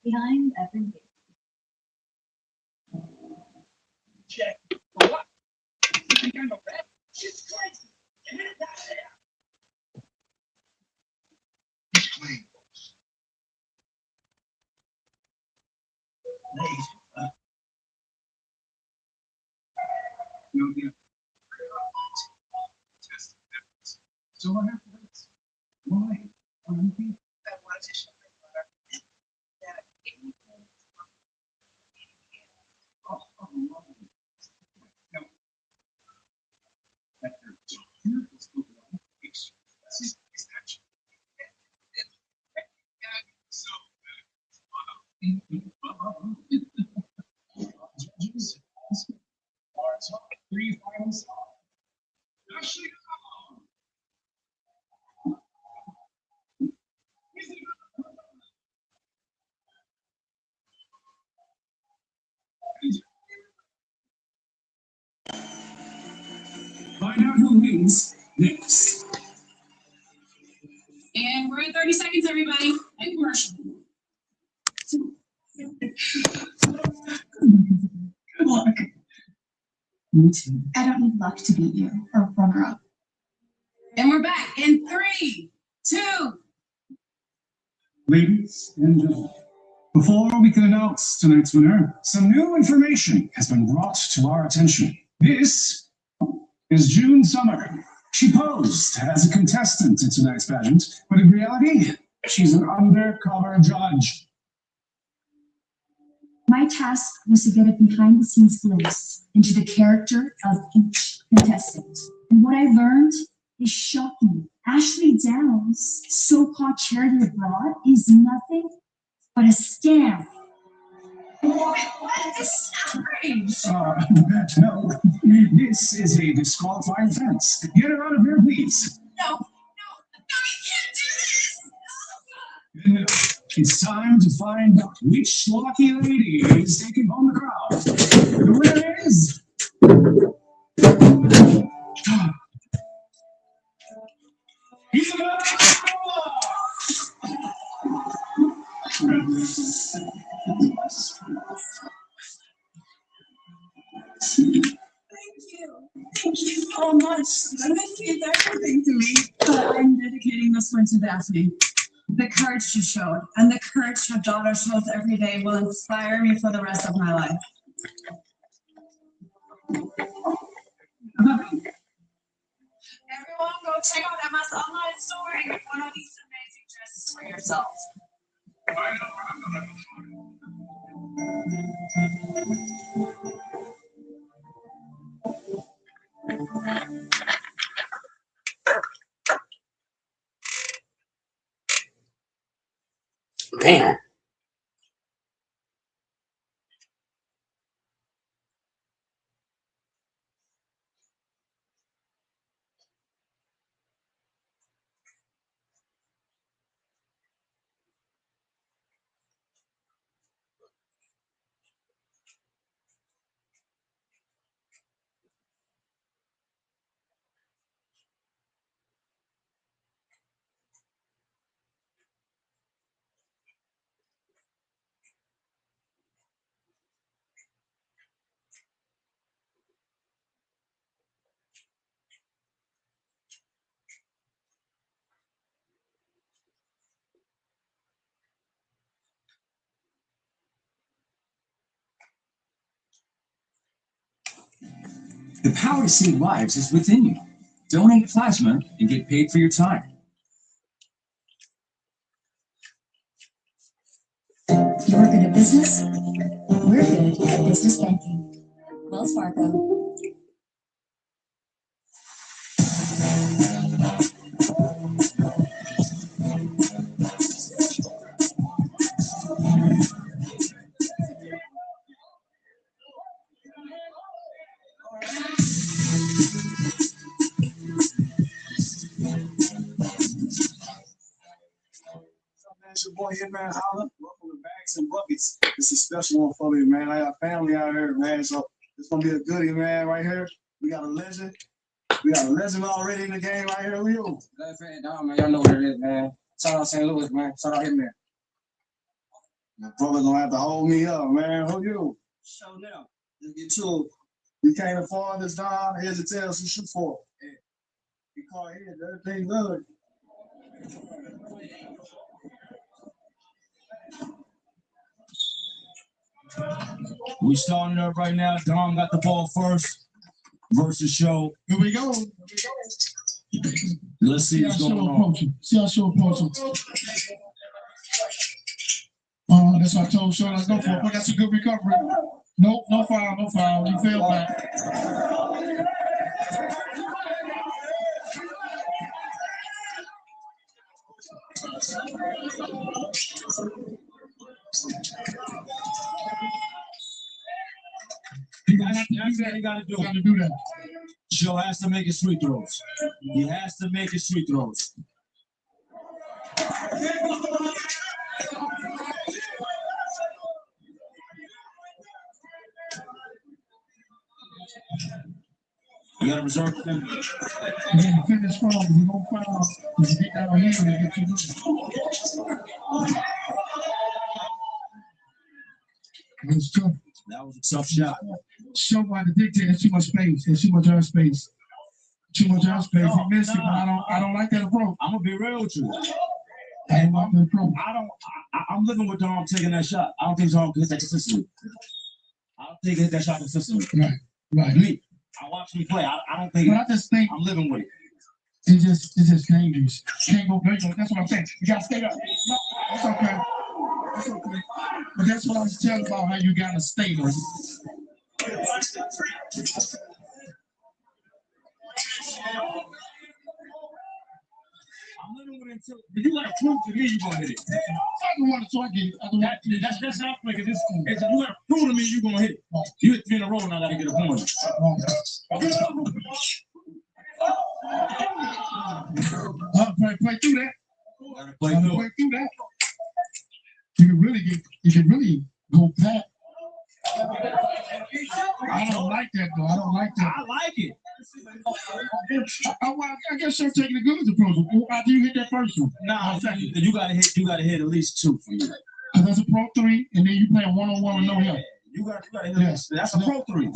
behind every gate. Check. For what? You think I'm a rat? She's crazy. Get it out of there. Clean. Lazy, huh? No, yeah. Test the difference. So what happens? Why? I wanted to show my daughter that anything no. That they're too beautiful to go on. It's actually so judges, our top three finals. Actually, find out who wins next. And we're at 30 seconds, everybody. And commercial. Good luck. Me too. I don't need luck to beat you or runner up. And we're back in 3, 2. Ladies and gentlemen, before we can announce tonight's winner, some new information has been brought to our attention. This is June Summer. She posed as a contestant in tonight's pageant, but in reality, she's an undercover judge. My task was to get a behind the scenes glimpse into the character of each contestant. And what I learned is shocking. Ashley Downs' so-called charity abroad is nothing but a scam. What is outrage? No, this is a disqualifying offense. Get her out of here, please. No, you can't do this. It's time to find out which lucky lady is taking home the crowd. The winner is Isabella. Thank you so much. This means everything to me. I'm dedicating this one to Daphne. The courage you showed and the courage your daughter shows every day will inspire me for the rest of my life. Everyone, go check out Emma's online store and get one of these amazing dresses for yourselves. Damn. The power to save lives is within you. Donate plasma and get paid for your time. You're good at business? We're good at business banking. Wells Fargo. It's your boy here, man. Holla. Welcome to Bags and Buckets. It's a special one for you, man. I got family out here, man. So it's gonna be a goodie, man. Right here, we got a legend. We got a legend already in the game right here, Leo. That's right, dog, man. Y'all know what it is, man. Shout out St. Louis, man. Shout out him, man. My brother gonna have to hold me up, man. Who you? Show now. You get you. You can't afford this, dog. Here's the tell some shit for. You call here, everything good. We starting up right now. Dom got the ball first. Versus show. Here we go. Let's see what's going on. See how she'll approach him. That's what I told Sean. Let's go for it. But that's a good recovery. Nope, no foul, no foul. You fell back. That's what he got to do. Got to do that. Show has to make his free throws. He has to make his free throws. You got to reserve them. You got to finish strong. You don't foul. If you get down here, they get you moving. It's tough. That was a tough shot. Show by the dictator, there's too much space. There's too much airspace. Too much airspace. He missed it, but I don't like that approach. I'm gonna be real with you. I don't like the approach. I'm living with Dom taking that shot. I don't think Dom can hit that consistently. I don't think he hit that shot consistently. Right. Me, I watch me play. I don't think. But I just think I'm living with it. it's just dangerous. Can't go big. That's what I'm saying. You gotta stay up. No, that's okay. That's okay. But that's what I was telling about how you gotta stay there. I'm living with it until you gotta prove to me you gonna hit it. I don't want to talk it. I don't want to. That's how I'm making this cool. It's you gotta prove to me you gonna hit it. You hit 3 in a row and I gotta get a point. Play through that. Gotta play through. Play through that. You can really go back. I don't like that though. I don't like that. I like it. I guess you're taking the good approach. After you hit that first one. Nah, you gotta hit at least 2 for you. Cause that's a pro 3, and then you play 1-on-1 with no help. You gotta hit at least. That's a pro 3.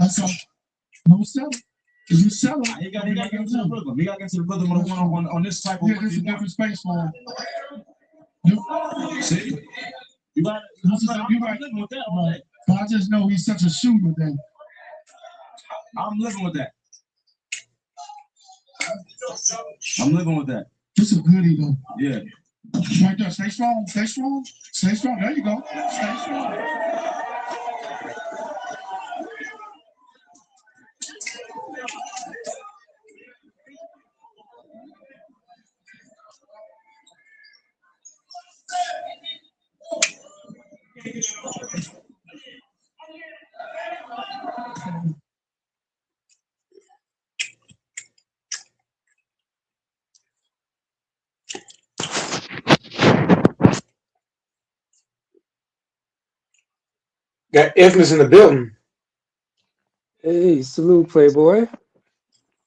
That's all. No selling. If you sell it, He gotta get into the rhythm. He gotta get into the rhythm of the 1-on-1 on this type of yeah, there's a different space for him. See? You gotta, I'm living with that all day. But I just know he's such a shooter that I'm living with that. I'm living with that. this is a goodie though. Yeah. Right there, stay strong, stay strong, stay strong. There you go. Stay strong. Got Ifness in the building. Hey, salute, Playboy.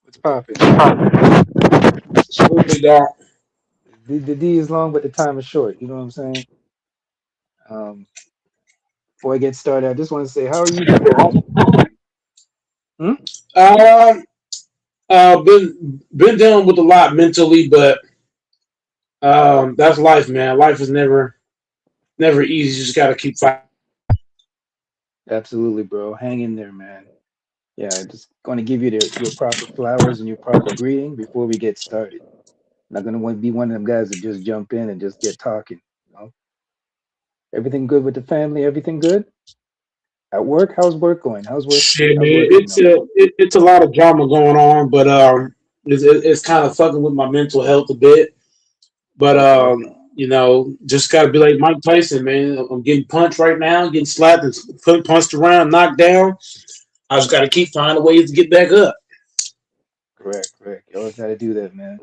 What's poppin'? Absolutely, dog. The D is long, but the time is short. You know what I'm saying? Before I get started, I just want to say, how are you today? Been dealing with a lot mentally, but that's life, man. Life is never easy. You just gotta keep fighting. Absolutely, bro. Hang in there, man. Yeah, just going to give you your proper flowers and your proper greeting before we get started. Not going to be one of them guys that just jump in and just get talking. You know? Everything good with the family? Everything good? At work? How's work going? How's work? Shit, man. How's work, It's a lot of drama going on, but it's kind of fucking with my mental health a bit. But you know, just gotta be like Mike Tyson, man. I'm getting punched right now, getting slapped and punched around, knocked down. I just gotta keep finding ways to get back up. Correct. You always got to do that, man.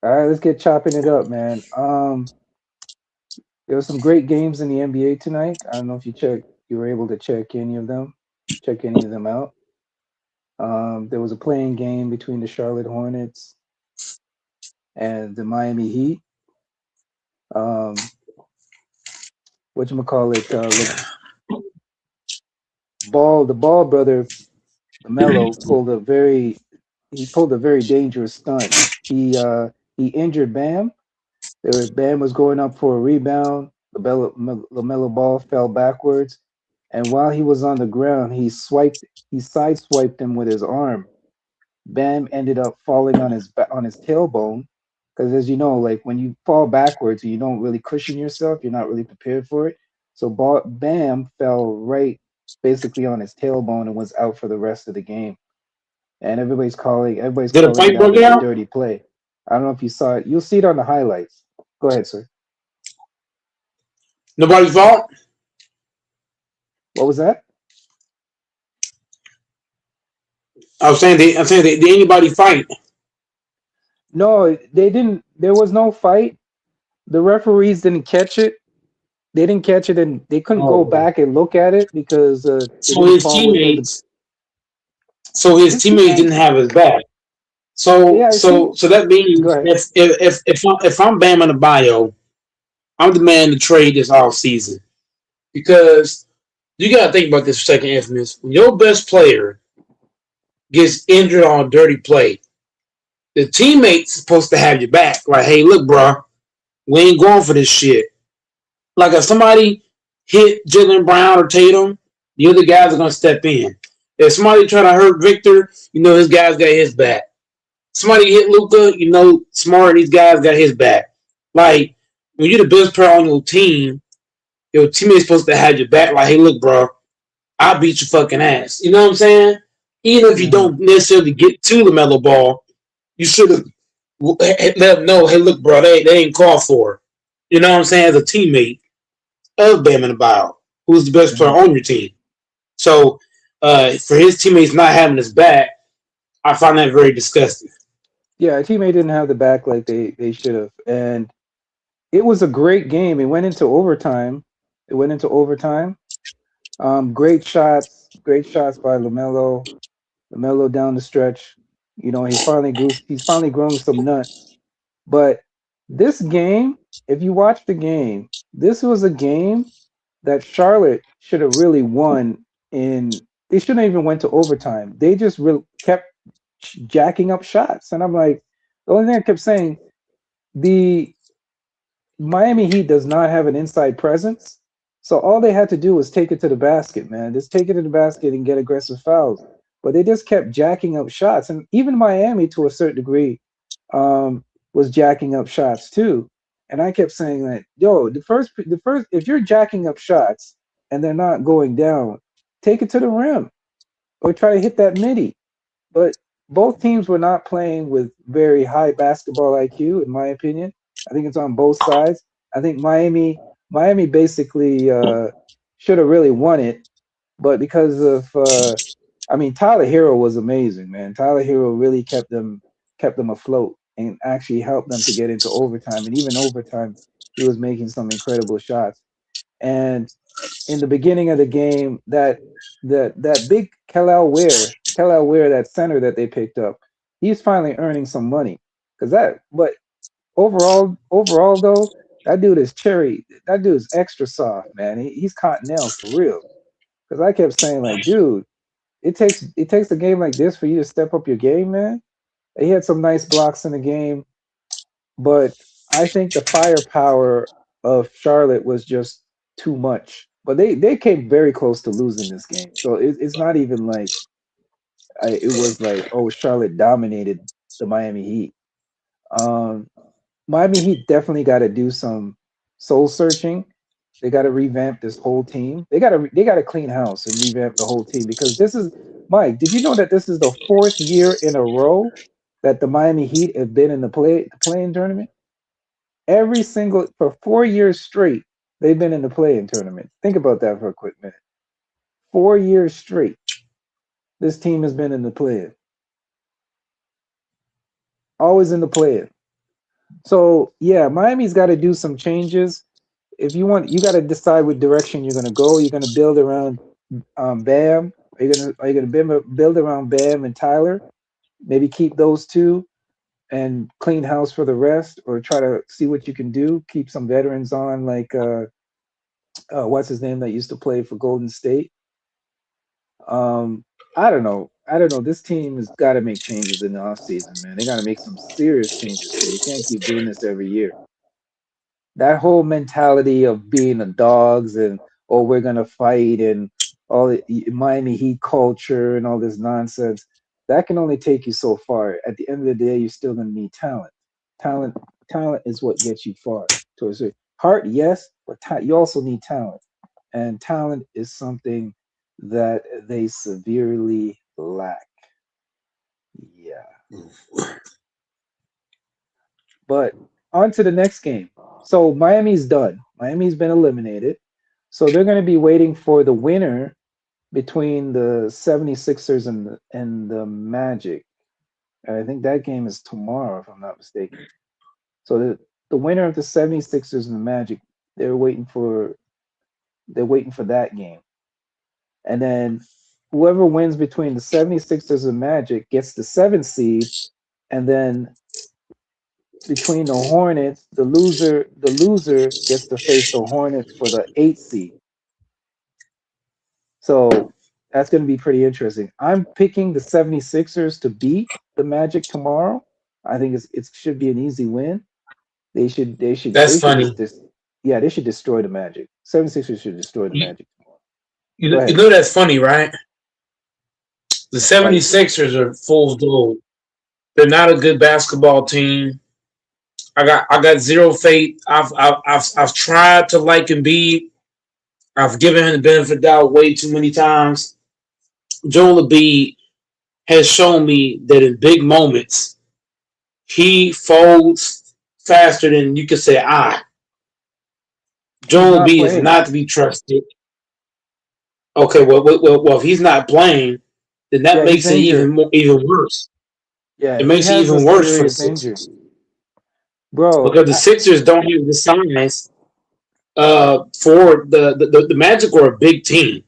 All right, let's get chopping it up, man. There were some great games in the NBA tonight. I don't know if you were able to check any of them out. There was a playing game between the Charlotte Hornets and the Miami Heat. Um, whatchamacallit, the Ball brother, Melo, pulled a very dangerous stunt. He injured Bam. Bam was going up for a rebound. LaMelo Ball fell backwards, and while he was on the ground, he sideswiped him with his arm. Bam ended up falling on on his tailbone, because as you know, like when you fall backwards, you don't really cushion yourself. You're not really prepared for it. So Bam fell right basically on his tailbone and was out for the rest of the game. And everybody's Did a calling fight it out broke as a out? dirty play. I don't know if you saw it. You'll see it on the highlights. Go ahead, sir. Nobody fought? What was that? I'm saying, did anybody fight? No, they didn't. There was no fight. The referees didn't catch it. They didn't catch it, and they couldn't go Oh, back and look at it because it so didn't his fall within the. teammates, so his His teammates didn't teammates, have his back. So, yeah, his team. so that Go means ahead. if I'm Bam in the bio, I'm the man to trade this off season because you got to think about this for a second, Infamous. When your best player gets injured on a dirty play, the teammate's supposed to have your back. Like, hey, look, bro, we ain't going for this shit. Like, if somebody hit Jalen Brown or Tatum, the other guys are gonna step in. If somebody try to hurt Victor, you know his guys got his back. Somebody hit Luca, you know Smart, these guys got his back. Like, when you're the best player on your teammate's supposed to have your back. Like, hey, look, bro, I'll beat your fucking ass. You know what I'm saying? Even if you Hmm. don't necessarily get to the mellow ball, you should have let them know, hey, look, bro, they ain't called for it. You know what I'm saying? As a teammate of Bam Adebayo, who's the best player Hmm. on your team. So, for his teammates not having his back, I find that very disgusting. Yeah, teammate didn't have the back like they should have, and it was a great game. It went into overtime. It went into overtime. Great shots by Lamelo. Lamelo down the stretch. You know, he's finally grown some nuts. But this game, if you watch the game, this was a game that Charlotte should have really won. They shouldn't have even went to overtime. They just kept jacking up shots, and I'm like, the only thing I kept saying, the Miami Heat does not have an inside presence. So all they had to do was take it to the basket, man. Just take it to the basket and get aggressive fouls. But they just kept jacking up shots. And even Miami, to a certain degree, um, was jacking up shots too. And I kept saying that, yo, if you're jacking up shots and they're not going down, take it to the rim or try to hit that midi. But both teams were not playing with very high basketball IQ, in my opinion. I think it's on both sides. I think Miami basically should have really won it, but because of I mean, Tyler Hero was amazing, man. Tyler Hero really kept them afloat and actually helped them to get into overtime. And even overtime, he was making some incredible shots. And in the beginning of the game, that big Kelal Ware, that center that they picked up, he's finally earning some money. But overall though, that dude is cherry. That dude is extra soft, man. He's Cottonelle for real. Because I kept saying like, dude, it takes a game like this for you to step up your game, man. He had some nice blocks in the game, but I think the firepower of Charlotte was just too much. But they came very close to losing this game, so it's not even like it was like, oh, Charlotte dominated the Miami Heat. Um, Miami Heat definitely got to do some soul searching. They got to revamp this whole team. They got to clean house and revamp the whole team because this is Mike. Did you know that this is the fourth year in a row that the Miami Heat have been in the playing tournament? Every single for 4 years straight, they've been in the play-in tournament. Think about that for a quick minute. 4 years straight, this team has been in the play-in, always in the play-in. So yeah, Miami's got to do some changes. If you want, you got to decide what direction you're going to go. You're going to build around Bam. Are you going to build around Bam and Tyler? Maybe keep those two. and clean house for the rest, or try to see what you can do. Keep some veterans on, like what's his name that used to play for Golden State. I don't know. I don't know. This team has got to make changes in the offseason, man. They got to make some serious changes here. You can't keep doing this every year. That whole mentality of being the dogs and oh, we're gonna fight and all the Miami Heat culture and all this nonsense, that can only take you so far. At the end of the day, you're still gonna need talent. Talent is what gets you far. So it's heart, yes, but you also need talent, and talent is something that they severely lack. Yeah. But on to the next game. So Miami's done. Miami's been eliminated. So they're going to be waiting for the winner between the 76ers and the Magic. And I think that game is tomorrow, if I'm not mistaken. So the winner of the 76ers and the Magic, they're waiting for that game. And then whoever wins between the 76ers and Magic gets the 7th seed, and then between the Hornets, the loser gets to face the Hornets for the 8th seed. So that's going to be pretty interesting. I'm picking the 76ers to beat the Magic tomorrow. I think it should be an easy win. They should. That's funny. They should destroy the Magic. 76ers should destroy the Magic tomorrow. You know that's funny, right? The 76ers are full of gold. They're not a good basketball team. I got zero faith. I've tried to like Embiid. I've given him the benefit of the doubt way too many times. Joel Embiid has shown me that in big moments, he folds faster than you could say I. Joel Embiid is not to be trusted. Okay, well, if he's not playing, then that makes it even worse. Yeah, it makes it even worse for the Sixers. Bro, because the Sixers don't have the size for the Magic are a big team.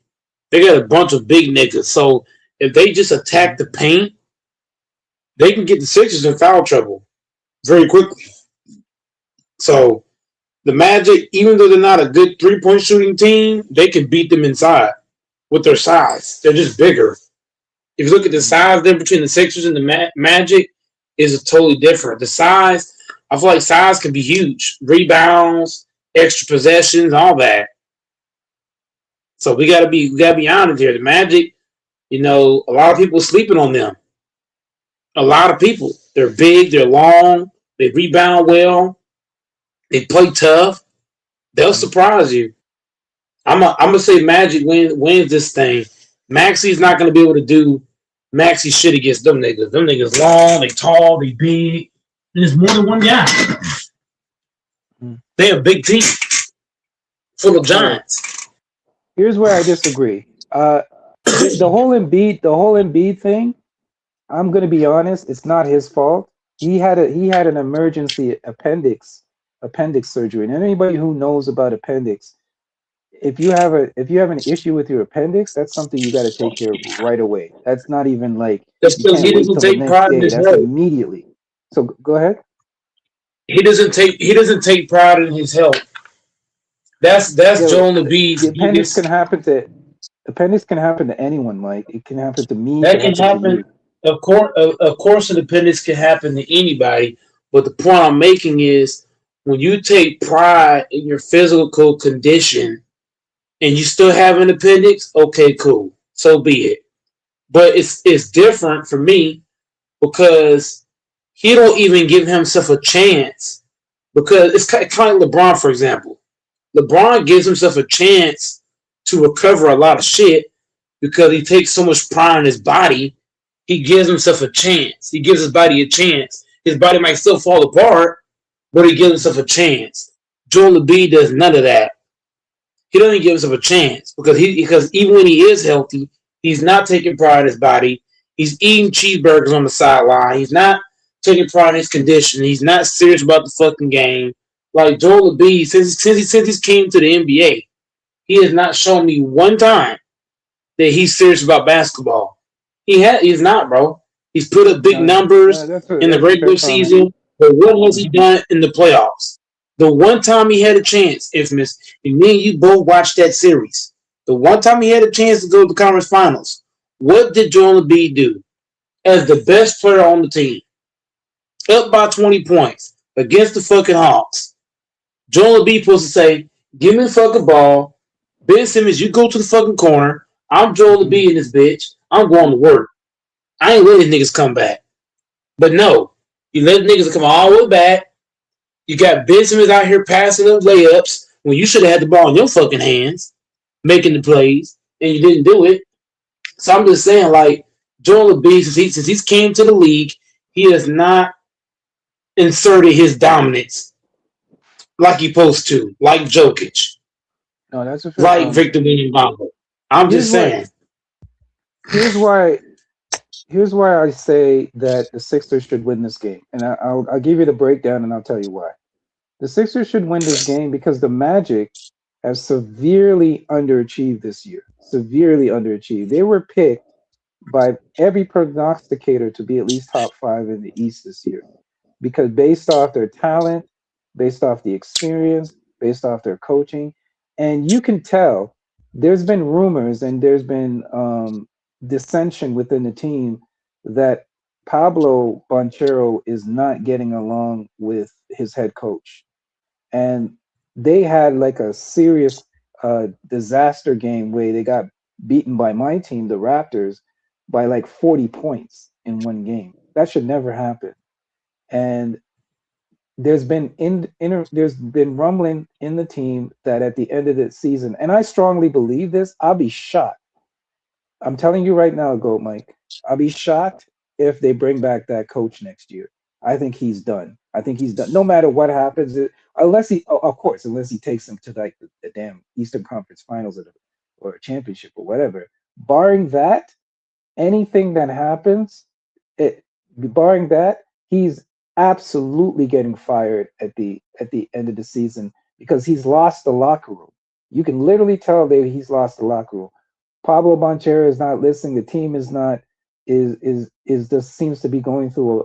They got a bunch of big niggas. So if they just attack the paint, they can get the Sixers in foul trouble very quickly. So the Magic, even though they're not a good 3-point shooting team, they can beat them inside with their size. They're just bigger. If you look at the size there between the Sixers and the Magic, is totally different. The size, I feel like size can be huge. Rebounds, extra possessions, all that. So we gotta be honest here. The Magic, a lot of people are sleeping on them. A lot of people. They're big, they're long, they rebound well, they play tough. They'll surprise you. I'm gonna say Magic wins this thing. Maxi's not gonna be able to do Maxi shit against them niggas. Them niggas long, they tall, they big. And there's more than one guy. They're a big team full of giants. Here's where I disagree. The whole Embiid thing, I'm gonna be honest, it's not his fault. He had an emergency appendix surgery. And anybody who knows about appendix, if you have an issue with your appendix, that's something you got to take care of right away. That's not even like that's because he doesn't take pride in his health. That's immediately. So go ahead. He doesn't take pride in his health. That's Joel Embiid. Appendix can happen to anyone, Mike. It can happen to me. That can happen. Of course, an appendix can happen to anybody. But the point I'm making is, when you take pride in your physical condition and you still have an appendix, okay, cool. So be it. But it's different for me because he don't even give himself a chance. Because it's kind of like LeBron, for example. LeBron gives himself a chance to recover a lot of shit because he takes so much pride in his body. He gives himself a chance. He gives his body a chance. His body might still fall apart, but he gives himself a chance. Joel Embiid does none of that. He doesn't give himself a chance because even when he is healthy, he's not taking pride in his body. He's eating cheeseburgers on the sideline. He's not taking pride in his condition. He's not serious about the fucking game. Like Joel Embiid, since he came to the NBA, he has not shown me one time that he's serious about basketball. He's not, bro. He's put up big numbers That's in the a fair regular comment. season, but what has he Mhm. done in the playoffs? The one time he had a chance, Infamous, and me and you both watched that series. The one time he had a chance to go to the conference finals, what did Joel Embiid do as the best player on the team? Up by 20 points against the fucking Hawks. Joel Embiid supposed to say, "Give me the fucking ball. Ben Simmons, you go to the fucking corner. I'm Joel Mhm. Embiid in this bitch. I'm going to work. I ain't letting niggas come back." But no, you let niggas come all the way back. You got Ben Simmons out here passing up layups when you should have had the ball in your fucking hands, making the plays, and you didn't do it. So I'm just saying, like, Joel Embiid, since he's came to the league, he has not inserted his dominance like he supposed to, like Jokic, No, that's a fair like comment. Victor Wembanyama. I'm Here's just what. saying. Here's why. Here's why I say that the Sixers should win this game, and I'll give you the breakdown, and I'll tell you why. The Sixers should win this game because the Magic have severely underachieved this year. Severely underachieved. They were picked by every prognosticator to be at least top 5 in the East this year because based off their talent, based off the experience, based off their coaching, and you can tell there's been rumors and there's been dissension within the team that Pablo Banchero is not getting along with his head coach, and they had like a serious disaster game where they got beaten by my team, the Raptors, by like 40 points in one game. That should never happen. And there's been rumbling in the team that at the end of the season, and I strongly believe this, I'll be shocked. I'm telling you right now, Goat Mike, I'll be shocked if they bring back that coach next year. I think he's done. I think he's done. No matter what happens, unless he, of course, unless he takes them to like the damn Eastern Conference Finals or a championship or whatever. Barring that, anything that happens, it barring that, he's absolutely getting fired at the end of the season because he's lost the locker room. You can literally tell that he's lost the locker room. Pablo Banchero is not listening. The team is not is just seems to be going through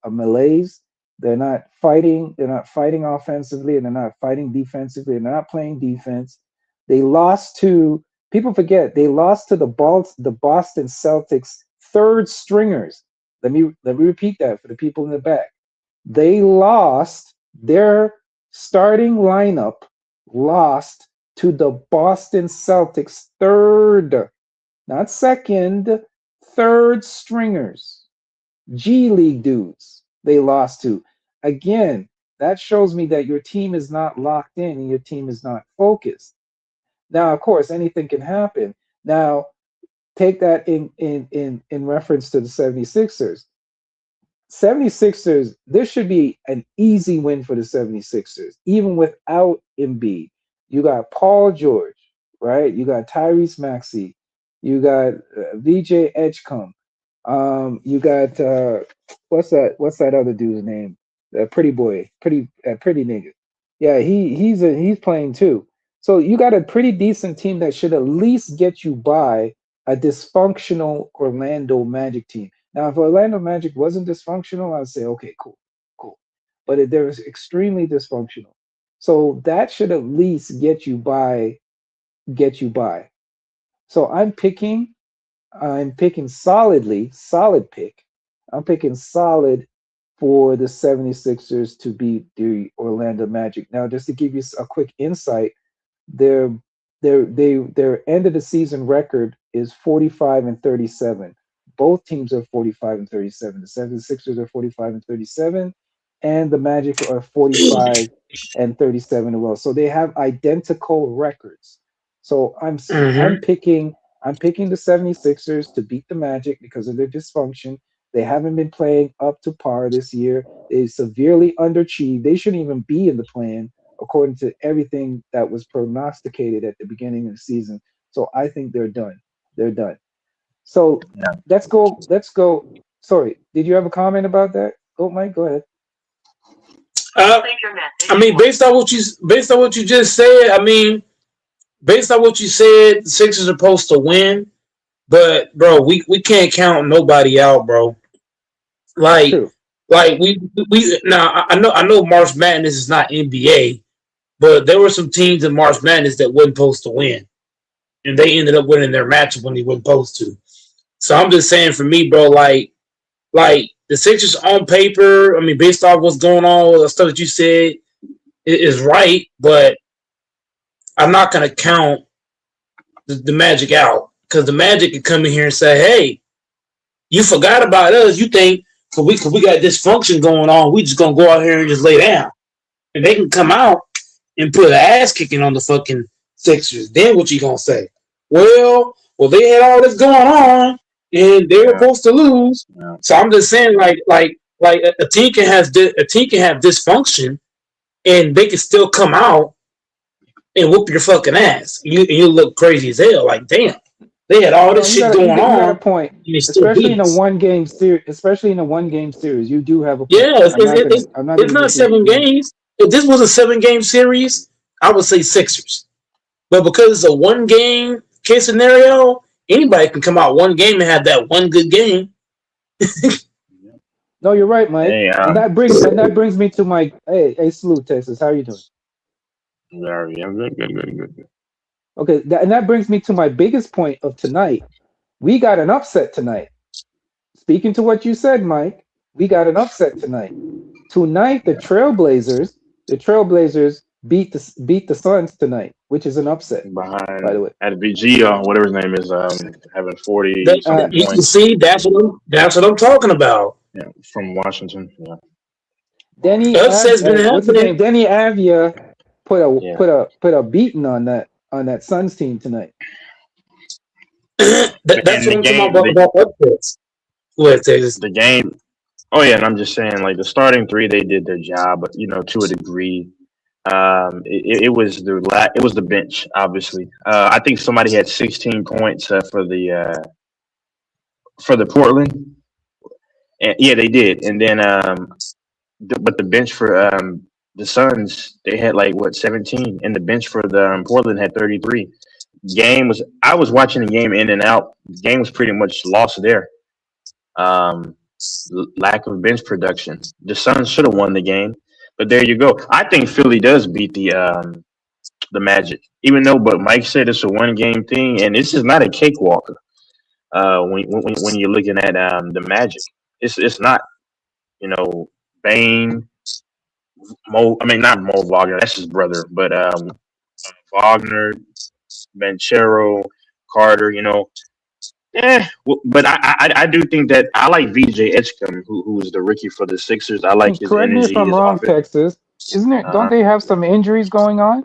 a malaise. They're not fighting. They're not fighting offensively, and they're not fighting defensively. And they're not playing defense. They lost to people forget they lost to the Boston Celtics third stringers. Let me repeat that for the people in the back. They lost their starting lineup lost to the Boston Celtics third, not second, third stringers. G League dudes they lost to. Again, that shows me that your team is not locked in and your team is not focused. Now, of course, anything can happen. Now, take that in reference to the 76ers. 76ers, this should be an easy win for the 76ers, even without Embiid. You got Paul George, right? You got Tyrese Maxey. You got VJ Edgecombe. You got what's that other dude's name? Pretty boy, pretty nigga. Yeah, he's playing too. So you got a pretty decent team that should at least get you by a dysfunctional Orlando Magic team. Now, if Orlando Magic wasn't dysfunctional, I'd say, okay, cool, cool. But they're extremely dysfunctional. So that should at least get you by. So I'm picking solid pick. I'm picking solid for the 76ers to beat the Orlando Magic. Now, just to give you a quick insight, their their end of the season record is 45-37. Both teams are 45-37. The 76ers are 45-37, and the Magic are 45-37 as well. So they have identical records. So Mm-hmm. I'm picking the 76ers to beat the Magic because of their dysfunction. They haven't been playing up to par this year. They severely underachieved. They shouldn't even be in the plan according to everything that was prognosticated at the beginning of the season. So I think they're done. They're done. So let's go. Let's go. Sorry, did you have a comment about that? Oh, Mike, go ahead. Uh, I mean, based on what you just said, I mean, based on what you said, the Sixers are supposed to win. But bro, we can't count nobody out, bro. Like, True. like we now I know March Madness is not NBA, but there were some teams in March Madness that wasn't supposed to win, and they ended up winning their match when they weren't supposed to. So I'm just saying, for me, bro, like the Sixers on paper, I mean, based off what's going on, the stuff that you said is right, but I'm not gonna count the Magic out, because the Magic can come in here and say, "Hey, you forgot about us. You think cause we got dysfunction going on, we just gonna go out here and just lay down." And they can come out and put an ass kicking on the fucking Sixers. Then what you gonna say? Well, they had all this going on and they were supposed to lose. Yeah. So I'm just saying, like a team can have dysfunction, and they can still come out and whoop your fucking ass. You look crazy as hell. Like, damn, they had all this shit going You got a on. point. And they still Especially beat in a us. one game series, you do have a point. Yeah, it's I'm not gonna 7 disagree. games. If this was a 7-game series, I would say Sixers. But because it's a 1-game case scenario, anybody can come out one game and have that one good game. No, you're right, Mike. Hey, And that brings me to my hey, salute, Texas. How are you doing? yeah, good. Okay, and that brings me to my biggest point of tonight. We got an upset tonight. Speaking to what you said, Mike, we got an upset tonight. Tonight, the Trailblazers beat the Suns tonight, which is an upset, Behind by the way. at VG whatever his name is, having 40 something You points. see, that's what I'm talking about. Yeah, from Washington. Yeah. Denny Upset's been what's his happening. name? Denny Avia put Yeah. a beating on that Suns team tonight. That's And what I'm talking the about upsets. Go ahead, Texas. the game. Oh yeah, and I'm just saying, like the starting three, they did their job, but to a degree. It was the bench, obviously. I think somebody had 16 points for the Portland, and yeah, they did. And then but the bench for the Suns, they had 17, and the bench for the Portland had 33. I was watching the game in and out. The game was pretty much lost there. Lack of bench production. The Suns should have won the game. But there you go. I think Philly does beat the Magic, even though. But Mike said it's a 1-game thing, and this is not a cakewalk. When you're looking at the Magic, it's not. Bane, not Mo Wagner. That's his brother, but Wagner, Banchero, Carter. But I do think that I like VJ Edgecombe, who is the rookie for the Sixers. I like his Correct me energy. if I'm his wrong, offense. Texas. Isn't it? Don't they have some injuries going on?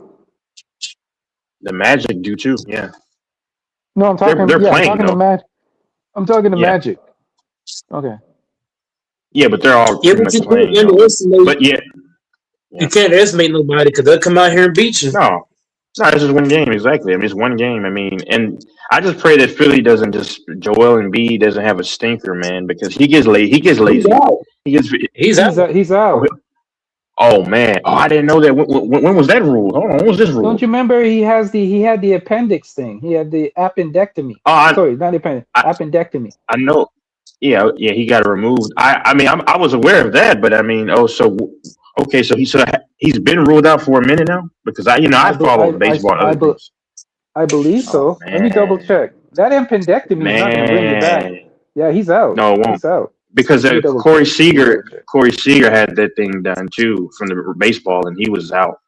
The Magic do too. Yeah. No, I'm talking. They're I'm playing, talking though. to Magic. I'm talking to Yeah. Magic. Okay. Yeah, but they're all Yeah, pretty but much you playing. can't underestimate. But yeah, You can't estimate nobody because they'll come out here and beat you. no, it's just 1 game exactly. I mean, it's 1 game. I mean, and I just pray that Philly doesn't Joel Embiid doesn't have a stinker, man, because he gets lazy. He's out. He's out. He's out. Oh man! Oh, I didn't know that. When was that rule? Hold on, when was this rule? Don't you remember he had the appendix thing? He had the appendectomy. Oh, Sorry, not appendix. Appendectomy. I know. Yeah, he got it removed. I mean, I was aware of that, but I mean, so he's been ruled out for a minute now, because I follow baseball and other things. I believe so. Oh, Let me double check. That appendectomy is not going to bring you back. Yeah, he's out. No, it won't. He's out. Because Let me double Corey check. Seager had that thing done too from the baseball, and he was out.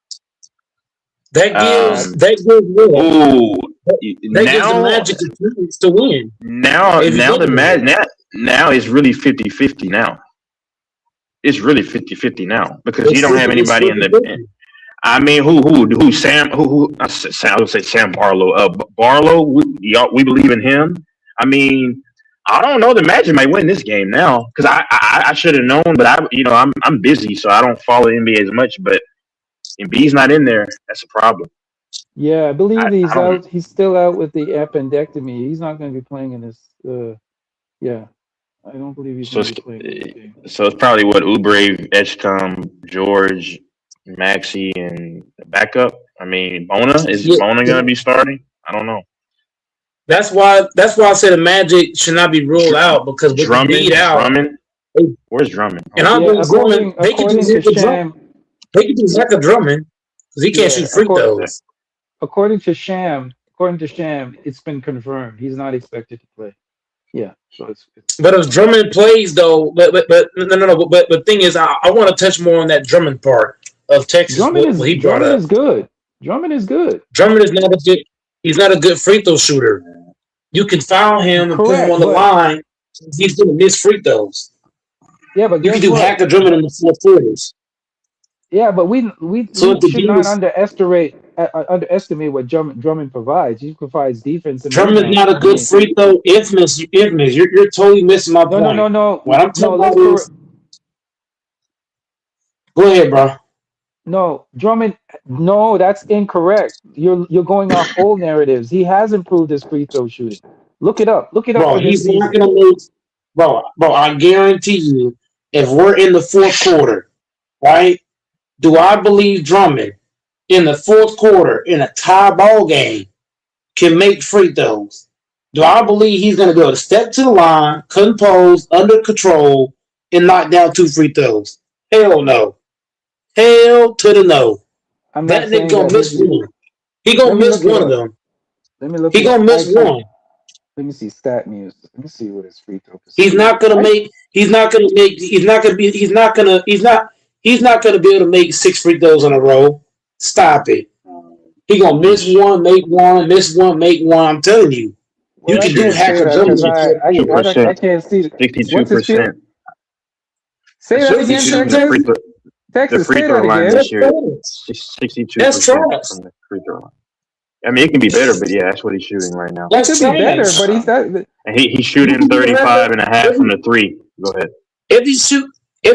That gives what? Ooh, That gives the Magic a chance to win. Now it's really 50-50 now. It's really 50-50 now because you don't have anybody in the. I mean, who Sam? I would say Sam Barlow. Barlow, we believe in him. I mean, I don't know. The Magic might win this game now because I should have known, but I'm busy, so I don't follow NBA as much. But Embiid's not in there. That's a problem. Yeah, I believe he's I don't- out. He's still out with the appendectomy. He's not going to be playing in this. Yeah, I don't believe he's So going to be playing in this game. So it's probably what Oubre, Edgecombe, George, Maxey, and backup. I mean, Bona Bona going to be starting? I don't know. That's why I said the Magic should not be ruled out because with Embiid out, Where's Drummond? And I'm Yeah, going Drummond. They can do according to Zach Drummond. Sham, They can do Zach Drummond because he can't yeah, shoot free throws. according to Sham, it's been confirmed. He's not expected to play. Yeah, so it's But if Drummond plays though, but the thing is, I want to touch more on that Drummond part of Texas. What he brought Drummond up. is good. Drummond is good. Drummond is not a good. He's not a good free throw shooter. You can foul him and put him on the line. He's going to miss free throws. Yeah, but You can do Hacker Drummond in the fourth quarters. Yeah, but we So if the should not defense- underestimate what Drummond provides. He provides defense. And Drummond's rebounds. not a good free throw. Infamous. You're totally missing my point. No. What I'm talking about let's is. Go ahead, bro. No, Drummond. No, that's incorrect. You're going off old narratives. He has improved his free throw shooting. Look it up. Look it up. Bro, for this he's not season. gonna make. Bro, I guarantee you, if we're in the fourth quarter, right? Do I believe Drummond in the fourth quarter in a tie ball game can make free throws? Do I believe he's gonna be able to step to the line, compose, under control, and knock down 2 free throws? Hell no. Hell to the no. I'm That not saying nigga gonna that miss one. He gonna Let me miss look it one of up. them. Let me look. He it gonna up. miss one. Let me see stat news. Let me see what his free throw percentage. He's not gonna be able to make 6 free throws in a row. Stop it. He gonna miss one, make one, miss one, make one. I'm telling you. Well, You I can do can't say Hacker that Drummond. 'cause I can't see. What's his field? 62%. Say that Shooting again, Shooting the Texas. free throw, the Texas, free say throw that line again. this year. 62% That's trash. from the free throw line. I mean, it can be better, but yeah, that's what he's shooting right now. It That's could be better, trash. but he's not. And he's shooting 35.5 from the 3. Go ahead. If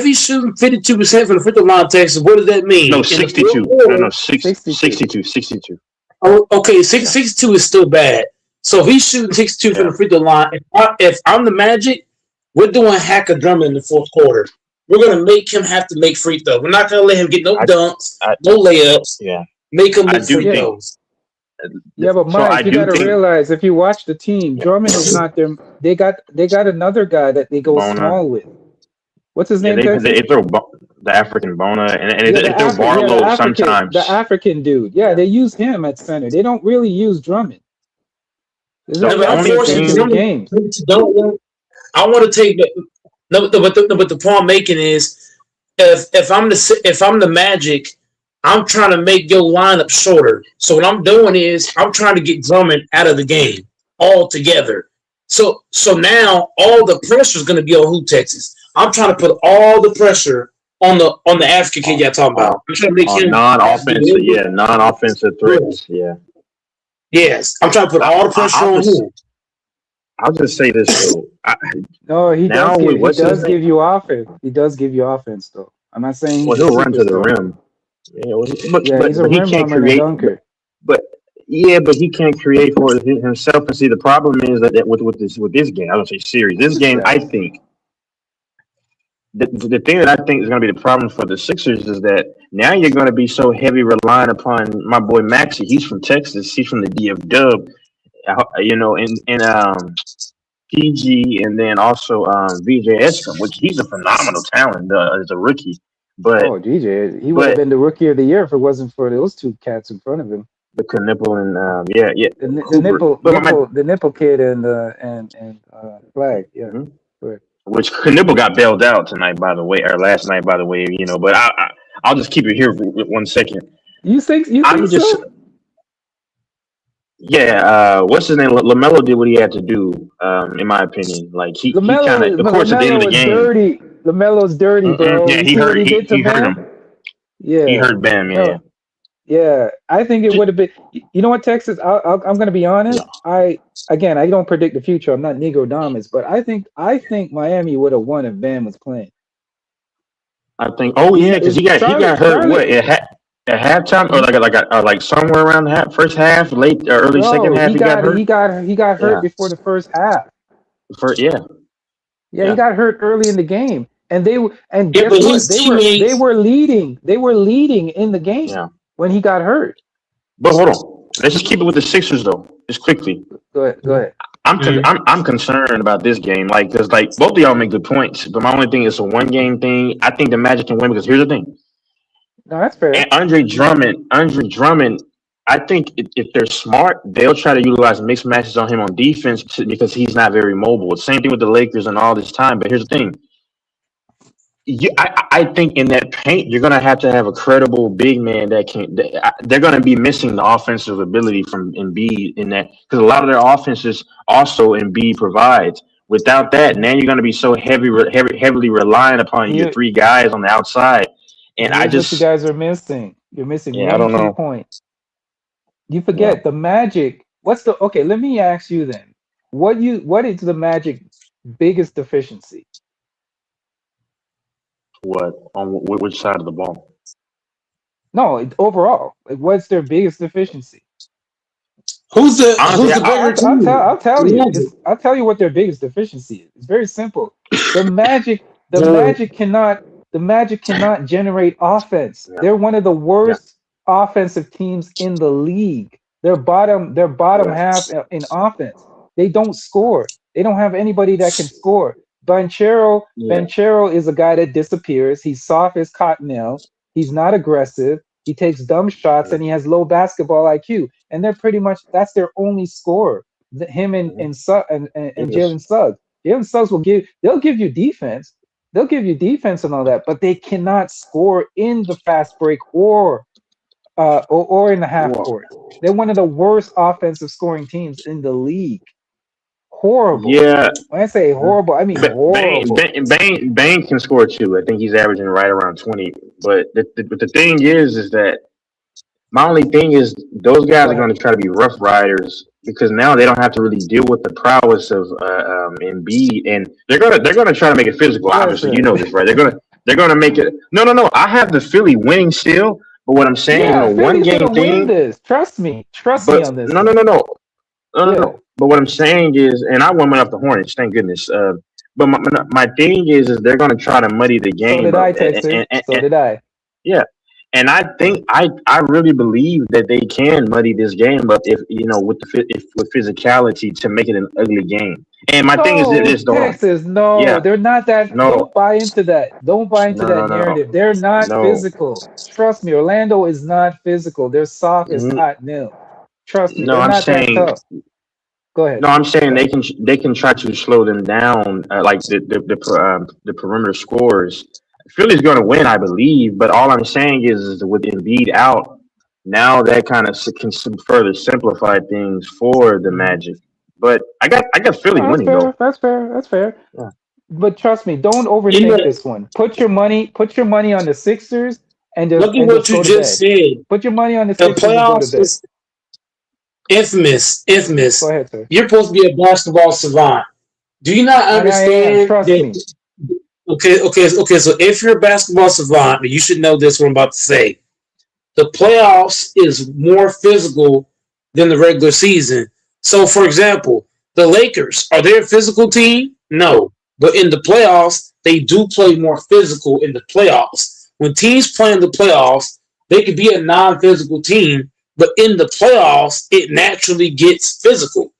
he's shooting 52% from the free throw line, Texas, what does that mean? No, In the 62. fourth quarter- No, 62. Oh, okay, 62 is still bad. So if he's shooting 62 from the free throw line, if I'm the Magic, we're doing Hacker Drummond in the fourth quarter. We're gonna make him have to make free throws. We're not gonna let him get no dunks, no layups. Yeah. Make him I make do free think- throws. Yeah, but So I Mike, you do got to think- realize if you watch the team, Drummond is not them. They got another guy that they go Bona. small with. What's his Yeah, name? Texas? they throw the African Bona and Yeah, they throw Barlow sometimes. The African dude. Yeah, they use him at center. They don't really use Drummond. There's The no only African thing- in the game. I want to take but the point I'm making is if I'm the Magic, I'm trying to make your lineup shorter. So what I'm doing is I'm trying to get Drummond out of the game altogether. So now all the pressure is going to be on Texas. I'm trying to put all the pressure on the African kid y'all talking about. I'm trying to make him non-offensive threats. Yeah. Yes, I'm trying to put all the pressure on him. I'll just say this though. No, he Now with what's his does give you offense. He does give you offense, though. I'm not saying Well, he's a he'll run to the superstar. rim. But He's a he rim can't runner and a create. dunker. But he can't create for himself. And see, the problem is that with this game, I don't say series. This game, I think the thing that I think is going to be the problem for the Sixers is that now you're going to be so heavy relying upon my boy Maxey. He's from Texas. He's from the DF Dub. And PG, and then also VJ Edstrom, which he's a phenomenal talent as a rookie. But DJ, he would have been the rookie of the year if it wasn't for those two cats in front of him. the Knipple and The nipple kid and Flag, yeah. Mm-hmm. Which Knipple got bailed out tonight, by the way, or last night, by the way. But I'll just keep it here for 1 second. You think so? Yeah, what's his name? LaMelo did what he had to do, in my opinion. Like he kind of, of course, at the end of the game, LaMelo's dirty, bro. Yeah, he hurt him. Yeah, he hurt Bam. Yeah, yeah. I think it would have been. You know what, Texas? I'm going to be honest. I don't predict the future. I'm not Negrodamus, but I think Miami would have won if Bam was playing. I think. Oh yeah, because he got hurt. What at halftime, or like somewhere around the first half, late or early second half, he got hurt. He got hurt before the first half. He got hurt early in the game, and guess what? They were leading. They were leading in the game when he got hurt. But hold on, let's just keep it with the Sixers though, just quickly. Go ahead. I'm concerned about this game, like, because like both of y'all make good points, but my only thing is a one game thing. I think the Magic can win because here's the thing: No, that's fair. and Andre Drummond. I think if they're smart, they'll try to utilize mixed matches on him on defense because he's not very mobile. Same thing with the Lakers and all this time. But here's the thing: I think in that paint, you're gonna have to have a credible big man that can. They're gonna be missing the offensive ability from Embiid in that because a lot of their offenses also Embiid provides. Without that, now you're gonna be so heavily relying upon your You, three guys on the outside. And I here's what you just, guys are missing. You're missing yeah, I one don't key know. point. You Yeah. forget the Magic. Okay, let me ask you then. What is the Magic biggest deficiency? What on which side of the ball? No, overall. Like, what's their biggest deficiency? Who's the Honestly, bigger team? I'll tell you. Magic. I'll tell you what their biggest deficiency is. It's very simple. The Magic Yeah. the Magic cannot generate offense. yeah, They're one of the yeah, worst offensive teams in the league. They're bottom yeah, half in offense. They don't score. They don't have anybody that can score. yeah. Banchero is a guy that disappears. He's soft as cottonelle. He's not aggressive. He takes dumb shots and he has low basketball IQ. And they're pretty much that's their only score. Him and Yes. Jalen Suggs. Jalen Suggs they'll give you defense. They'll give you defense and all that, but they cannot score in the fast break or in the half Well, court. They're one of the worst offensive scoring teams in the league. Horrible. yeah. When I say horrible, I mean horrible. Bane can score too. I think he's averaging right around 20. But the thing is that my only thing is those Go guys are ahead. going to try to be rough riders because now they don't have to really deal with the prowess of Embiid, and they're gonna try to make it physical. Obviously, you Listen, know this, right? They're gonna make it. No. I have the Philly winning still, but what I'm saying, yeah, one Philly's game gonna win thing. this. Trust me But on this no. one. Yeah. But what I'm saying is, and I won off the Hornets, thank goodness. But my thing is they're gonna try to muddy the So game did up, I, Texas. So did I. yeah. And I think I really believe that they can muddy this game up if with with physicality to make it an ugly game. And my thing is No, this, though. Texas, no, Yeah, they're not that. no, Don't buy into that. Don't buy into that narrative. They're not no. physical. Trust me, Orlando is not physical. They're soft as Mhm. cottonelle. Trust me, No, they're I'm not that saying tough. Go ahead. no, I'm saying they can try to slow them down, like the perimeter scores. Philly's going to win, I believe, but all I'm saying is with Embiid out, now that kind of can further simplify things for the Magic. But I got Philly No, that's winning fair. though. That's fair. That's fair. Yeah. But trust me, don't You overthink know, this one. Put your money on the Sixers and look at what just you go to just bed. said. Put your money on the The Sixers and go to playoffs bed. is infamous. Go ahead, sir. You're supposed to be a basketball savant. Do you not And I am. understand Trust that? me. Okay. So if you're a basketball savant, you should know this. What I'm about to say. The playoffs is more physical than the regular season. So, for example, the Lakers, are they a physical team? No. But in the playoffs, they do play more physical in the playoffs. When teams play in the playoffs, they could be a non-physical team, but in the playoffs, it naturally gets physical.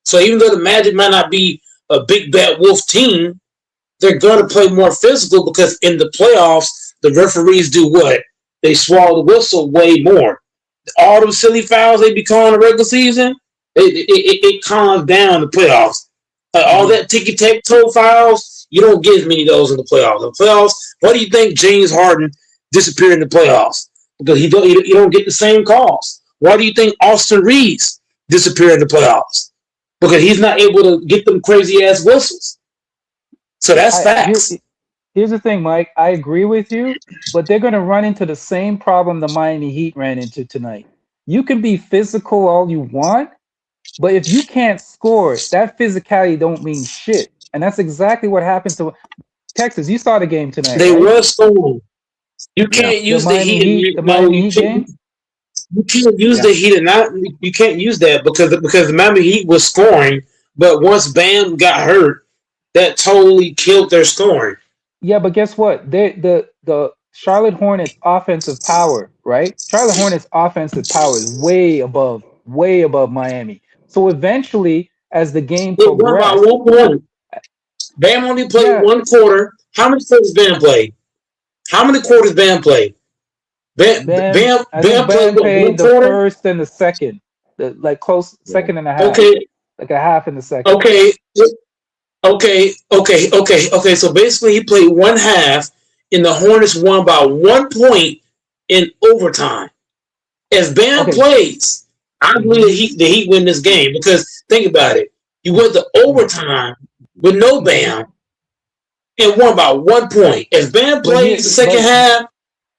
So even though the Magic might not be a big bad wolf team, they're going to play more physical because in the playoffs, the referees do what? They swallow the whistle way more. All them silly fouls they be calling the regular season, it calms down the playoffs. All that ticky-tack-toe fouls, you don't get as many of those in the playoffs. In the playoffs, why do you think James Harden disappeared in the playoffs? Because you don't get the same calls. Why do you think Austin Reeves disappeared in the playoffs? Because he's not able to get them crazy-ass whistles. So that's facts. Here's the thing, Mike. I agree with you, but they're going to run into the same problem the Miami Heat ran into tonight. You can be physical all you want, but if you can't score, that physicality don't mean shit. And that's exactly what happened to Texas. You saw the game tonight. They right? were scoring. You can't use the Heat. The Miami Heat game. You can't use the Heat, and not you can't use that because the Miami Heat was scoring, but once Bam got hurt, that totally killed their scoring. Yeah, but guess what? The Charlotte Hornets offensive power, right? Charlotte Hornets offensive power is way above Miami. So eventually as the game It won by progressed. 1 point. Bam only played Yeah. 1 quarter. How many quarters Bam played? How many quarters Bam played? Bam I think played Bam what, played 1 the quarter? first and the second, like close second and a half, Okay, like a half in the second. okay, okay. So basically, he played 1/2, and the Hornets won by 1 point in overtime. As Bam Okay. plays, I believe the Heat win this game because think about it. You went to overtime with no Bam and won by 1 point. As Bam plays the second half,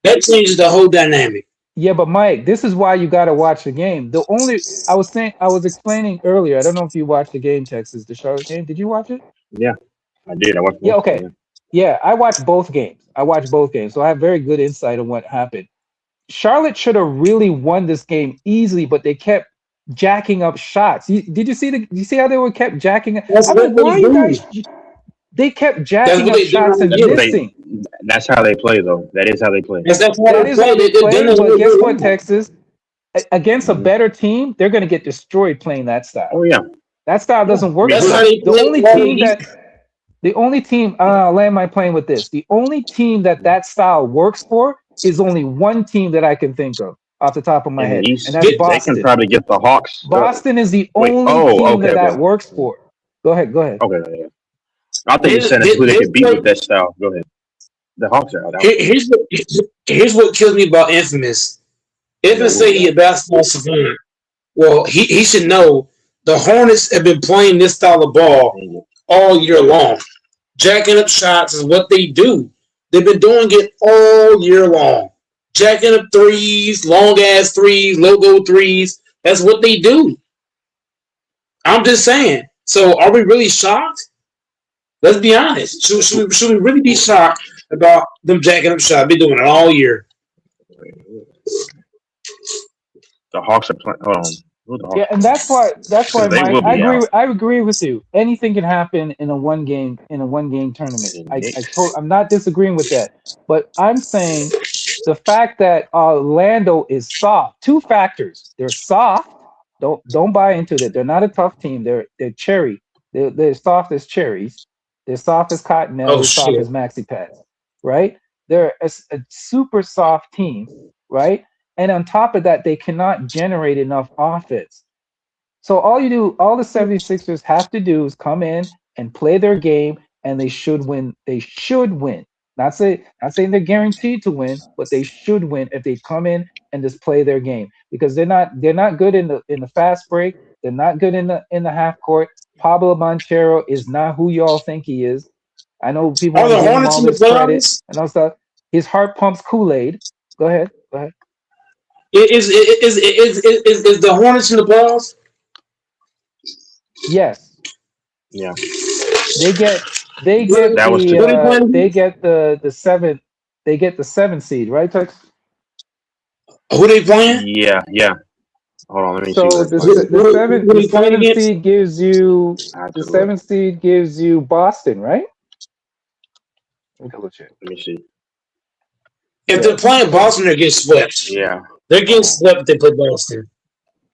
that changes the whole dynamic. Yeah, but Mike, this is why you got to watch the game. I was explaining earlier. I don't know if you watched the game, Texas, the Charlotte game. Did you watch it? Yeah, I did. I watched. Yeah, okay. Yeah, I watched both games. So I have very good insight on what happened. Charlotte should have really won this game easily, but they kept jacking up shots. Did you see how they were kept jacking up? That's I mean, what why they you do. guys? They kept jacking what up they do. shots and That's what missing. That's how they play, though. That is how they play. That's how That they is how they play. They But guess what, do. Texas? Against a better team, they're going to get destroyed playing that style. Oh yeah. That style doesn't work. That's for how them. they play. The only team. Land my plane with this. The only team that style works for is only one team that I can think of off the top of my In the head, East, and that's they Boston. can probably get the Hawks. Boston is the Wait, only team that works for. Go ahead. Okay. Yeah. I think you said who they could beat with that style. Go ahead. The Hawks are out. Here's what kills me about Infamous. Infamous say he a basketball savant. Well, he should know the Hornets have been playing this style of ball all year long. Jacking up shots is what they do. They've been doing it all year long. Jacking up threes, long ass threes, logo threes. That's what they do. I'm just saying. So are we really shocked? Let's be honest. Should we really be shocked about them jacking up shots? Been doing it all year. The Hawks are playing. Hold on. Yeah, and that's why, They will Mike, be I agree with you. Anything can happen in a one game tournament. I'm not disagreeing with that, but I'm saying the fact that Orlando is soft. Two factors: they're soft. Don't buy into that. They're not a tough team. They're cherry. They're soft as cherries. They're soft as cottonelle. They're soft as maxi pads. Right? They're a super soft team. Right? And on top of that, they cannot generate enough offense. So all the 76ers have to do is come in and play their game, and they should win. They should win. Not saying they're guaranteed to win, but they should win if they come in and just play their game, because they're not good in the fast break. They're not good in the half court. Pablo Banchero is not who y'all think he is. I know people want to give him all this credit and all stuff. His heart pumps Kool-Aid. Go ahead. Is the Hornets in the playoffs? Yes. Yeah. They get the seventh seed, right, Tex? Who they playing? Yeah. Hold on, let me so see. The seventh seed gives you Boston, right? Let me see. If they're playing Boston, they get swept. Yeah. They're getting swept if they play Boston.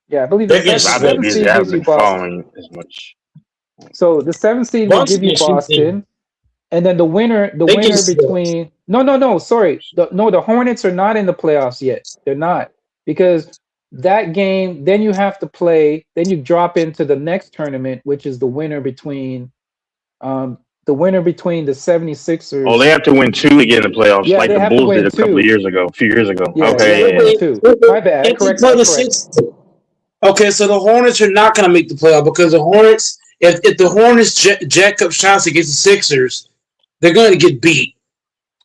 Yeah, I believe the seventh seed gives you Boston. As much. So the seventh seed will give you Boston, and then the winner between the Hornets are not in the playoffs yet. They're not, because that game, then you have to play, then you drop into the next tournament, which is the winner between the 76ers. Oh, they have to win 2 to get in the playoffs, Yeah, like they the have to Bulls win did a 2. few years ago. Yeah, Okay. My bad. Correct. Okay, so the Hornets are not going to make the playoff because the Hornets, if the Hornets jack up shots against the Sixers, they're going to get beat.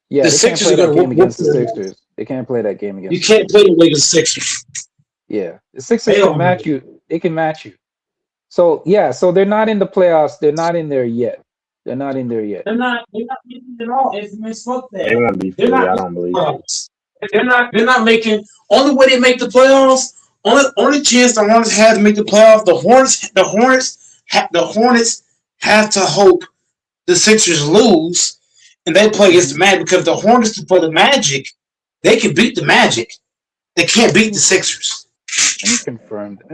Yeah, the they Sixers can't play are that going game against the Sixers. They can't play that game against. You can't play the way the Sixers. Yeah, the Sixers can match you. They can match you. So yeah, so they're not in the playoffs. They're not in there yet. They're not making it at all. It's misfucked there. They're going to be free. I don't believe it. They're not making. Only way they make the playoffs. Only chance the Hornets have to make the playoffs. The Hornets have to hope the Sixers lose, and they play against the Magic, because the Hornets to play the Magic, they can beat the Magic. They can't beat the Sixers. Let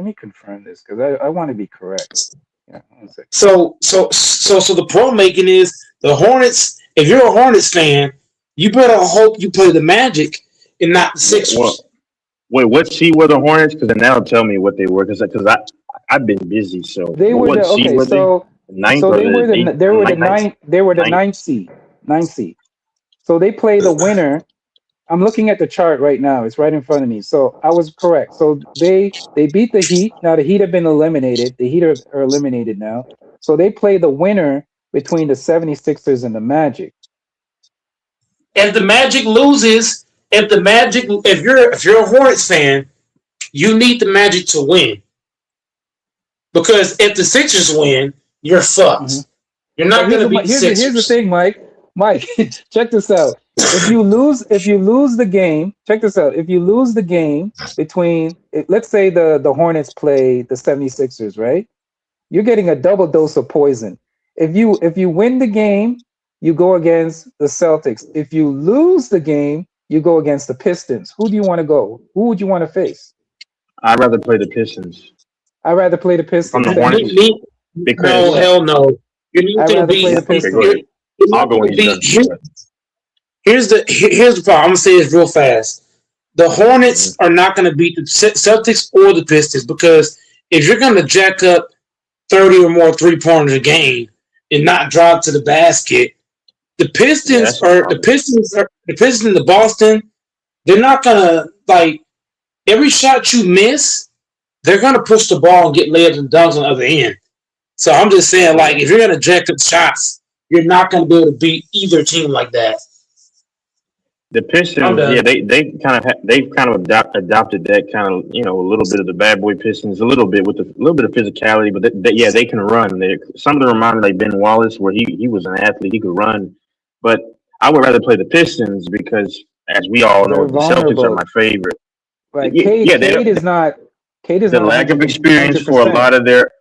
me confirm this, because I want to be correct. Yeah, one second. So the point I'm making is the Hornets. If you're a Hornets fan, you better hope you play the Magic and not the Sixers. Well, wait, what seed were the Hornets? Because then that'll tell me what they were. Because I've been busy. So They were what the seed okay. were they? So Ninth so or they were the eighth? they were the Ninth. ninth Ninth. seed. Ninth seed. So they play the winner. I'm looking at the chart right now. It's right in front of me. So I was correct. So they beat the Heat. Now the Heat have been eliminated. The Heat are eliminated now. So they play the winner between the 76ers and the Magic. If the Magic loses, if you're a Hornets fan, you need the Magic to win. Because if the Sixers win, you're fucked. Mhm. You're not going to beat the Sixers. Here's the thing, Mike. Mike, check this out. If you lose the game, check this out. If you lose the game between, let's say the Hornets play the 76ers, right? You're getting a double dose of poison. If you win the game, you go against the Celtics. If you lose the game, you go against the Pistons. Who do you want to go? Who would you want to face? I'd rather play the Pistons. I'd rather play the Pistons. From the Hornets. Because No, hell no. You're not I'd going to rather beat. play the Okay, Pistons. go ahead. you're I'll not go gonna when he's beat- done. Here's the problem. I'm gonna say this real fast. The Hornets are not gonna beat the Celtics or the Pistons because if you're gonna jack up 30 or more 3-pointers a game and not drive to the basket, the Pistons in the Boston. They're not gonna like every shot you miss. They're gonna push the ball and get layups and dunks on the other end. So I'm just saying, like, if you're gonna jack up shots, you're not gonna be able to beat either team like that. The Pistons, yeah, they've kind of adopted that kind of, a little bit of the bad boy Pistons, a little bit with a little bit of physicality, but they can run. Some of them remind me like Ben Wallace, where he was an athlete, he could run. But I would rather play the Pistons because, as we all know, the Celtics are my favorite. Right. Cade is not the lack of experience 100%. for a lot of their.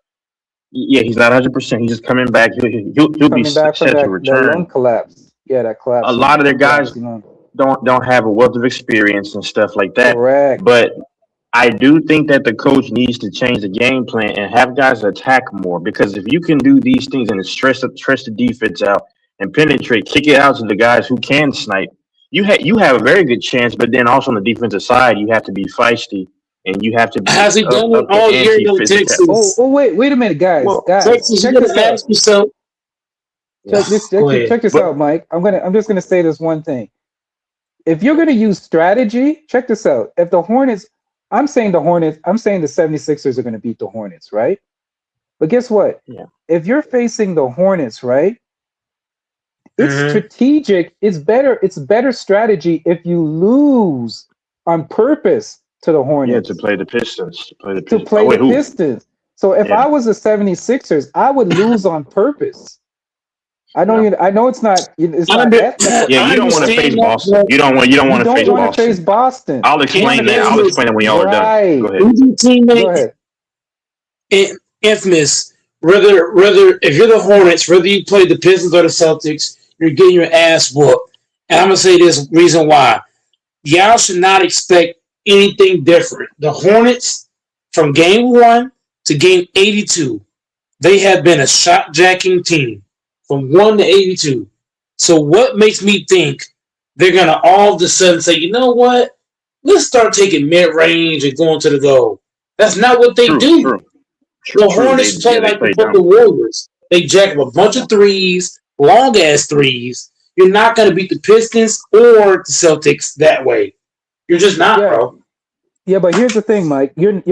Yeah, he's not 100%. He's just coming back. He'll be set to return. That lung collapse. Yeah, that collapse. A lot of their guys don't have a wealth of experience and stuff like that. Correct. But I do think that the coach needs to change the game plan and have guys attack more, because if you can do these things and stress the defense out and penetrate, kick it out to the guys who can snipe, you have a very good chance. But then also on the defensive side, you have to be feisty and you have to be. Has he done it all year in Texas? Oh, wait a minute, guys. Texas, check you this gotta out. ask yourself. Check this out, Mike. I'm just gonna say this one thing. If you're gonna use strategy, check this out. If the Hornets, I'm saying the 76ers are gonna beat the Hornets, right? But guess what? Yeah. If you're facing the Hornets, right? It's strategic. It's better strategy if you lose on purpose to the Hornets. Yeah, to play the Pistons. Pistons. So if I was the 76ers, I would lose on purpose. I know it's not ethical. Yeah, you don't want to face Boston. You don't want to face Boston. I'll explain that. I'll explain it when y'all are done. Go ahead. Teammate, infamous. Whether if you're the Hornets, whether you play the Pistons or the Celtics, you're getting your ass whooped. And I'm gonna say this reason why. Y'all should not expect anything different. The Hornets, from game 1 to game 82, they have been a shot jacking team from 1 to 82. So what makes me think they're gonna all of a sudden say, you know what? Let's start taking mid range and going to the goal. That's not what they do. The Hornets play like the Warriors. They jack up a bunch of threes, long ass threes. You're not going to beat the Pistons or the Celtics that way. You're just not, bro. Yeah, but here's the thing, Mike. You're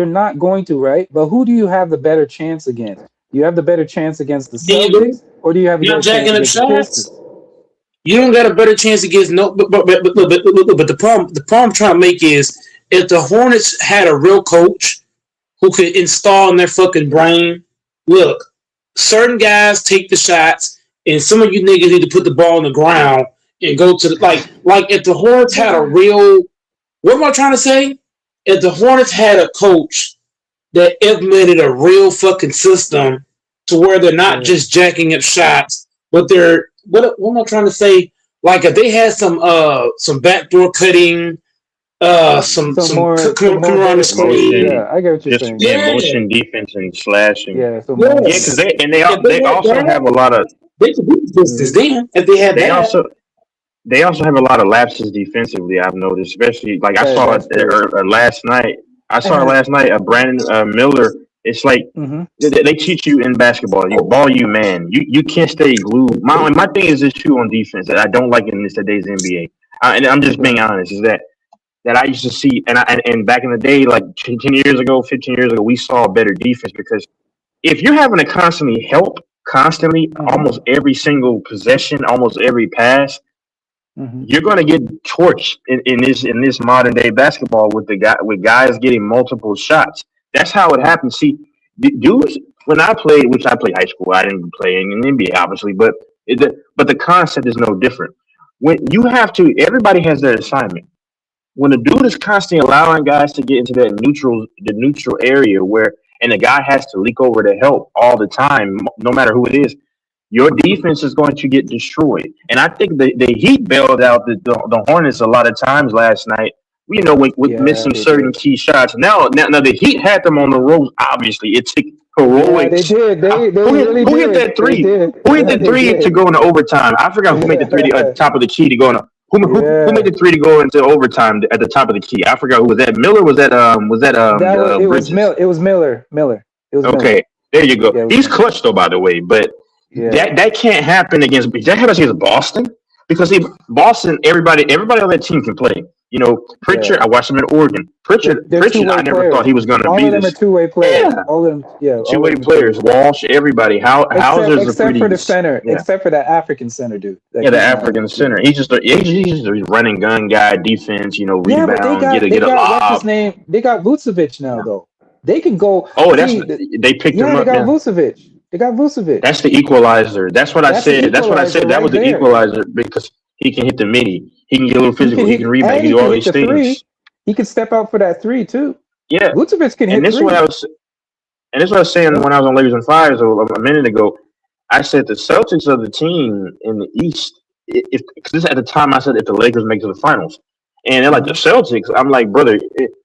not going to, right? But who do you have the better chance against? Do you have the better chance against the Celtics, or do you have a better chance against the Pistons? You don't got a better chance against but the problem I'm trying to make is if the Hornets had a real coach who could install in their fucking brain, look, certain guys take the shots, and some of you niggas need to put the ball on the ground and go to the like if the Hornets had a real, what am I trying to say? If the Hornets had a coach that implemented a real fucking system to where they're not just jacking up shots, but they're what am I trying to say? Like if they had some backdoor cutting, Some more, some more around the better plays. screen. Yeah, I get what you're Just saying. yeah, Yeah, motion defense and slashing. Yeah, so yes. more. Yeah, because they If they they had also that, have a lot of they could beat this Mhm. then. If they had they that, also have a lot of lapses defensively. I've noticed, especially like I saw it That's true. last night. I saw it And last night. Brandon Miller. It's like hmm they teach you in basketball. You man. You can't stay glued. My thing is this too on defense that I don't like in this today's NBA. And I'm just being honest. Is that I used to see, and back in the day, like 10 years ago, 15 years ago, we saw better defense because if you're having to constantly, hmm almost every single possession, almost every pass, hmm you're going to get torched in this modern day basketball with guys getting multiple shots. That's how it happens. See, dudes, when I played, which I played high school, I didn't play in the NBA, obviously, but the concept is no different. When you have to, everybody has their assignment when a dude is constantly allowing guys to get into the neutral area and the guy has to leak over to help all the time, no matter who it is, your defense is going to get destroyed. And I think the Heat bailed out the Hornets a lot of times last night. With Yeah, missing they certain did. key shots. Now the Heat had them on the ropes. Obviously, it took Yeah, heroics. they did. They really Who hit did. that three? They did. Who hit Yeah, the they three to did. go into overtime? I forgot who made the three at the top of the key to go into. Who made Yeah. the three to go into overtime at the top of the key? I forgot who was that. Miller was that It was Bridges. It was Miller. It was Miller. Okay, there you go. Yeah, it was He's Miller. clutch though, by the way. But Yeah. that can't happen against Boston because Boston everybody on that team can play. Pritchard. Yeah. I watched him in Oregon. They're Pritchard. two-way I never players. thought he was going to All be of them are this. two-way players. Yeah. All of them. Yeah. all Two-way of them players. Walsh. Everybody. Hauser's a Except pretty. for the center. Yeah. Except for that African center dude. Yeah, the African center. He's just a running gun guy, defense, Yeah, rebound, but they get a got what's his lob. name? They got Vucevic now though. They can go. Oh, They they picked him up. got Yeah. Vucevic. They got Vucevic. That's the equalizer. That's what I That's the said. That's what I said. equalizer That was right the there. equalizer because he can hit the midi. He can get a little physical. He can rebound. and He can do all these hit the three. things. He can step out for that three too. Yeah. Vucevic can hit And this is three. what I was saying when I was on Lakers and Fives a minute ago. I said the Celtics are the team in the East. Because at the time I said if the Lakers make it to the finals, and they're like the Celtics. I'm like, brother,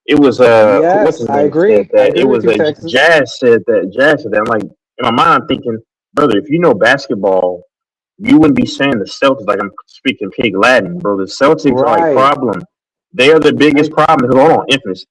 it was Yes, what's his I name agree. said that. I agree It with was you, Texas. Jazz said that. I'm like in my mind I'm thinking, brother, if you know basketball, you wouldn't be saying the Celtics like I'm speaking pig Latin, bro. The Celtics are Right. a problem. They are the biggest problem. Hold on, infamous.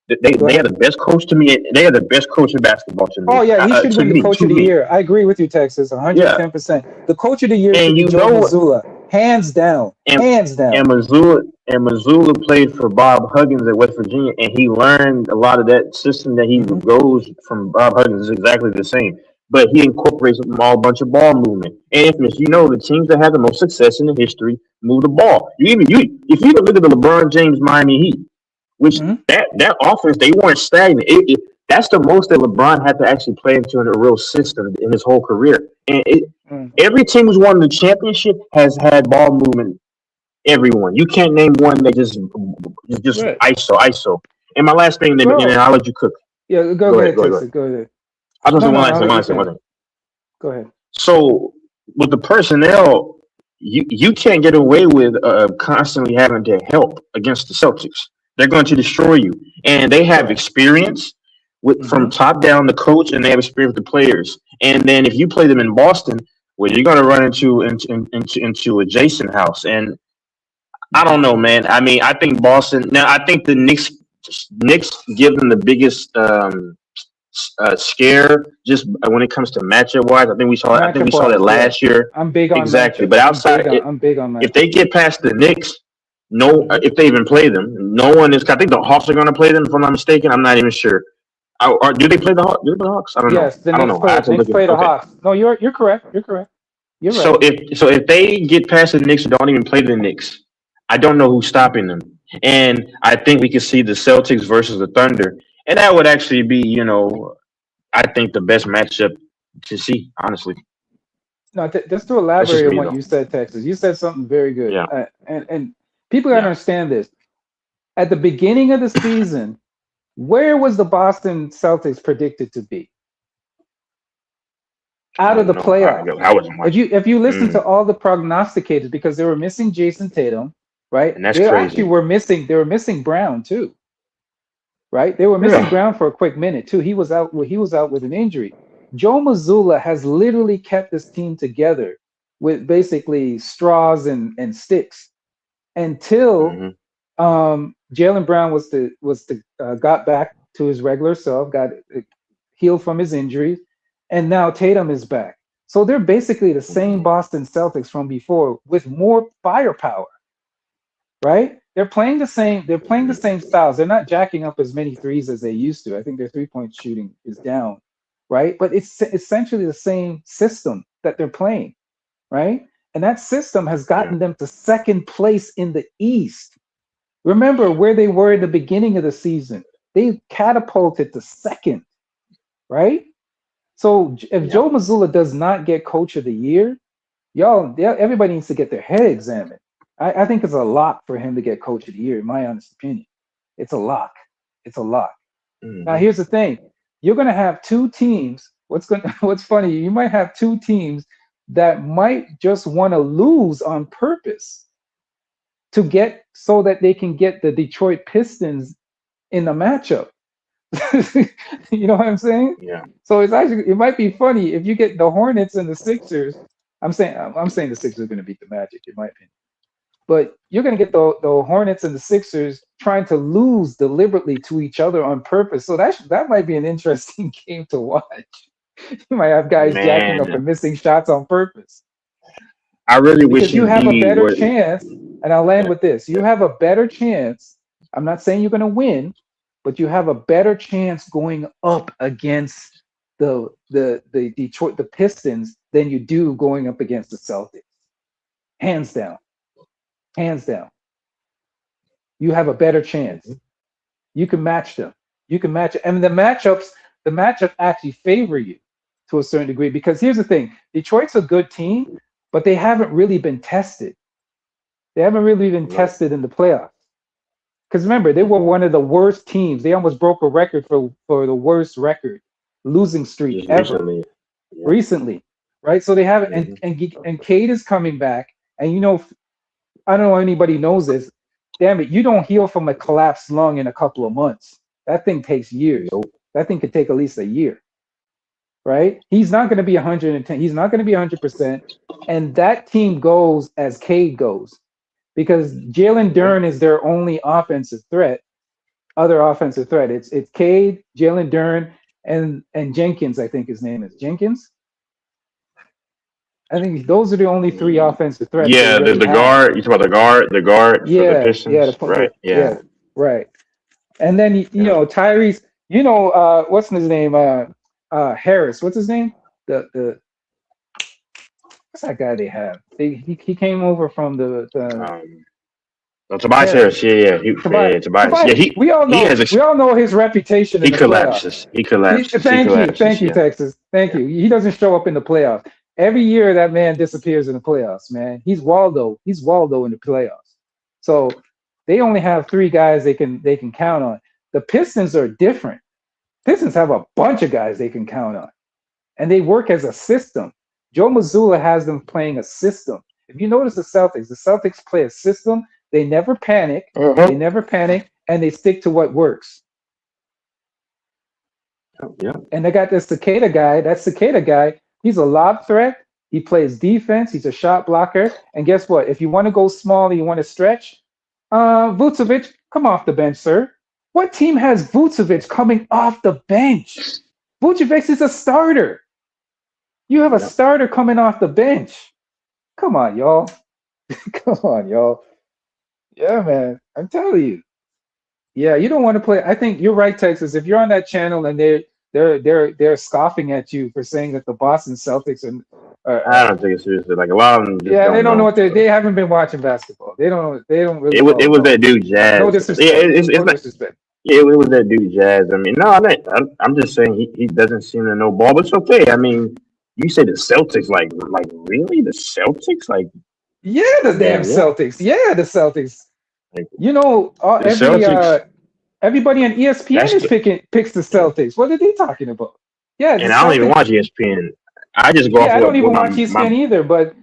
Go They are ahead. the best coach to me. They are the best coach in basketball to me. Oh yeah, he should To win the me, coach to of the me. year. I agree with you, Texas. 110%. The coach of the year should And be you Joe know what? Mazzulla. Hands down. And Hands down. and Missoula played for Bob Huggins at West Virginia, and he learned a lot of that system that he Mhm. goes from Bob Huggins is exactly the same. But he incorporates a small bunch of ball movement. And infamous, the teams that have the most success in the history move the ball. If you even look at the LeBron James Miami Heat, which Mhm. that offense, they weren't stagnant. That's the most that LeBron had to actually play into in a real system in his whole career. And Mm. every team who's won the championship has had ball movement. Everyone. You can't name one that just Right. ISO. And my last thing, Bro. and then I'll let you cook. Yeah, go ahead, Texas. Go ahead. I was No, going to no, say no, one last thing. Go ahead. So with the personnel, you can't get away with constantly having to help against the Celtics. They're going to destroy you, and they have experience from top down the coach, and they have experience with the players. And then if you play them in Boston, well, you're going to run into a Jason house. And I don't know, man. I mean, I think Boston. Now, I think the Knicks give them the biggest scare just when it comes to matchup wise. I think we saw that last year. I'm big on Exactly. matchups. But outside, I'm big on if matchups. they get past the Knicks, if they even play them, no one is. I think the Hawks are going to play them. If I'm not mistaken, I'm not even sure. Do they play the Hawks? Do they play the Hawks? I don't know. Yes, the I don't Knicks know. I have to Knicks look play at the okay. Hawks. No, you're correct. You're correct. You're right. So if they get past the Knicks or don't even play the Knicks, I don't know who's stopping them. And I think we could see the Celtics versus the Thunder, and that would actually be, I think the best matchup to see, honestly. No, just to That's just elaborate on me, what though. you said, Texas. You said something very good. Yeah. And people gotta Yeah. understand this. At the beginning of the season, where was the Boston Celtics predicted to be? Out of the playoffs. I wasn't watching. If you listen to all the prognosticators, because they were missing Jason Tatum, right? And that's They crazy. actually were missing. They were missing Brown too, right? They were missing Yeah. Brown for a quick minute too. He was out. He was out with an injury. Joe Mazzulla has literally kept this team together with basically straws and sticks until Mhm. Jaylen Brown got back to his regular self, got healed from his injury, and now Tatum is back. So they're basically the same Boston Celtics from before with more firepower, right? They're playing the same. They're playing the same styles. They're not jacking up as many threes as they used to. I think their 3-point shooting is down, right? But it's essentially the same system that they're playing, right? And that system has gotten them to second place in the East. Remember where they were in the beginning of the season. They catapulted to second, right? So if Joe Mazzulla does not get Coach of the Year, everybody needs to get their head examined. I think it's a lock for him to get Coach of the Year, in my honest opinion. It's a lock. It's a lock. Now here's the thing: you're gonna have two teams. What's funny? You might have two teams that might just want to lose on purpose to get so that they can get the Detroit Pistons in the matchup. You know what I'm saying? Yeah. So it might be funny if you get the Hornets and the Sixers. I'm saying the Sixers are going to beat the Magic, in my opinion. But you're going to get the Hornets and the Sixers trying to lose deliberately to each other on purpose. So that might be an interesting game to watch. You might have guys jacking up and missing shots on purpose. I really wish Because you have a Embiid better would- chance, and I'll land with this. You have a better chance. I'm not saying you're going to win, but you have a better chance going up against the Detroit, the Pistons, than you do going up against the Celtics. Hands down. Hands down. You have a better chance. You can match them. You can match it. And the matchups actually favor you to a certain degree, because here's the thing: Detroit's a good team, but they haven't really been tested. They haven't really been tested in the playoffs. Because remember, they were one of the worst teams. They almost broke a record for the worst record losing streak ever recently, right? So they haven't, and Cade is coming back, and I don't know if anybody knows this. Damn it, you don't heal from a collapsed lung in a couple of months. That thing takes years. That thing could take at least a year, right? He's not going to be 110. He's not going to be 100%. And that team goes as Cade goes, because Jalen Duren is their only offensive threat. Other offensive threat. It's Cade, Jalen Duren, and Jenkins. I think his name is Jenkins. I think those are the only three offensive threats. Yeah, the guard. You talk about the guard for the Pistons, right? Yeah, right. And then you know Tyrese. What's his name? Harris. What's his name? The what's that guy they have? He came over from the Tobias Harris. Yeah. Tobias. Yeah, we all know his reputation. He collapses. He collapses. Thank you, Texas. Thank you. He doesn't show up in the playoffs. Every year that man disappears in the playoffs, man. He's Waldo. He's Waldo in the playoffs. So they only have three guys they can count on. The Pistons are different. Pistons have a bunch of guys they can count on. And they work as a system. Joe Mazzulla has them playing a system. If you notice the Celtics play a system. They never panic. They never panic, and they stick to what works. Yeah. And they got this Cicada guy. That Cicada guy, he's a lob threat. He plays defense. He's a shot blocker. And guess what? If you want to go small and you want to stretch, Vucevic, come off the bench, sir. What team has Vucevic coming off the bench? Vucevic is a starter. You have a starter coming off the bench. Come on, y'all. Come on, y'all. Yeah, man. I'm telling you. Yeah, you don't want to play. I think you're right, Texas. If you're on that channel and they're scoffing at you for saying that the Boston Celtics I don't take it seriously. Like a lot of them. They don't know what they haven't been watching basketball. They don't really. It was that dude Jazz. No disrespect. It's disrespect. Yeah, it was that dude Jazz. I mean, no, I'm just saying he doesn't seem to know ball, but it's okay. I mean, you say the Celtics, like really the Celtics, like. Yeah, the damn Celtics. Yeah, the Celtics. Everybody on ESPN picks the Celtics. What are they talking about? Yeah, and I don't even watch ESPN. I just go. Yeah, I don't even watch ESPN either. But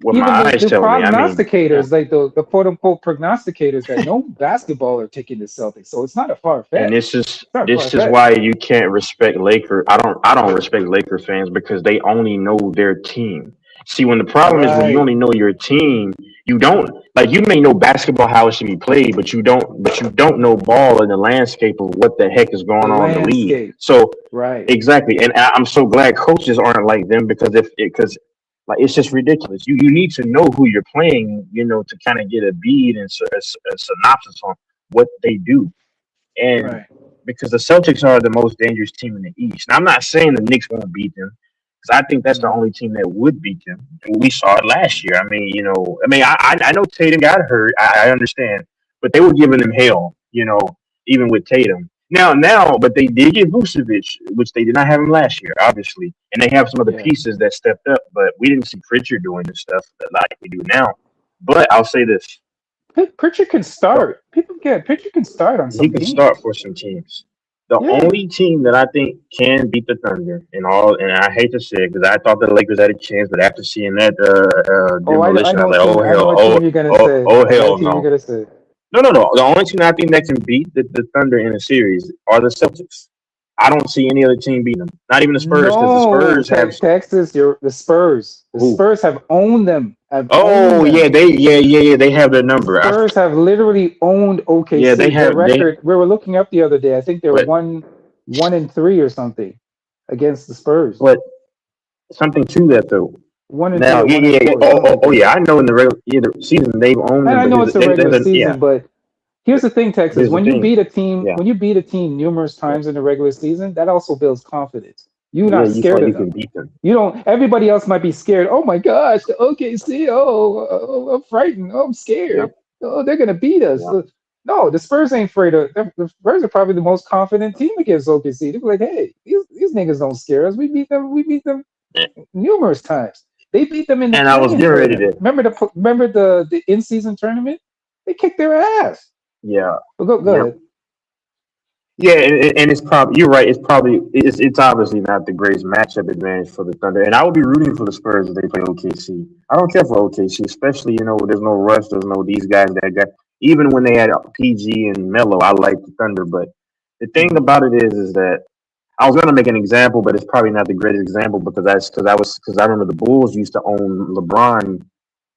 what Even my eyes the tell me. I mean, prognosticators, like the quote unquote prognosticators that know basketball are taking the Celtics. So it's not a far and fetch. this is It's not far fetched. why you can't respect Laker. I don't respect Laker fans because they only know their team. See, when the problem is when you Right. only know your team, you don't like you may know basketball how it should be played, but you don't know ball in the landscape of what the heck is The going on in the league. landscape. So Right. exactly, and I'm so glad coaches aren't like them because like it's just ridiculous. You need to know who you're playing, to kind of get a bead and a synopsis on what they do. And Right. because the Celtics are the most dangerous team in the East. Now, I'm not saying the Knicks won't beat them, because I think that's the Mhm. only team that would beat them. We saw it last year. I mean, I know Tatum got hurt. I understand, but they were giving him hell. Even with Tatum. Now, but they did get Vucevic, which they did not have him last year, obviously, and they have some of the Yeah. pieces that stepped up. But we didn't see Pritchard doing this stuff like we do now. But I'll say this: Pritchard can start. Pritchard can start on he some could teams. start for some teams. The Yeah. only team that I think can beat the Thunder and I hate to say it because I thought the Lakers had a chance, but after seeing that Oh, I demolition, I'm know like, what team. oh I know hell, what team you're gonna say. oh I know hell what team you're no, gonna say. no. The only team I think that can beat the Thunder in a series are the Celtics. I don't see any other team beating them. Not even the Spurs, because the No, Spurs have. Texas. The Spurs. The Who? Spurs have owned them. Have Oh owned them. yeah, they have their number. Spurs have literally owned OKC. Yeah, they Their have. They record. We were looking up the other day. I think they're but 1-3 or something against the Spurs. but something to that though. 1-3 Now, or yeah. 1-4, something like Oh, that. yeah. I know in the regular season they've owned And them, I but know it's a regular season, but here's the thing, Texas. here's the When you thing. beat a team, Yeah, when you beat a team numerous times in the regular season, that also builds confidence. You're yeah. not You feel scared like of you them. can beat them. You don't. Everybody else might be scared. Oh my gosh, the OKC. I'm frightened. Oh, I'm scared. Yeah, Oh, they're gonna beat us. yeah. No, the Spurs ain't afraid of. The Spurs are probably the most confident team against OKC. They're like, hey, these niggas don't scare us. We beat them. We beat them numerous times. They beat them in the And I was play-in getting ready tournament. to. Remember the in-season tournament? They kicked their ass. Yeah, Well, go yeah, ahead. yeah. And it's probably you're right. It's obviously not the greatest matchup advantage for the Thunder. And I would be rooting for the Spurs if they play OKC. I don't care for OKC, especially there's no rush. There's no these guys that got. Even when they had PG and Melo, I like the Thunder. But the thing about it is that I was going to make an example, but it's probably not the greatest example because I remember the Bulls used to own LeBron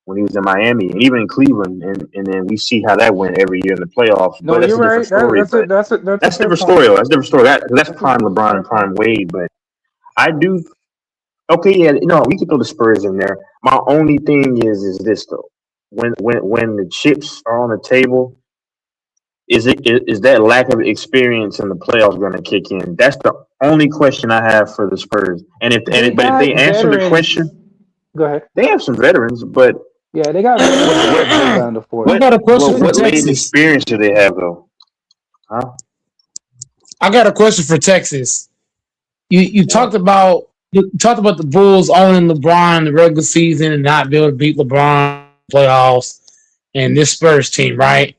when he was in Miami and even in Cleveland, and then we see how that went every year in the playoffs. No, But that's you're a different right. story. That's a That's a fair different point. story. That's a different story. That's That's a prime LeBron fair and prime point. Wade. But I do. Okay, yeah, we can throw the Spurs in there. My only thing is this though. When the chips are on the table, is that lack of experience in the playoffs going to kick in? That's the only question I have for the Spurs. But if they answer the question, Go ahead. they have some veterans, but Yeah, they got veterans that can hold down the fort. I got a question for what latent Texas. experience do they have though? Huh? I got a question for Texas. You talked about the Bulls owning LeBron in the regular season and not be able to beat LeBron in the playoffs and this Spurs team, right?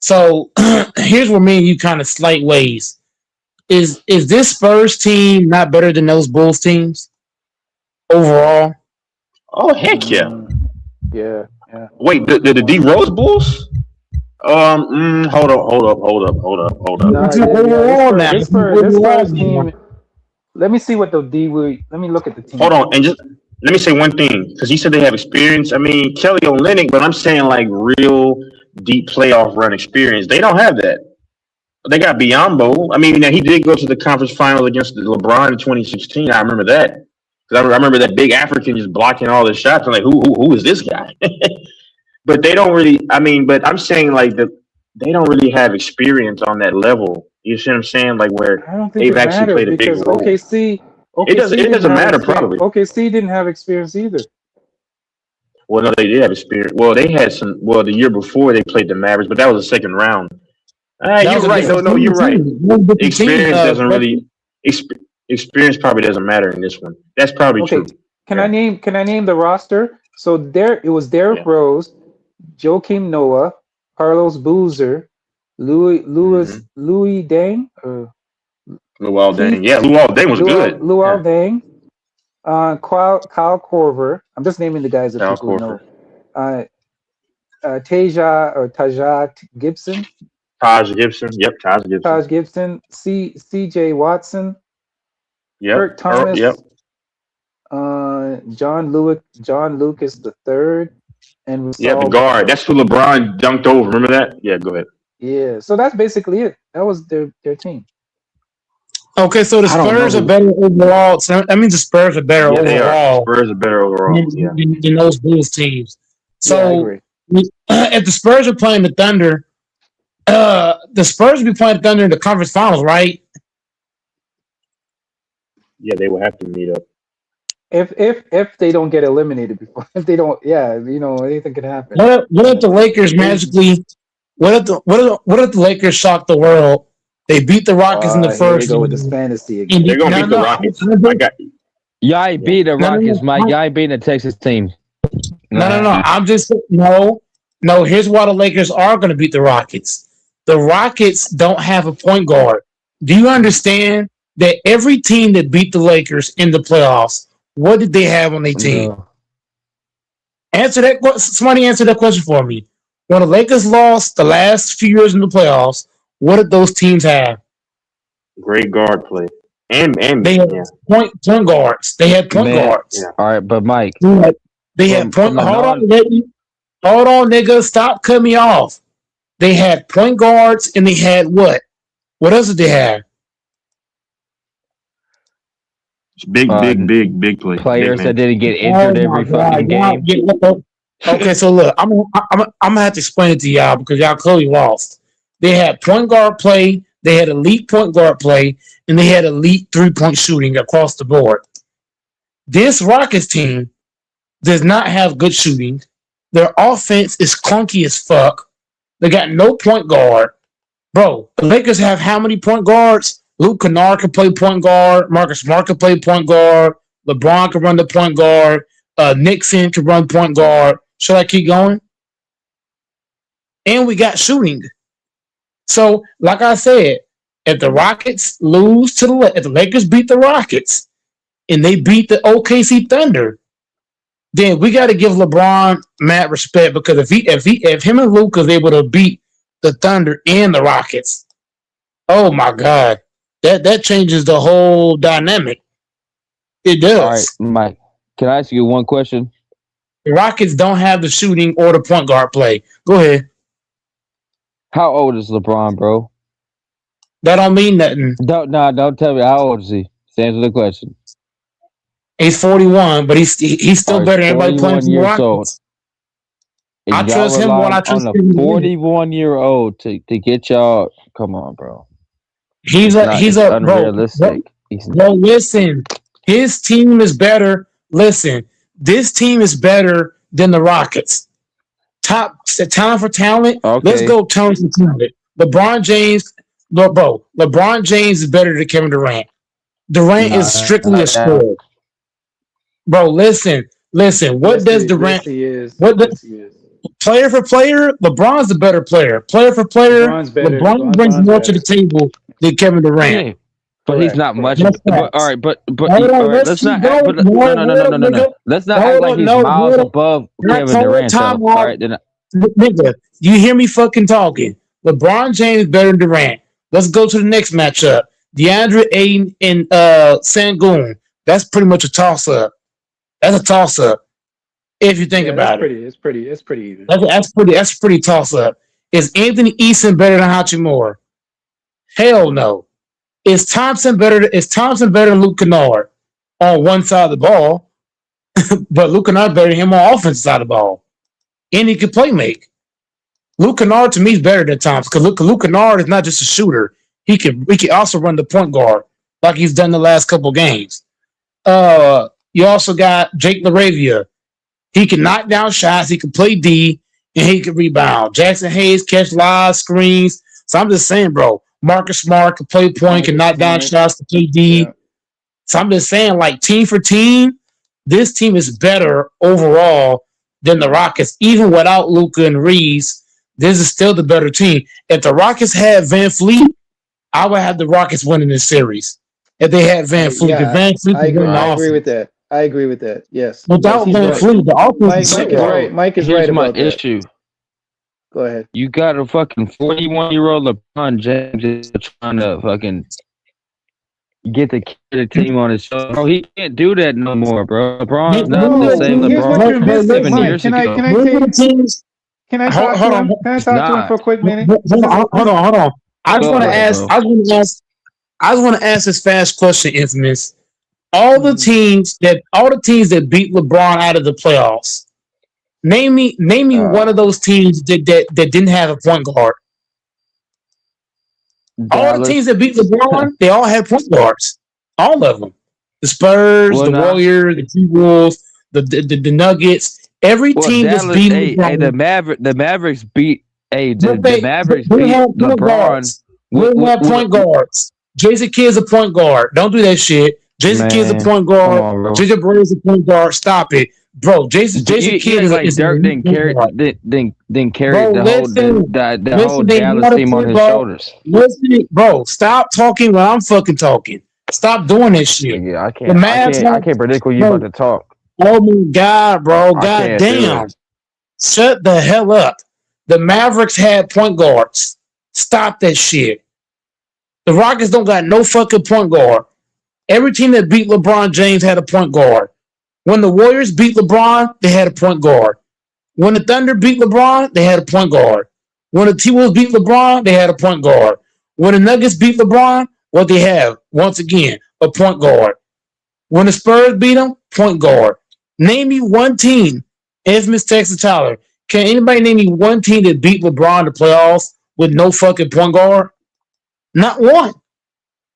So here's where me and you kind of slight ways. Is this Spurs team not better than those Bulls teams overall? Oh heck yeah! Yeah. Wait, the D Rose Bulls? Hold up. Nah, Overall now. this Spurs team. Let me see what the D. Let me look at the team. Hold on, and just let me say one thing because you said they have experience. I mean, Kelly Olynyk, but I'm saying like real deep playoff run experience. They don't have that. They got Biyombo. I mean, now he did go to the conference finals against LeBron in 2016. I remember that because I remember that big African just blocking all the shots. I'm like, who is this guy? But they don't really. I mean, but I'm saying like they don't really have experience on that level. You see what I'm saying? Like where I don't think they've it actually matters played a big because role. OKC It doesn't didn't have matter experience. probably. OKC didn't have experience either. Well, no, they did have experience. Well, they had some. Well, the year before they played the Mavericks, but that was the second round. You're right. No, you're right. Experience doesn't really. Experience probably doesn't matter in this one. That's probably Okay. true. Can I name the roster? So it was Derrick Yeah. Rose, Joakim Noah, Carlos Boozer, Louis Deng, Luol Deng. Yeah, Luol Deng was good. Luol Deng, Kyle Korver. I'm just naming the guys that Kyle people Korver. know. Tajah Gibson. Taj Gibson. Yep, Taj Gibson. Taj Gibson. C.J. Watson. Yep. Kirk Thomas. Yep. John Lucas the third. And Yeah, the Rasal guard. Ball. That's who LeBron dunked over. Remember that? Yeah, go ahead. Yeah. So that's basically it. That was their team. Okay, so the I don't Spurs know. are better overall. So that means the Spurs are better Yeah, they are. overall Spurs are better overall. than, Yeah. than those Bulls teams. Yeah, I So agree. if the Spurs are playing the Thunder, the Spurs will be playing the Thunder in the conference finals, right? Yeah, they will have to meet up. If they don't get eliminated before, if they don't, yeah, anything can happen. What if the Lakers magically? What if the Lakers shock the world? They beat the Rockets in the Here we first. go with this fantasy again. And They're gonna beat the no, Rockets. I'm- I got Y'all ain't beat the No, no, Rockets, no. Mike. Y'all ain't beating the Texas team. No. I'm just no. Here's why the Lakers are going to beat the Rockets. The Rockets don't have a point guard. Do you understand that every team that beat the Lakers in the playoffs, what did they have on their team? No. Answer that. Somebody answer that question for me. When the Lakers lost the last few years in the playoffs, what did those teams have? great guard play. And They had yeah. point guards. They had point Man. guards. Yeah. All right, but Mike, They had From point. a Hold on, nigga. Stop cutting me off. They had point guards, and they had what? What else did they have? It's big play. players Big that man. didn't get injured Oh my every God, fucking y'all game. Okay, so look, I'm gonna have to explain it to y'all because y'all clearly lost. They had point guard play, they had elite point guard play, and they had elite 3-point shooting across the board. This Rockets team does not have good shooting. Their offense is clunky as fuck. They got no point guard. Bro, the Lakers have how many point guards? Luke Kennard can play point guard. Marcus Smart can play point guard. LeBron can run the point guard. Nixon can run point guard. Should I keep going? And we got shooting. So, like I said, if the Rockets lose to if the Lakers beat the Rockets and they beat the OKC Thunder, then we got to give LeBron mad respect because if him and Luke is able to beat the Thunder and the Rockets, oh my God, that changes the whole dynamic. It does. All right, Mike, can I ask you one question? The Rockets don't have the shooting or the point guard play. Go ahead. How old is LeBron, bro? That don't mean nothing. Don't tell me how old is he. Just answer the question. He's 41, but he's still All right, better than everybody playing 41 for the years Rockets. old. And I y'all trust him more than I relying trust on a him. 41-year-old to get y'all. Come on, bro. He's It's unrealistic. Bro, listen. His team is better. Listen, this team is better than the Rockets. Talent for talent. Okay. Let's go talent for talent. LeBron James is better than Kevin Durant. Durant is strictly a scorer. Bro, listen. What does Durant? Yes, he is. What Yes, he is. Player for player, LeBron's the better player. Player for player, LeBron's better. LeBron brings LeBron's more better. to the table than Kevin Durant. Yeah, but he's not much. That's But, facts. all right, but Hold on, all right, let's let's keep not. going. But, No, no. Let's not act Hold like on, he's no, miles hold on. above Not Kevin total Durant. time Though. off. All right, then. Nigga, you hear me fucking talking. LeBron James better than Durant. Let's go to the next matchup. DeAndre Ayton and Sengun. That's pretty much a toss-up. That's a toss-up. If you think about it. It's pretty even. That's pretty toss-up. Is Anthony Eason better than Hachimura? Hell no. Is Thompson better than Luke Kennard on one side of the ball? But Luke Kennard better than him on offensive side of the ball. And he can play make. Luke Kennard to me is better than Thompson because Luke Kennard is not just a shooter. He can also run the point guard like he's done the last couple games. You also got Jake LaRavia. He can knock down shots. He can play D, and he can rebound. Jackson Hayes catch live screens. So I'm just saying, bro. Marcus Smart can play point, can knock down shots, can play D. Yeah. So I'm just saying, like team for team, this team is better overall than the Rockets. Even without Luka and Reeves, this is still the better team. If the Rockets had Van Fleet, I would have the Rockets winning this series. If they had Van Fleet, Yeah, Van Fleet I would win the agree offense. with that. I agree with that. Yes. Without He's Van right. Fleet, the offense Mike, is Mike so is hard. right. Mike is Here's right my about that. issue. Go ahead. You got a fucking 41-year-old LeBron James just trying to fucking get the team on his shoulder. Bro, he can't do that no more, bro. LeBron's not No, the same here's what you're LeBron from missing, 7 Mike. years Can ago. I Remember the take? teams? Can I Hold, talk hold to on, him? Can I It's talk to him not. for a quick minute? hold on. I just Go want to ahead, ask. bro. I just want to ask this fast question, Infamous. All the teams that beat LeBron out of the playoffs. Name me one of those teams that didn't have a point guard. All the teams Dallas. that beat LeBron, they all had point guards. All of them. The Spurs, Well, the nah. Warriors, the T-Wolves, the Nuggets. Every Well, team that's Dallas. beating Hey, the LeBron, Mavericks beat. Hey, the they Mavericks they beat have point LeBron. guards. They With, have point guards. Jason Kidd's a point guard. Don't do that shit. Jason Kidd's a man, point come guard. on, bro. Jason Bray's a point guard. Stop it, bro. Jason You Kidd act like is Dirk a didn't point carry guard. didn't carry Bro, the whole listen, the whole they Dallas not a team on point his guard. shoulders. Listen, bro. Stop talking when I'm fucking talking. Stop doing this shit. Yeah, I The can't. Mavs I have, can't predict when you bro. about to talk. Oh my god, bro. I God can't do damn. it. Shut the hell up. The Mavericks had point guards. Stop that shit. The Rockets don't got no fucking point guard. Every team that beat LeBron James had a point guard. When the Warriors beat LeBron, they had a point guard. When the Thunder beat LeBron, they had a point guard. When the T-Wolves beat LeBron, they had a point guard. When the Nuggets beat LeBron, what they have, once again, a point guard. When the Spurs beat them, point guard. Name me one team, Infamous Texas Tyler. Can anybody name me one team that beat LeBron in the playoffs with no fucking point guard? Not one.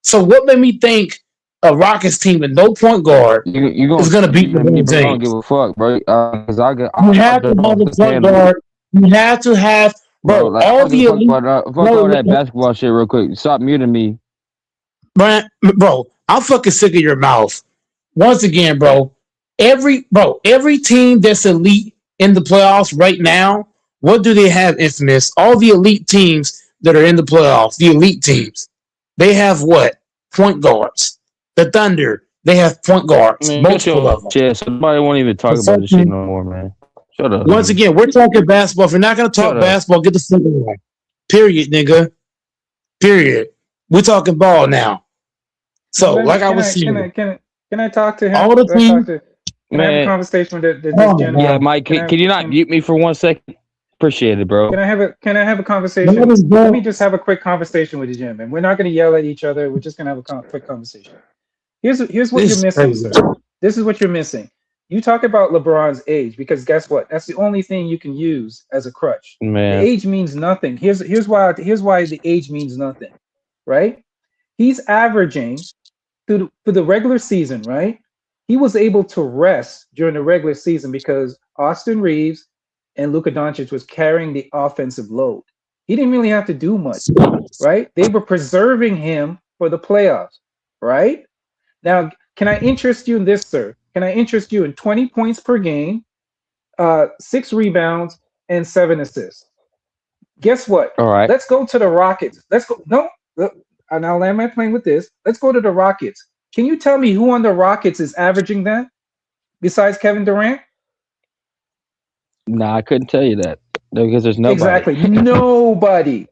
So what made me think a Rockets team with no point guard You is gonna going to beat me, LeBron bro? I don't James? give a fuck, bro. Cause You have to have a point understand, guard. You have to have, bro. bro, Like, I all don't the give a fuck elite. about fuck all that basketball shit, real quick. Stop muting me. Bro, I'm fucking sick of your mouth. Once again, bro, every team that's elite in the playoffs right now, what do they have, Infamous? All the elite teams that are in the playoffs, the elite teams, they have what? Point guards. The Thunder, they have point guards, Man, multiple of them. chest. Somebody won't even talk about this shit no more, man. Shut up. Once man. again, we're talking basketball. If we're not going to talk Shut up. basketball, get the fuck on. Period, nigga. Period. We're talking ball now. So, like I was saying, Can I talk to him? all the Can I talk teams. can I have a Man, conversation with this Oh, gentleman? yeah, Mike, can you not mute me for 1 second? Appreciate it, bro. Can I have a conversation? That is Let me good. just have a quick conversation with the gentleman. We're not going to yell at each other. We're just going to have a quick conversation. Here's what This you're is missing, crazy. sir. This is what you're missing. You talk about LeBron's age because guess what? That's the only thing you can use as a crutch. The Man, age means nothing. Here's why the age means nothing, right? He's averaging through the regular season, right? He was able to rest during the regular season because Austin Reeves and Luka Doncic was carrying the offensive load. He didn't really have to do much, right? They were preserving him for the playoffs, right? Now, can I interest you in this, sir? Can I interest you in 20 points per game, 6 rebounds, and 7 assists? Guess what? all right. Let's go to the Rockets. Let's go. No, and I'll land my plane with this. Let's go to the Rockets. Can you tell me who on the Rockets is averaging that besides Kevin Durant? Nah, I couldn't tell you that because there's nobody. Exactly. Nobody.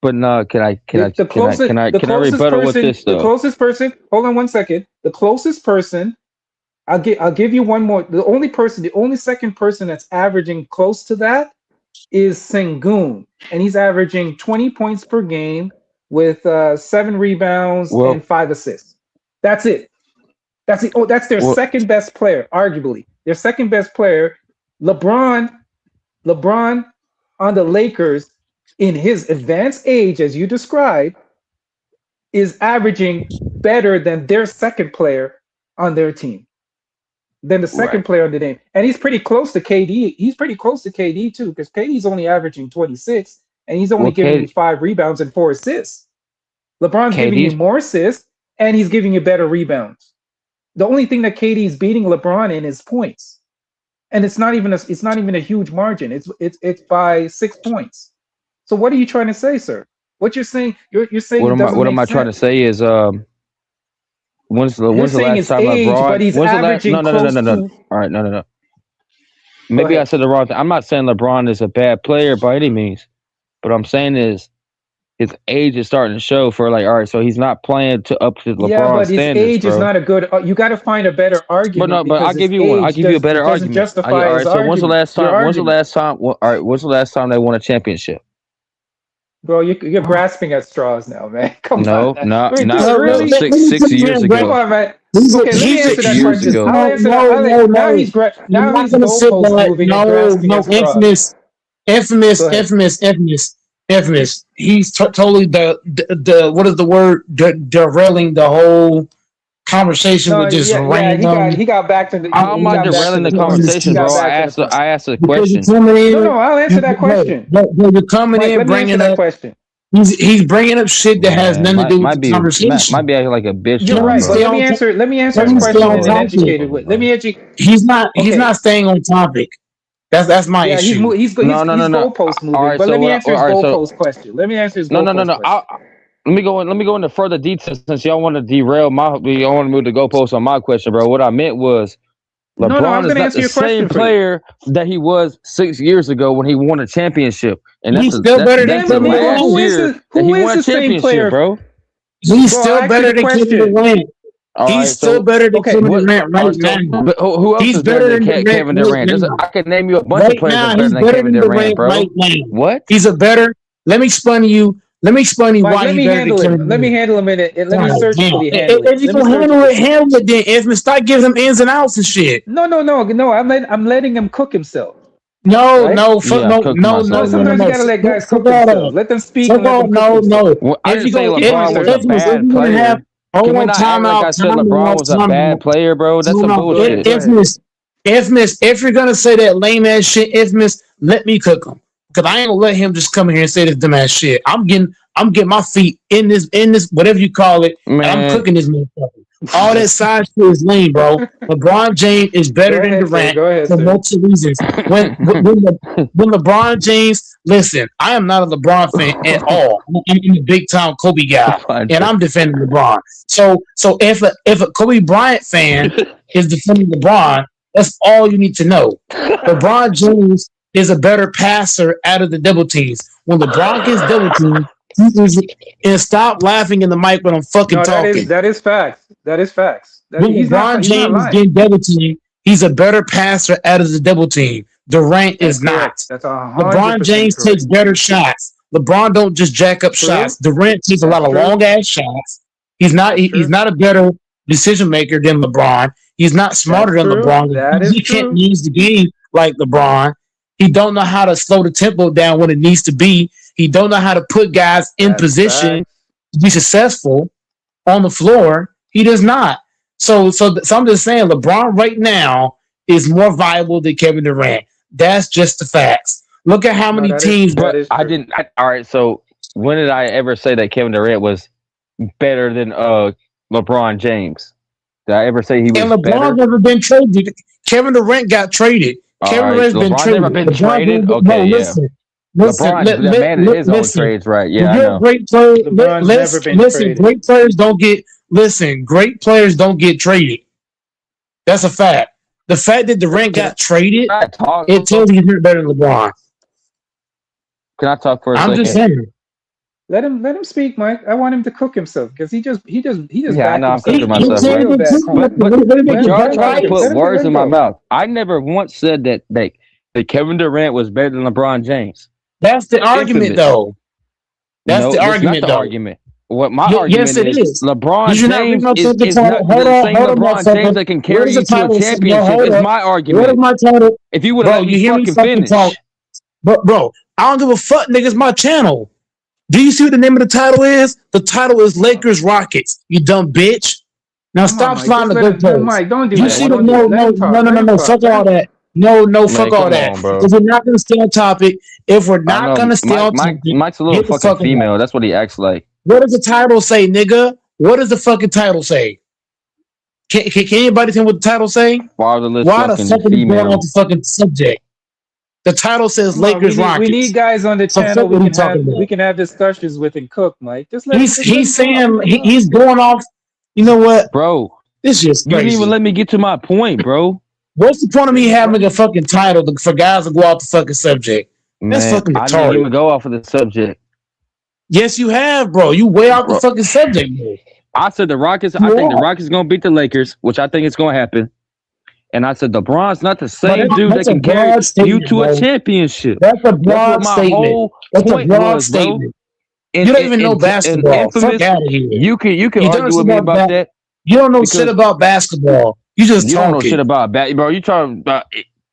But no, can I rebuttal person, with this the though? closest person, hold on 1 second. The closest person, I'll give you one more. The only second person that's averaging close to that is Sengun, and he's averaging 20 points per game with 7 rebounds and 5 assists. That's it. That's it. Oh, that's their second best player, arguably. Their second best player, LeBron on the Lakers in his advanced age, as you described, is averaging better than their second player on their team. Than the second player on the team. And he's pretty close to KD. He's pretty close to KD too, because KD's only averaging 26 and he's only giving you 5 rebounds and 4 assists. LeBron's giving you more assists and he's giving you better rebounds. The only thing that KD is beating LeBron in is points. And it's not even a huge margin. It's by 6 points. So what are you trying to say, sir? What you're saying What am I trying to say is, doesn't make sense. what am I trying to say is, LeBron is averaging 20 points per game. He's averaging 7 assists. He's averaging 5 rebounds. He's averaging 4 assists. When's the You're saying last it's time age, LeBron? but he's When's the last? averaging No. close to. All right, no. Go Maybe I ahead. said the wrong thing. I'm not saying LeBron is a bad player by any means, but I'm saying is his age is starting to show for like, all right, so he's not playing to up to Yeah, LeBron but his standards, age is bro. not a good. You got to find a better argument. But I'll because give his you one. I'll age give you a better doesn't argument. justify All right, his so argument. when's the last Your time? When's the argument, last time? All right, when's the last time they won a championship? bro. You're grasping at straws now, man. Come No, on. not Wait, not dude, no, really? six years Come ago. on, man. He's a, Okay, let me he's a, answer that Years question. ago. I'll answer that. Now he's You're now not he's gonna sit goalpost back. moving and grasping at straws. Infamous. He's totally the what is the word? Derailing the whole conversation No, with just yeah, random. he got back to the. How am I derailing the conversation, bro? I asked a question. No, I'll answer that question. You're coming Mike, in let me answer bringing that up. question. He's bringing up shit that has Man, nothing to do might with be the conversation. might be acting like a bitch. You're now, right, bro. but let me answer Let his me stay question on in an topic. educated way. Let me educate. He's not Okay. staying on topic. That's my Yeah, issue. he's No. goalpost moving. All right, But so let me what? answer his All right, so goalpost question. Let me answer his no. goalpost question. Let me go into further details since y'all want to derail y'all want to move the goalpost on my question, bro. What I meant was No, I'm LeBron is gonna not answer the your question same for you. player that he was 6 years ago when he won a championship, and He's still better than that's the Kevin last Durant. year that he won a championship, bro. He's Bro, still I asked you better the than Kevin question. Durant. All right, He's still so better than okay, Kevin what? Durant All right right, so now. but who else He's is better than Durant Kevin right Durant? now. I can name you a bunch Right of players now, that's better he's than better Kevin than Durant, Durant bro. right now. What? He's a better. Let me explain to you. Mike, why let he's me better handle than it. Kevin Let me Durant. handle him in it. Let me God damn. surgically handle it. If you Let me gonna handle surgically. it, then Esmond, start giving him ins and outs and shit. No. I'm letting him cook himself. No, Right? fuck, Yeah, I'm cooking myself, bro. Sometimes you gotta let guys cook Fuck all themselves. that. Let them speak Fuck and let all, them cook themselves. Well, I if you didn't say go, Keep going, LeBron was sir. a if you're bad gonna have, player. hold Can we on, not act like I said LeBron was a bad player, bro? That's some bullshit. Go ahead. If you're gonna say that lame ass shit, let me cook him. Cause I ain't gonna let him just come in here and say this dumb ass shit. I'm getting my feet in this, whatever you call it, and I'm Man, cooking this motherfucker. All that side shit is lame, bro. LeBron James is better than Durant Go ahead, for sir. multiple reasons. When LeBron James, listen, I am not a LeBron fan at all. I'm a big time Kobe guy, and I'm defending LeBron. So if a Kobe Bryant fan is defending LeBron, that's all you need to know. LeBron James is a better passer out of the double teams. When LeBron gets double teamed, and stop laughing in the mic when I'm fucking No, talking. that is facts. That is facts. When LeBron James is getting double teamed, he's a better passer out of the double team. Durant is not. That's LeBron James takes better shots. LeBron don't just jack up shots. Durant takes a lot of long ass shots. He's not a better decision maker than LeBron. He's not smarter than LeBron. He can't use the game like LeBron. He don't know how to slow the tempo down when it needs to be. He don't know how to put guys in position to be successful on the floor. He does not. So I'm just saying LeBron right now is more viable than Kevin Durant. That's just the facts. Look at how many teams. I didn't. All right. So when did I ever say that Kevin Durant was better than LeBron James? Did I ever say he was LeBron better? never been traded. Kevin Durant got traded. Kevin Durant's been traded. Never been traded. Okay, yeah. LeBron, the man of his own trades, right? Yeah, I know. Great players don't get. Listen, great players don't get traded. That's a fact. The fact that Durant got traded, it tells you he's better than LeBron. Can I talk for a second? I'm just saying. Let him speak, Mike. I want him to cook himself because he just. Yeah, I know I'm cooking myself. But y'all trying to put words in my mouth. I never once said that Kevin Durant was better than LeBron James. That's the argument, though. That's the argument, not the though. argument. What my argument is, LeBron James is not the same LeBron James that can carry you to a championship. It's my argument. What is my title? If you would have let me fucking finish. Bro, I don't give a fuck, nigga. It's my channel. Do you see what the name of the title is? The title is Lakers Rockets. You dumb bitch. Now stop sliding the good players. Mike, don't do you that. See the, no. Fuck all that. No, fuck all that. If we're not gonna stay on topic, if we're not gonna stay on topic, Mike's a little fucking female. That's what he acts like. What does the title say, nigga? What does the fucking title say? Can anybody tell me what the title say? Fatherless. Why the fuck are you going off the fucking subject? The title says Lakers Rockets. We need guys on the channel we can have discussions with and cook, Mike. Just let he's saying he's going off. You know what? bro. This is You didn't crazy. even let me get to my point, bro. What's the point of me having a fucking title for guys to go off the fucking subject? That's Man, fucking I didn't retarded. even go off of the subject. Yes, you have, bro. You way off the Bro. fucking subject, bro. I said the Rockets. I You think the are. Rockets gonna beat the Lakers, which I think is gonna happen. And I said LeBron's not the same But dude that that's a can carry broad you statement, to a bro. championship. That's a That's broad what my statement. whole That's a point broad was, bro. statement. And, You don't even know and basketball. Fuck infamous, out of here. you can You argue don't with me about about that You don't know because shit about basketball. You just you don't know shit talking. about that, bro. You talking about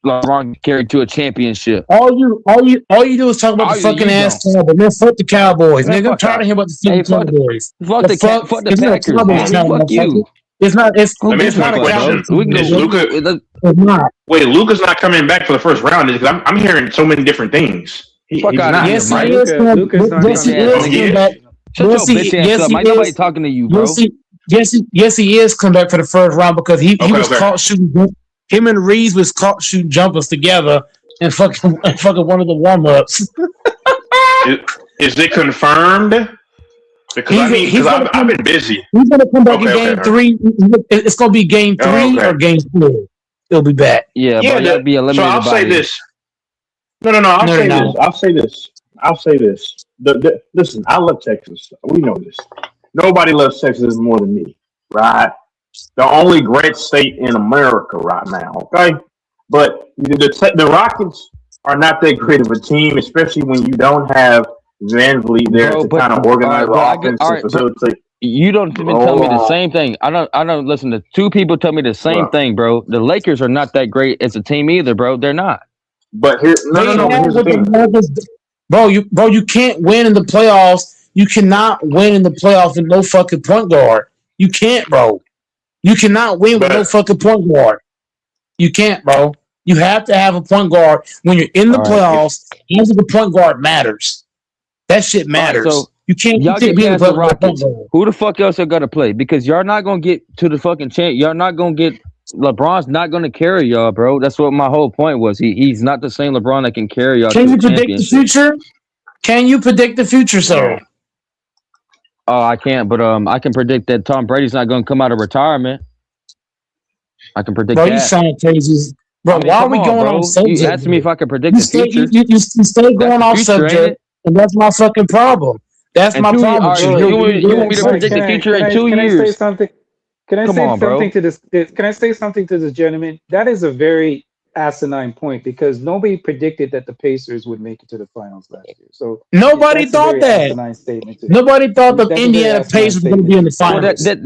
LeBron carried to a championship. All you do is talk about All the you fucking ass don't. Cowboys. Man, fuck the Cowboys, Man, nigga. I'm fuck tired out. of hearing about the Hey, fucking Cowboys. fuck The the fuck? fuck the It's not a Packers, Cowboys man. town, Fuck you. motherfucker. It's not. Who Let me gives ask a you a fuck, bro? question. We can Is go. Luka? It's not. Wait, Luka's not coming back for the first round because I'm hearing so many different things. Fuck He's outta not, here, Yes, he right? is. Luka's not Yes, he coming is back. Oh, he coming is? back. Shut Yes, your he. bitch ass Yes, up. he Ain't nobody is. talking to you, bro. Yes, he is coming back for the first round because he Okay, was okay. caught shooting. Him and Reeves was caught shooting jumpers together and fucking one of the warm ups. Is it confirmed? Because I mean, because I've been busy. He's gonna come back Okay, in game okay. 3. It's gonna be game 3 Oh, okay. or game 4. He'll be back. Yeah, bro. Y'all be So eliminated I'll by say him. this. No. I'll No, say no. this. I'll say this. Listen, I love Texas. We know this. Nobody loves Texas more than me, right? The only great state in America right now. Okay, but the Rockets are not that great of a team, especially when you don't have Van Vliet there Bro, to but- kind of organize all right, the offense all and right, bro. facilitate. You don't even tell me the Oh. same thing. I don't listen to two people tell me the same Well. thing, bro. The Lakers are not that great as a team either, bro. They're not. But here, no. They But have here's the what the thing. Nuggets- Bro, you can't win in the playoffs. You cannot win in the playoffs with no fucking point guard. You can't, bro. You cannot win with But- no fucking point guard. You can't, bro. You have to have a point guard when you're in the All right. playoffs. Having the point guard matters. That shit matters. so you can't Y'all get being past the with no point Rockets. guard. Who the fuck else are gonna play? Because y'all not gonna get to the fucking champ. Y'all not gonna get. LeBron's not gonna carry y'all, bro. That's what my whole point was. He's not the same LeBron that can carry y'all Can to you a predict the championship. future? Can you predict the future, sir? Oh, I can't, but I can predict that Tom Brady's not gonna come out of retirement. I can predict Bro, that. you sound crazy. Bro, I mean, why are come we on, going bro. on subject? You asked me if I could predict You the stay, future. you stay going That's the off future, ain't subject, it? and that's my fucking problem. That's In my 2 years, problem. all with right, you. you want me to Bro, predict the future in 2 Can I say years? something? Can I Come say on, bro. something to this? Can I say something to this gentleman? That is a very asinine point because nobody predicted that the Pacers would make it to the finals last year. So Nobody that's a thought very that. asinine statement. Nobody thought the That's a very Indiana asinine Pacers were going to be in the Well, finals. that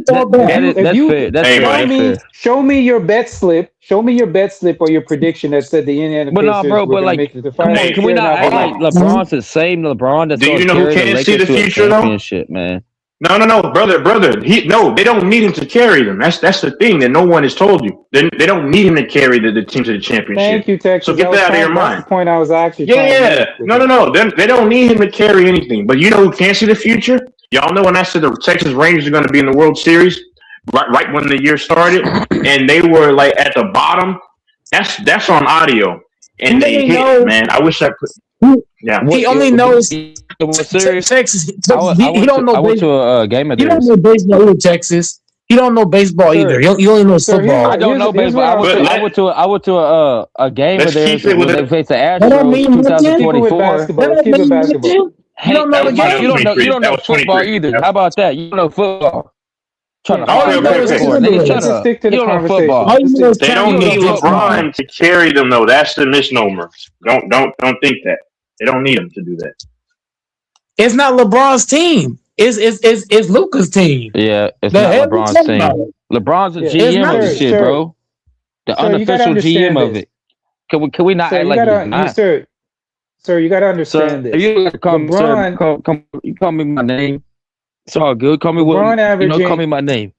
thought that? that's fair. That's Hey, fair. Mike. That's fair. Show me your bet slip. Show me your bet slip or your prediction that said the Indiana But Pacers nah, bro, were but going to like, make it to the come finals. on, can we They're not act gonna like make it. LeBron's the same LeBron that's Do you going to know who carry the can't see Lakers the to a future, though? championship, man? No, brother. They don't need him to carry them. That's the thing that no one has told you. They don't need him to carry the team to the championship. Thank you, Texas. So get that out of your That's mind. the point I was actually trying to Yeah. make. No. They don't need him to carry anything. But you know who can see the future? Y'all know when I said the Texas Rangers are going to be in the World Series, right when the year started, and they were like at the bottom. That's on audio, and they hit it, man. I wish I could. Yeah. He only knows What series? Texas. I went to a game of He don't theirs. know baseball either, Texas. He don't know baseball Sir. either. He only knows Sir, football. I don't know Here's baseball. what But I went to a game of let's theirs keep it with when they it. faced the That don't Astros mean nothing. Keep it with 2024. basketball. Let's keep it basketball. You don't know Hey, the Mike, game. you don't know 23. football That was either. 23. How about that? You don't know football. Trying to All find you know that is sport. Timberwolves. Nigga, shut Let's just up. stick to the You don't know conversation. football. All you know is They don't Timberwolves. need football. LeBron to carry them though. That's the misnomer. Don't think that. They don't need him to do that. It's not LeBron's team. It's Luka's team. Yeah, it's The not hell you LeBron's talking about? team. LeBron's the Yeah, it's GM not. of the Sir, shit, sir. bro. The Sir, you gotta unofficial GM understand of this. it. Can we not Sir, act you like gotta, he's not? sir, you gotta Sir, understand if this. you call me, sir, LeBron, you call me my name. It's all good. Call me what LeBron averaging. call me my name.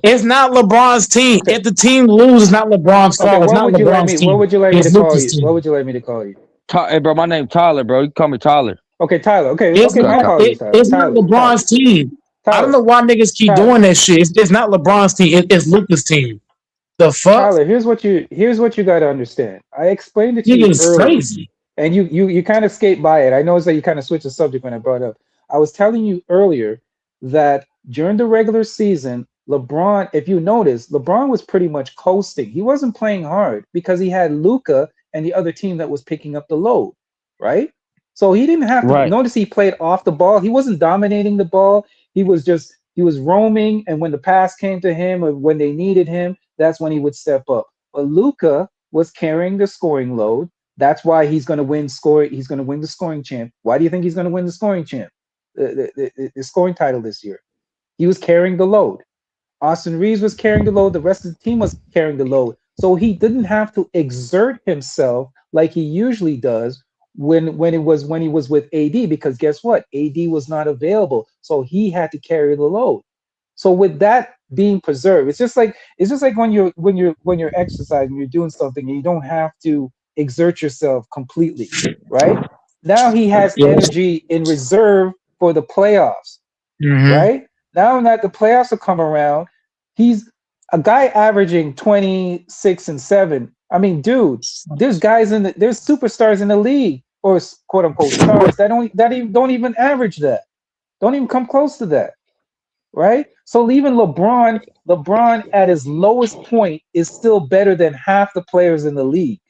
It's not LeBron's team. If the team loses, it's not LeBron's Okay, fault. It's what not would you like LeBron's me? team. What would you like me It's to call Luka's you? team. What would you like me to call you? Hey, bro, my name Tyler, bro. You call me Tyler. Okay, Tyler. Okay, It's okay, my not. apologies, Tyler. It's not LeBron's team. I don't know why niggas keep Tyler. doing that shit. It's not LeBron's team. It's Luka's team. The fuck? Tyler, here's what you got to understand. I explained it to you Niggas earlier, crazy. and you kind of skate by it. I noticed that you kind of switched the subject when I brought it up. I was telling you earlier that during the regular season, LeBron, if you notice, LeBron was pretty much coasting. He wasn't playing hard because he had Luka and the other team that was picking up the load, right? So he didn't have to Right. notice he played off the ball. He wasn't dominating the ball. He was roaming, and when the pass came to him or when they needed him, that's when he would step up. But Luka was carrying the scoring load. That's why he's going to win He's going to win the scoring champ. Why do you think he's going to win the scoring champ? The scoring title this year. He was carrying the load. Austin Reeves was carrying the load. The rest of the team was carrying the load. So he didn't have to exert himself like he usually does when he was with AD, because guess what? AD was not available. So he had to carry the load. So with that being preserved, it's just like when you're exercising, you're doing something, and you don't have to exert yourself completely, right? Now he has energy in reserve for the playoffs, right? Now that the playoffs have come around, he's a guy averaging 26 and 7. I mean, dude, there's superstars in the league, or quote unquote stars that don't even average that, don't even come close to that, right? So even LeBron at his lowest point is still better than half the players in the league.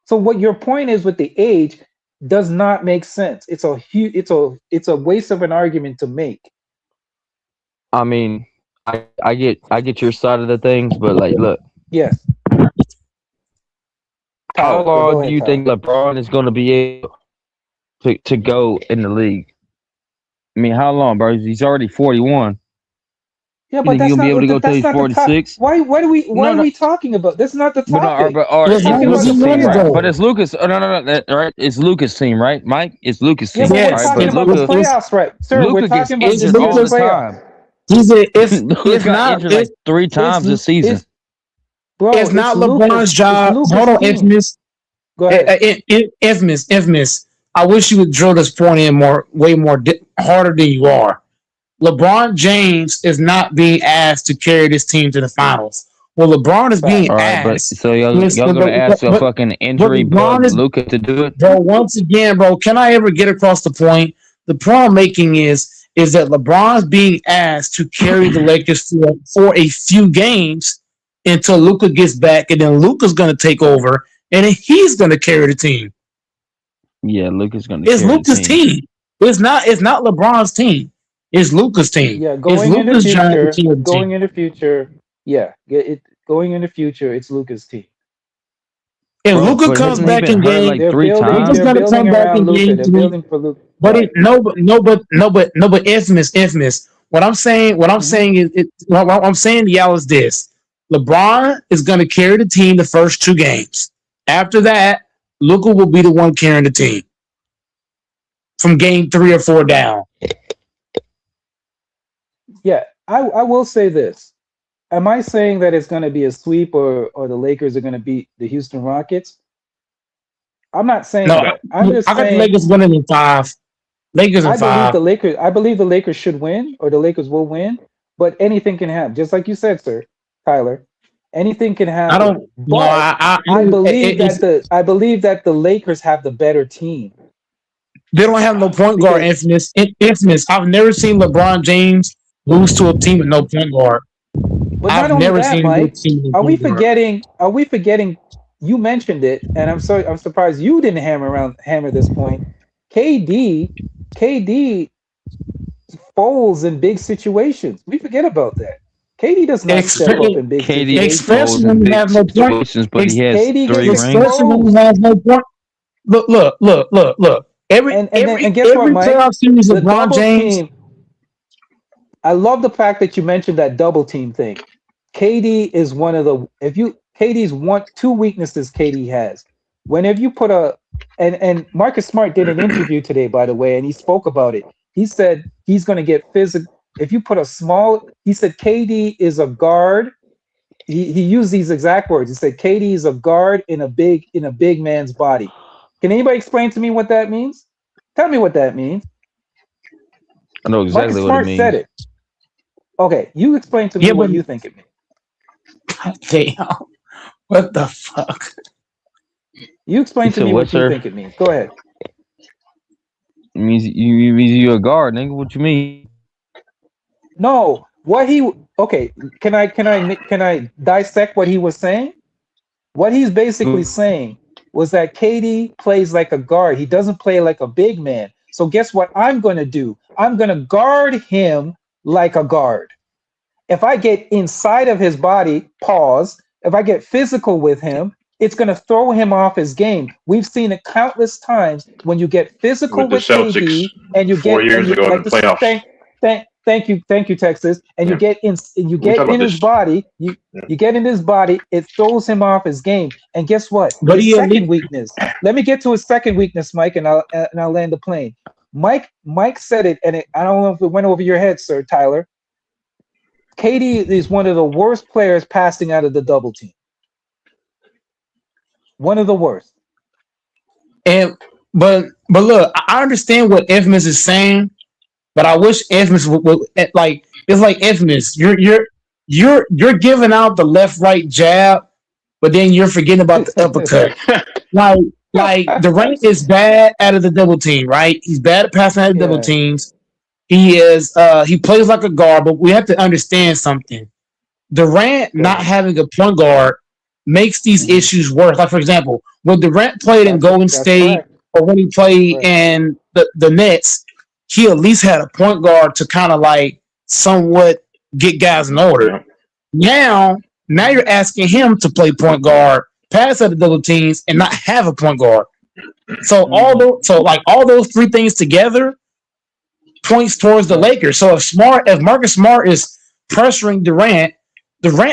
So what your point is with the age does not make sense. It's a waste of an argument to make. I mean, I get your side of the things, but like, look, Yes. how Tyler, go long ahead, do you Tyler. think LeBron is going to be able to go in the league? I mean, how long, bro? He's already 41. Yeah, You but think that's he'll be not able to go that's till he's not the top. 46? Why are No. we talking about? This is not the But no, topic. but We're As talking long about as the he wins, playoffs. though. But it's Lucas. Oh, no, right? It's Lucas' team, right, Mike? It's Lucas' Yeah, team, but we're Yes, right? talking But about the Luca, playoffs, right? Sir, we're Luca gets talking about it's this injured all year's the playoffs. time. If Lucas got not, injured like three times this season. Bro, it's not Lucas. LeBron's It's job. Lucas' Hold on, team. Infamous. Go ahead. Infamous. I wish you would drill this point in way more harder than you are. LeBron James is not being asked to carry this team to the finals. Well, LeBron is being All right, but asked. so y'all gonna ask a fucking injury LeBron bug is, Luca to do it? bro. Once again, bro, can I ever get across the point? The point I'm making is that LeBron's being asked to carry the Lakers for a few games until Luka gets back, and then Luka's going to take over, and then he's going to carry the team. Yeah, Luca's gonna It's carry Luka's the team. team. It's not LeBron's team. It's Luka's team. Yeah, It's going in the Luka's job to future, carry the team. going in the future, it's Lucas' team. If Bro, Luka but comes hasn't he back been in hurt game, like They're 3 building. Luka's times? They're going to building come back around in Luca. game They're 3. building for Luca. But Right. infamous. What I'm saying to y'all is this: LeBron is going to carry the team the first 2 games. After that, Luka will be the one carrying the team from game 3 or 4 down. Yeah, I will say this. Am I saying that it's going to be a sweep or the Lakers are going to beat the Houston Rockets? I'm not saying No, that. I'm just I got the saying Lakers winning in 5. Lakers in 5. I believe the Lakers should win, or the Lakers will win, but anything can happen. Just like you said, sir, Tyler. Anything can happen. I don't. No, But I believe that the Lakers have the better team. They don't have no point guard. Infamous. I've never seen LeBron James lose to a team with no point guard. But not I've only never that, seen Mike. a team with Are we point guard. forgetting? Are we forgetting? You mentioned it, and I'm surprised you didn't hammer this point. KD folds in big situations. We forget about that. KD does not step up in big KD situations. folds in big situations, but he has KD 3 gets rings. Especially when he has no point. Look. Every guess what, Mike? playoff series, The LeBron double James. team. I love the fact that you mentioned that double team thing. KD is one of the KD's 2 weaknesses KD has. Whenever you put and Marcus Smart did an interview today, by the way, and he spoke about it. He said he's going to get physical. If you put he said KD is a guard. He used these exact words. He said KD is a guard in a big man's body. Can anybody explain to me what that means? Tell me what that means. I know exactly Marcus what Smart it means. said it. Okay, you explain to me what you think it means. Damn. What the fuck? You explain to me what you sir? think it means. Go ahead. It means you're a guard, nigga. What you mean? No, what he okay? Can I dissect what he was saying? What he's basically saying was that KD plays like a guard. He doesn't play like a big man. So guess what I'm going to do? I'm going to guard him like a guard. If I get inside of his body, pause. If I get physical with him, it's going to throw him off his game. We've seen it countless times when you get physical With the with KD Celtics and you 4 get years and you, ago in like the this, playoffs. thank you, Texas. And you Yeah. get in and you We get talk about in his this. body. You get in his body. It throws him off his game. And guess what? But His he at second least, weakness. Let me get to his second weakness, Mike, and I'll land the plane. Mike said it, and I don't know if it went over your head, sir, Tyler. KD is one of the worst players passing out of the double team. One of the worst. and but look, I understand what Infamous is saying, but I wish Infamous would like it's like Infamous. You're giving out the left right jab, but then you're forgetting about the uppercut. Like Durant is bad out of the double team, right? He's bad at passing out of double Yeah. teams. He plays like a guard, but we have to understand something. Durant Go not ahead. having a point guard makes these Mhm. issues worse. Like for example, when Durant played in Golden That's State correct. or when he played Right. in the Nets, he at least had a point guard to kind of like somewhat get guys in order. Yeah. Now you're asking him to play point guard, pass at the double teams, and not have a point guard. So all those three things together points towards the Lakers. So if Marcus Smart is pressuring Durant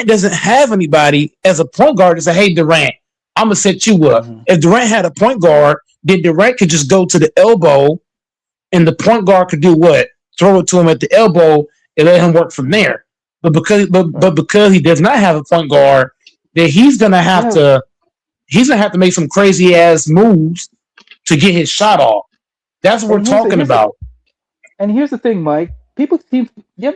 doesn't have anybody as a point guard to say, "Hey Durant, I'm gonna set you up." Mhm. If Durant had a point guard, then Durant could just go to the elbow, and the point guard could do what? Throw it to him at the elbow and let him work from there. But because he does not have a point guard, then he's gonna have to make some crazy ass moves to get his shot off. That's what we're talking about. And here's the thing, Mike. Have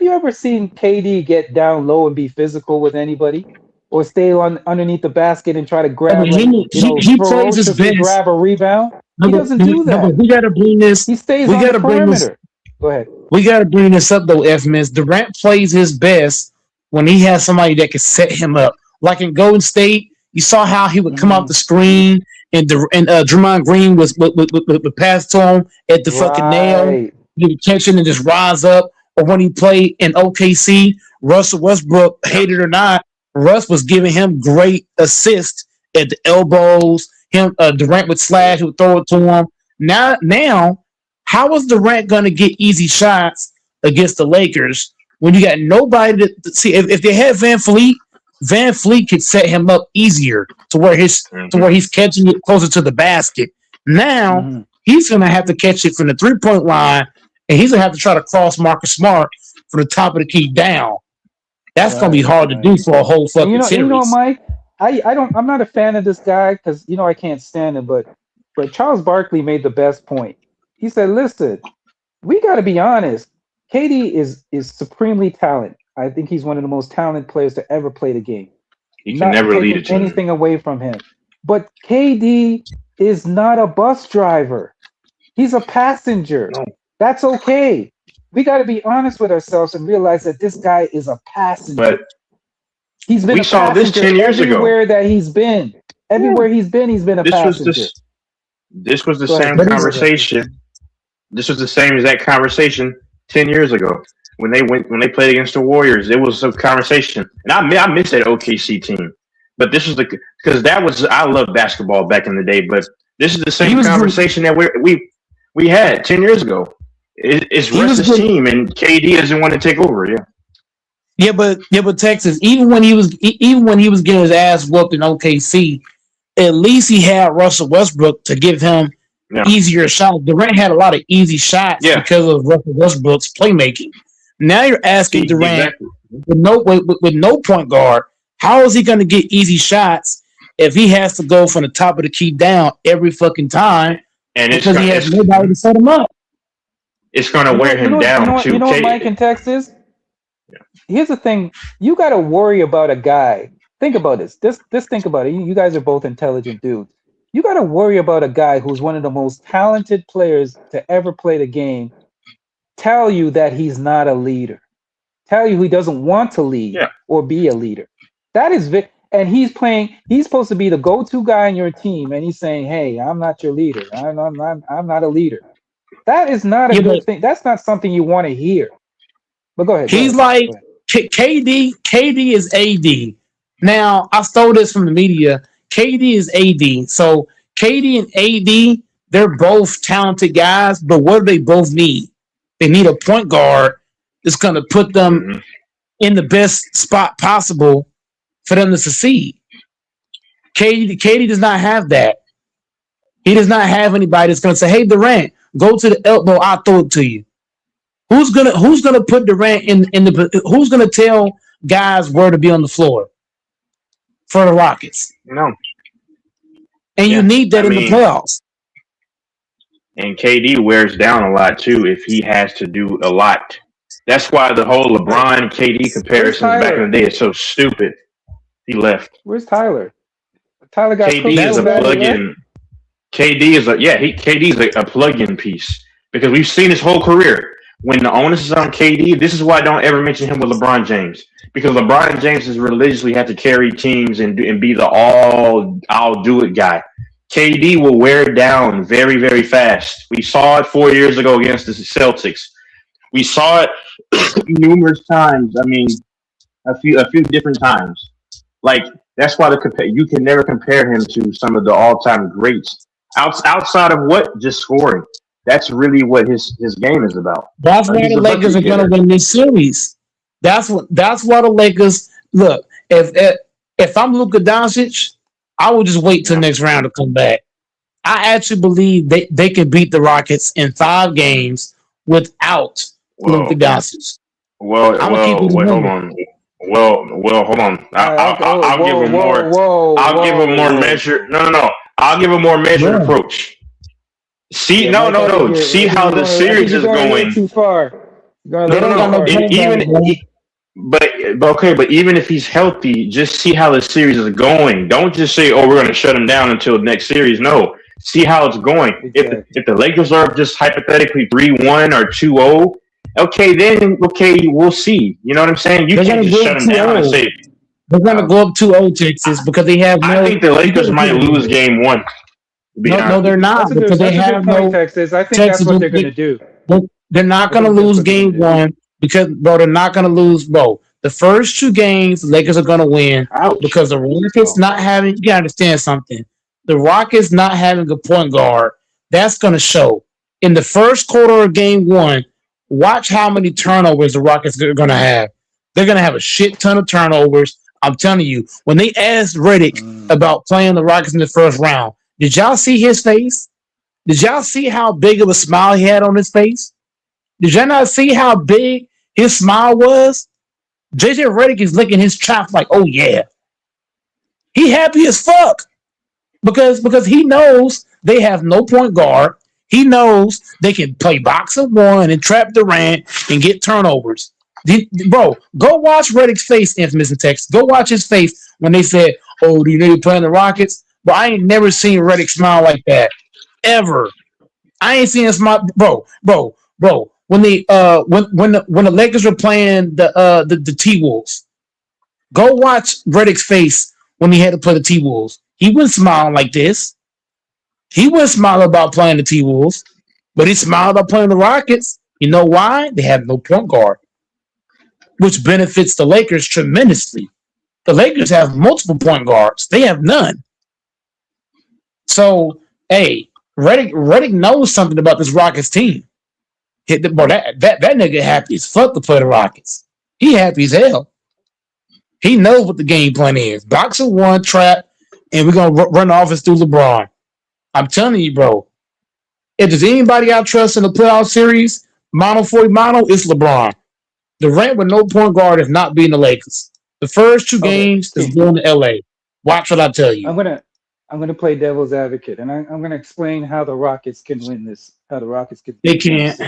you ever seen KD get down low and be physical with anybody, or stay on underneath the basket and try to grab, He plays his ferociously best. grab a rebound? No, He but- doesn't do no, that. but we gotta bring this. He stays we on the gotta bring this. perimeter. Go ahead. We gotta bring this up though, F-Miss. Durant plays his best when he has somebody that can set him up. Like in Golden State, you saw how he would come off the screen and Draymond Green would pass to him at the fucking nail. Right. He would catch it and just rise up. Or when he played in OKC, Russell Westbrook, hate it or not, Russ was giving him great assists at the elbows. Durant would slash, he would throw it to him. Now, how is Durant going to get easy shots against the Lakers when you got nobody to see? If they had Van Fleet could set him up easier to where he's catching it closer to the basket. Now he's going to have to catch it from the 3-point line, and he's going to have to try to cross Marcus Smart from the top of the key down. That's going to be hard to do for a whole fucking series. You know, Mike, I'm not a fan of this guy because I can't stand him. But Charles Barkley made the best point. He said, "Listen, we got to be honest. KD is supremely talented. I think he's one of the most talented players to ever play the game. He can never lead a team. Anything away from him. But KD is not a bus driver. He's a passenger. No. That's okay. We got to be honest with ourselves and realize that this guy is a passenger. But he's been we saw this 10 years ago. Everywhere that he's been. Everywhere he's been a passenger. This was the same conversation. This was the same exact conversation 10 years ago when they played against the Warriors. It was a conversation, and I miss that OKC team. But this was because I loved basketball back in the day. But this is the same conversation that we had 10 years ago. It's Russ's team, and KD doesn't want to take over. Yeah, but Texas, even when he was getting his ass whooped in OKC, at least he had Russell Westbrook to give him easier shots. Durant had a lot of easy shots because of Russell Westbrook's playmaking. Now you're asking Durant with no point guard, how is he going to get easy shots if he has to go from the top of the key down every fucking time because he has nobody to set him up? It's going to wear him down too. You know what, Mike, in Texas? Here's the thing. You got to worry about a guy. Think about this. Just think about it. You guys are both intelligent dudes. You got to worry about a guy who's one of the most talented players to ever play the game tell you that he's not a leader. tell you he doesn't want to lead Yeah. or be a leader. That is and he's supposed to be the go-to guy in your team, and he's saying, "Hey, I'm not your leader. I'm not a leader." That is not a Yeah, good but thing. That's not something you want to hear. But go ahead. he's like KD is AD. Now I stole this from the media. KD is AD. So KD and AD, they're both talented guys, but what do they both need? They need a point guard that's going to put them in the best spot possible for them to succeed. KD does not have that. He does not have anybody that's going to say, "Hey, Durant, go to the elbow. I'll throw it to you." Who's gonna put Durant in the? Who's gonna tell guys where to be on the floor for the Rockets? No. And you need that in the playoffs. And KD wears down a lot too if he has to do a lot. That's why the whole LeBron KD comparison back in the day is so stupid. He left. Where's Tyler? Tyler got KD is a plug-in. KD is a plug-in piece because we've seen his whole career. When the onus is on KD, this is why I don't ever mention him with LeBron James, because LeBron James has religiously had to carry teams and be the I'll do it guy. KD will wear down very, very fast. We saw it 4 years ago against the Celtics. We saw it numerous times. I mean, a few different times. Like, that's why you can never compare him to some of the all-time greats. Outside of what? Just scoring. That's really what his game is about. That's why the Lakers are going to win this series. That's why the Lakers look. If I'm Luka Doncic, I will just wait till next round to come back. I actually believe they can beat the Rockets in 5 games without Luka Doncic. Hold on. Well, hold on. I'll give him more. I'll give him more measured. No. I'll give a more measured approach. See, no. See how the series is going. Too far. No. But even if he's healthy, just see how the series is going. Don't just say, "Oh, we're going to shut him down until next series." No, see how it's going. Exactly. If the Lakers are just hypothetically 3-1 or 2-0, we'll see. You know what I'm saying? You can't just shut him down and say they're going to go up 2-0, Texas, because they have no. I think the Lakers might lose game 1. No, they're not, because they have no. Texas. I think that's what they're going to do. They're not going to lose game 1 because, bro, they're not going to lose, bro. The first 2 games, the Lakers are going to win because the Rockets not having. You got to understand something. The Rockets not having a point guard, that's going to show in the first quarter of game 1. Watch how many turnovers the Rockets are going to have. They're going to have a shit ton of turnovers. I'm telling you, when they asked Redick about playing the Rockets in the first round, did y'all see his face? Did y'all see how big of a smile he had on his face? Did y'all not see how big his smile was? JJ Redick is licking his chops like, oh yeah. He happy as fuck. Because he knows they have no point guard. He knows they can play box of one and trap Durant and get turnovers. Bro, go watch Redick's face, Infamous in Texas. Go watch his face when they said, "Oh, do you know you're playing the Rockets?" But I ain't never seen Redick smile like that. Ever. I ain't seen him smile. Bro. When the Lakers were playing the T-Wolves, go watch Redick's face when he had to play the T-Wolves. He wasn't smiling like this. He wasn't smiling about playing the T-Wolves, but he smiled about playing the Rockets. You know why? They have no point guard, which benefits the Lakers tremendously. The Lakers have multiple point guards. They have none. So, hey, Redick knows something about this Rockets team. Bro, that nigga happy as fuck to play the Rockets. He happy as hell. He knows what the game plan is. Box of one, trap, and we're going to run the offense through LeBron. I'm telling you, bro. If there's anybody I trust in the playoff series, mono, it's LeBron. Durant with no point guard is not beating the Lakers. The first 2 games is going to LA. Watch what I tell you. I'm gonna play devil's advocate, and I'm gonna explain how the Rockets can win this. How the Rockets can. They can't.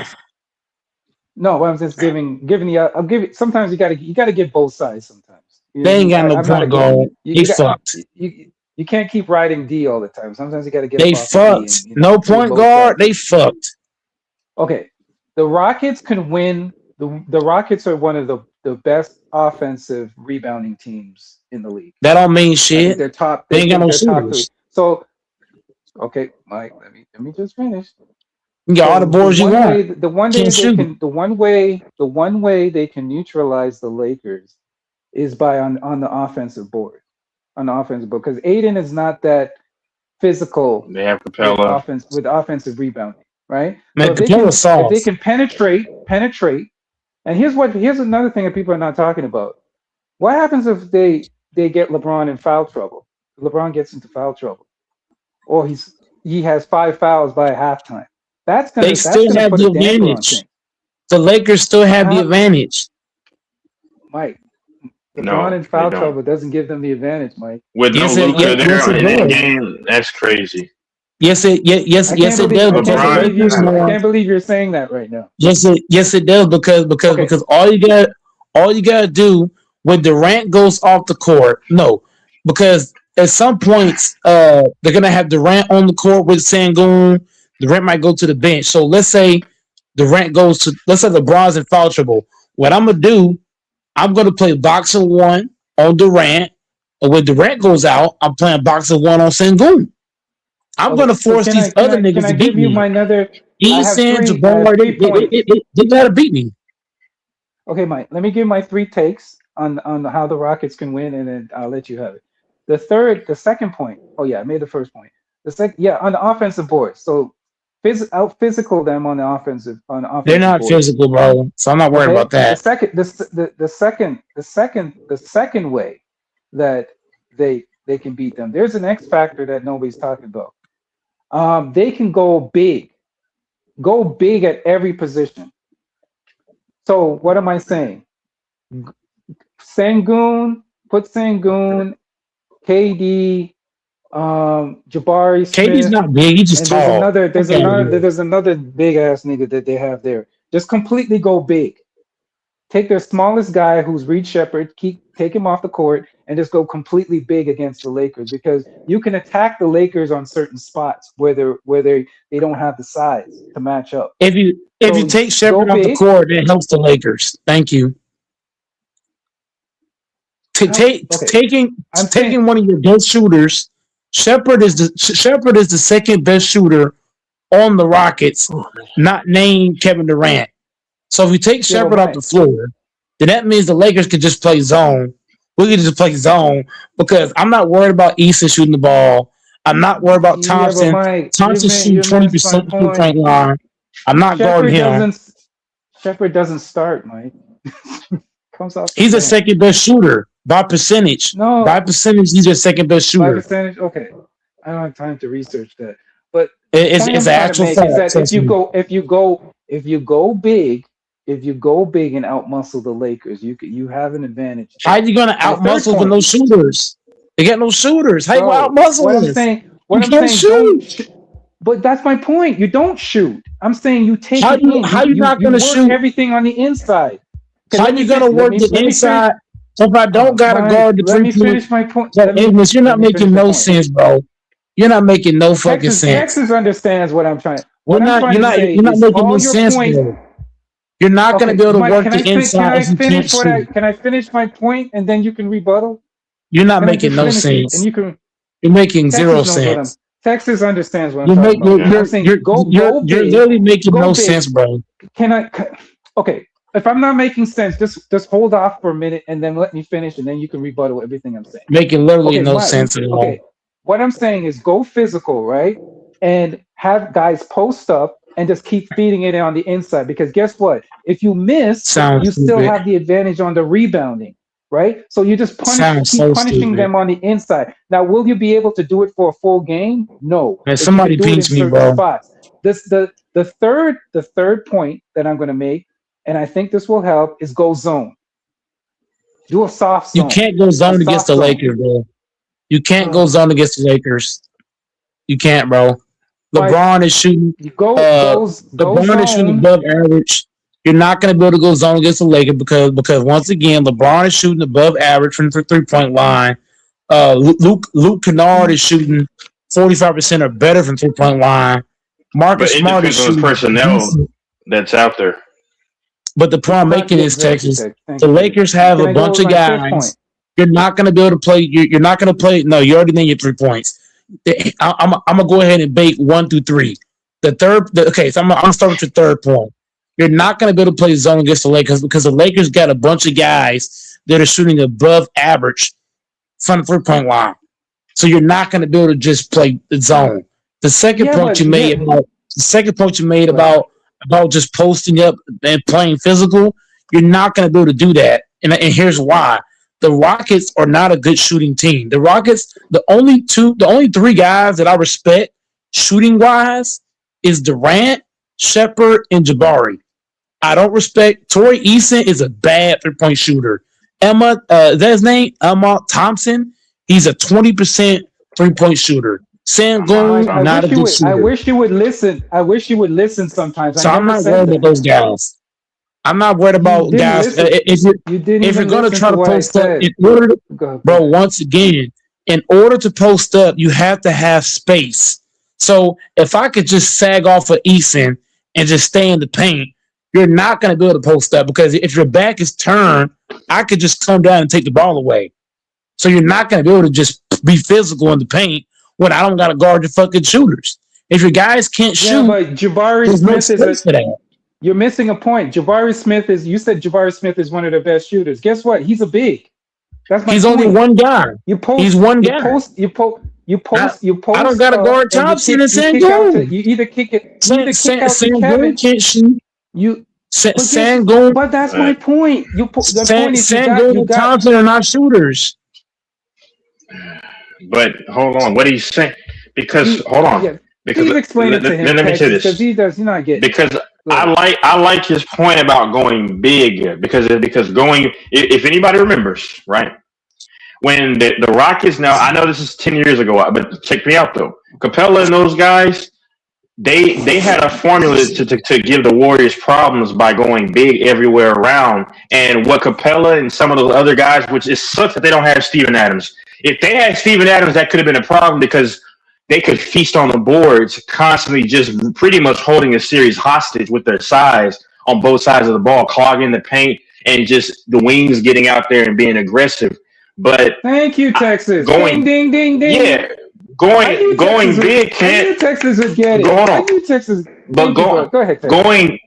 No, I'm just giving the. I'm giving. Sometimes you gotta give both sides. Sometimes they ain't got no point guard. They fucked. You can't keep riding D all the time. Sometimes you gotta get. They fucked. No point guard. They fucked. Okay, the Rockets can win. The Rockets are one of the the best offensive rebounding teams in the league. That don't mean I think shit. they're top. They ain't got no they're top 3. shooters. So, okay, Mike, let me just finish. You got all the So boards you want. the one way Can't they shoot. can, the one way they can neutralize the Lakers is by on the offensive board, because Aiden is not that physical They have with Capella. offensive rebounding, right? Man, So if they Capella's soft. can penetrate, and here's another thing that people are not talking about. What happens if they get LeBron in foul trouble? LeBron gets into foul trouble, or he has 5 fouls by halftime. That's They gonna still have put the a damper on advantage. things. The Lakers still have the Huh? advantage. Mike, LeBron No, in they foul don't. trouble doesn't give them the advantage, Mike. With no Yes, it, Luca yes, there yes, it in that does. game, that's crazy. Yes, it, yes, I yes, can't it believe does. I Because can't the believe you Lakers I more. can't believe you're saying that right now. Yes, it does. Because all you gotta do when Durant goes off the court. No, because at some points, they're gonna have Durant on the court with Sengun. Durant might go to the bench. So let's say let's say LeBron's in foul trouble. What I'm gonna do, I'm gonna play boxing 1 on Durant. And when Durant goes out, I'm playing boxing 1 on Sengun. I'm Okay, gonna so force these other can niggas I to beat give you me. my another? I have Eason, three Jabbar, points. they gotta beat me. Okay, Mike, let me give my 3 takes on how the Rockets can win, and then I'll let you have it. The second point. Oh yeah, I made the first point. On the offensive board. So out physical them on the offensive They're not board. physical, bro. So I'm not worried Okay. about that. The second way that they can beat them. There's an X factor that nobody's talking about. They can go big at every position. So what am I saying? Put Sengun, KD, Jabari Smith. KD's not big. He's just And tall. there's another big ass nigga that they have there. Just completely go big. Take their smallest guy, who's Reed Shepherd, take him off the court, and just go completely big against the Lakers, because you can attack the Lakers on certain spots where they don't have the size to match up. If you take Shepherd off the big. court, it helps the Lakers. Thank you. Taking one of your best shooters, Shepherd is the second best shooter on the Rockets, not named Kevin Durant. So if you take Shepherd off the floor, then that means the Lakers could just play zone. We could just play zone, because I'm not worried about Easton shooting the ball. I'm not worried about Thompson. Thompson shooting 20% from the point line. I'm not guarding him. Shepherd doesn't start, Mike. Comes off. He's a second best shooter by percentage. No, by percentage, he's your second best by shooter. percentage. Okay, I don't have time to research that, but It's an actual fact. is that if you go big and outmuscle the Lakers, you have an advantage. How you gonna outmuscle with no shooters? They got no shooters. How you gonna outmuscle What I'm this? saying, You can't shoot. but that's my point. You don't shoot. I'm saying you take How it you- in. how you not gonna work shoot? Everything on the inside. How you gonna work the inside if I don't gotta guard the Let me 3 point? finish my point. Amos, you're not making no sense, bro. You're not making no fucking sense. Texas understands what I'm trying. You're not making no sense, bro. You're not gonna be able to work the inside if you can't shoot. Can I finish my point and then you can rebuttal? You're not Can I making just no finish it? sense. And you can. You're making Texas zero knows what I'm- sense. Texas understands what I'm talking about. I'm saying You're go big. literally making Go no big. sense, bro. Okay, if I'm not making sense, just hold off for a minute and then let me finish, and then you can rebuttal everything I'm saying. Making literally no Mike, sense at all. Okay, what I'm saying is go physical, right? And have guys post up and just keep feeding it on the inside, because guess what? If you miss, Sounds you still stupid. have the advantage on the rebounding, right? So you just Sounds keep so punishing stupid. them on the inside. Now, will you be able to do it for a full game? No. Man, But you somebody can do it pinch in me, certain bro. spots. The third point that I'm going to make, and I think this will help, is go zone. Do a soft zone. You can't go zone A against soft the zone. Lakers, bro. You can't go zone against the Lakers. You can't, bro. LeBron is shooting. LeBron is shooting above average. You're not going to be able to go zone against the Lakers because once again, LeBron is shooting above average from the 3-point line. Luke Kennard is shooting 45% or better from 3-point line. But Marcus it Smart is depends on the shooting personnel that's out there. But the point I'm making is, Texas, the Lakers have a bunch of guys. You're not going to be able to play. You're not going to play. No, you already named your 3 points. I'm going to go ahead and bake 1 through 3. Okay, so I'm going to start with your third point. You're not going to be able to play zone against the Lakers because the Lakers got a bunch of guys that are shooting above average from the 3-point line. So you're not going to be able to just play the zone. The second point you made about just posting up and playing physical, you're not going to be able to do that. And here's why. The Rockets are not a good shooting team. The Rockets, the only 3 guys that I respect shooting wise is Durant, Shepherd, and Jabari. I don't respect Torrey Eason is a bad 3-point shooter. Is that his name? Emma Thompson. He's a 20% 3-point shooter. Sengun, not a good shooter. I wish you would listen. I wish you would listen sometimes. So I'm not worried about those guys. I'm not worried about guys. If you're going to try to post up, bro, once again, in order to post up, you have to have space. So if I could just sag off of Eason and just stay in the paint, you're not going to be able to post up because if your back is turned, I could just come down and take the ball away. So you're not going to be able to just be physical in the paint when I don't got to guard your fucking shooters. If your guys can't shoot, but Jabari Smith is you're missing a point. You said Jabari Smith is one of the best shooters. Guess what? He's a big. That's my He's point. only one guy. He's one guy. You post. I don't got to guard Thompson and Sengun. You either kick it. Sengun can't shoot. Sengun. But that's my point. Sengun and Thompson are not shooters. But hold on, what he's saying? Because hold on. Yeah. Because please explain it to him. Let me say this. Because he does not get. Because I like his point about going big. Because going, if anybody remembers, right? When the Rockets, now I know this is 10 years ago, but check me out though. Capella and those guys, they had a formula to give the Warriors problems by going big everywhere around. And what Capella and some of those other guys, which it sucks that they don't have Steven Adams. If they had Steven Adams, that could have been a problem because they could feast on the boards, constantly just pretty much holding a series hostage with their size on both sides of the ball, clogging the paint, and just the wings getting out there and being aggressive. But thank you, Texas. Going, ding, ding, ding, ding. Yeah, going big can't. I knew Texas would get it. Hold on. I knew Texas. But go ahead. Texas.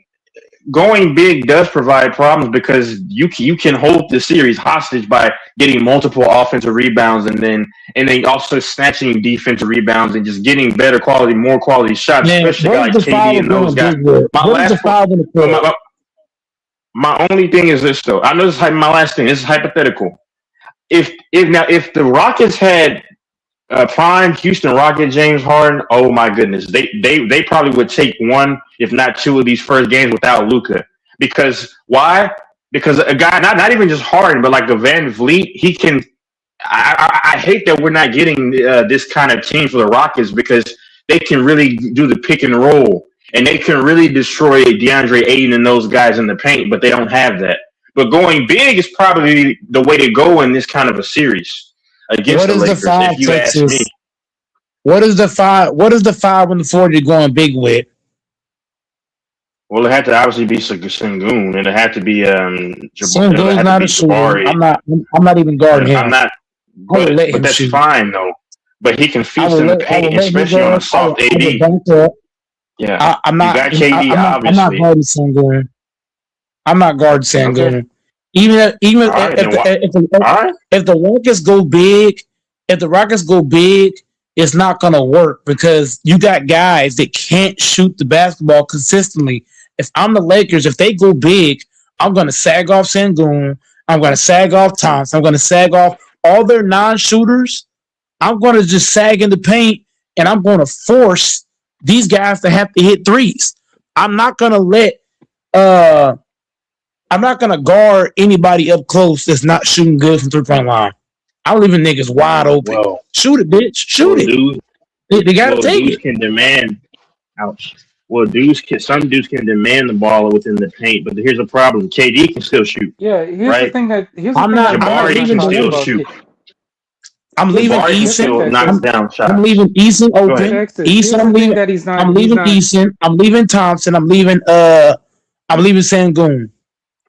Going big does provide problems because you can hold the series hostage by getting multiple offensive rebounds and then also snatching defensive rebounds and just getting better quality, more quality shots, especially like KD and those guys. My only thing is this though. I know this is my last thing. This is hypothetical. If the Rockets had prime Houston Rocket James Harden, oh my goodness, they probably would take one, if not two, of these first games without Luka. Because why? Because a guy, not even just Harden, but like a Van Vliet, he can. I hate that we're not getting this kind of team for the Rockets because they can really do the pick and roll and they can really destroy DeAndre Ayton and those guys in the paint, but they don't have that. But going big is probably the way to go in this kind of a series against the Lakers, if you ask me. What is the 5 and the 4 you're going big with? Well, it had to obviously be Sengun, and it had to be Sengun's not a shooter. I'm not even guarding him. I'm not. But that's shoot. Fine though. But he can feast in the paint, especially on a soft AD. Yeah, I'm not. You got KD, obviously. I'm not guarding Sengun. I'm not guarding Sengun. Okay. Even if the Rockets go big, it's not gonna work because you got guys that can't shoot the basketball consistently. If I'm the Lakers, if they go big, I'm gonna sag off Sengun. I'm gonna sag off Thompson. I'm gonna sag off all their non-shooters. I'm gonna just sag in the paint, and I'm gonna force these guys to have to hit threes. I'm not gonna guard anybody up close that's not shooting good from 3-point line. I'm leaving niggas wide open. Well, shoot it, bitch. Shoot it. They gotta take it. Can demand. Ouch. Well, some dudes can demand the ball within the paint, but here's the problem: KD can still shoot. Yeah, here's the thing that Jabari can still shoot. I'm leaving Eason. I'm leaving Eason open. Eason, I'm leaving Eason. I'm leaving Thompson. I'm leaving Sengun.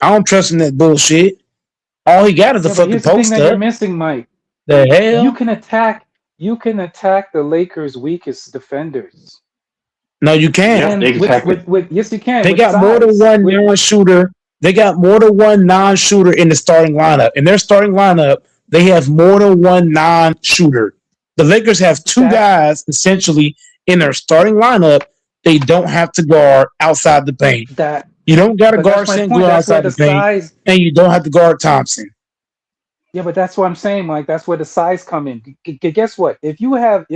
I don't trust him that bullshit. All he got is a Yeah, but fucking here's the thing post that you're up. missing, Mike. The You hell? can attack. You can attack the Lakers' weakest defenders, No, you Yep, can't. they exactly. with yes, you can They with got more than size. one With non-shooter. They got more than one non-shooter in the starting lineup. In their starting lineup, they have more than one non-shooter. The Lakers have two that guys essentially in their starting lineup. They don't have to guard outside the paint. that. You don't got to But guard that's my Sengun point. That's where outside the the paint, size. and you don't have to guard Thompson. Yeah, but that's what I'm saying, Mike. That's where the size come in. Guess what? If you have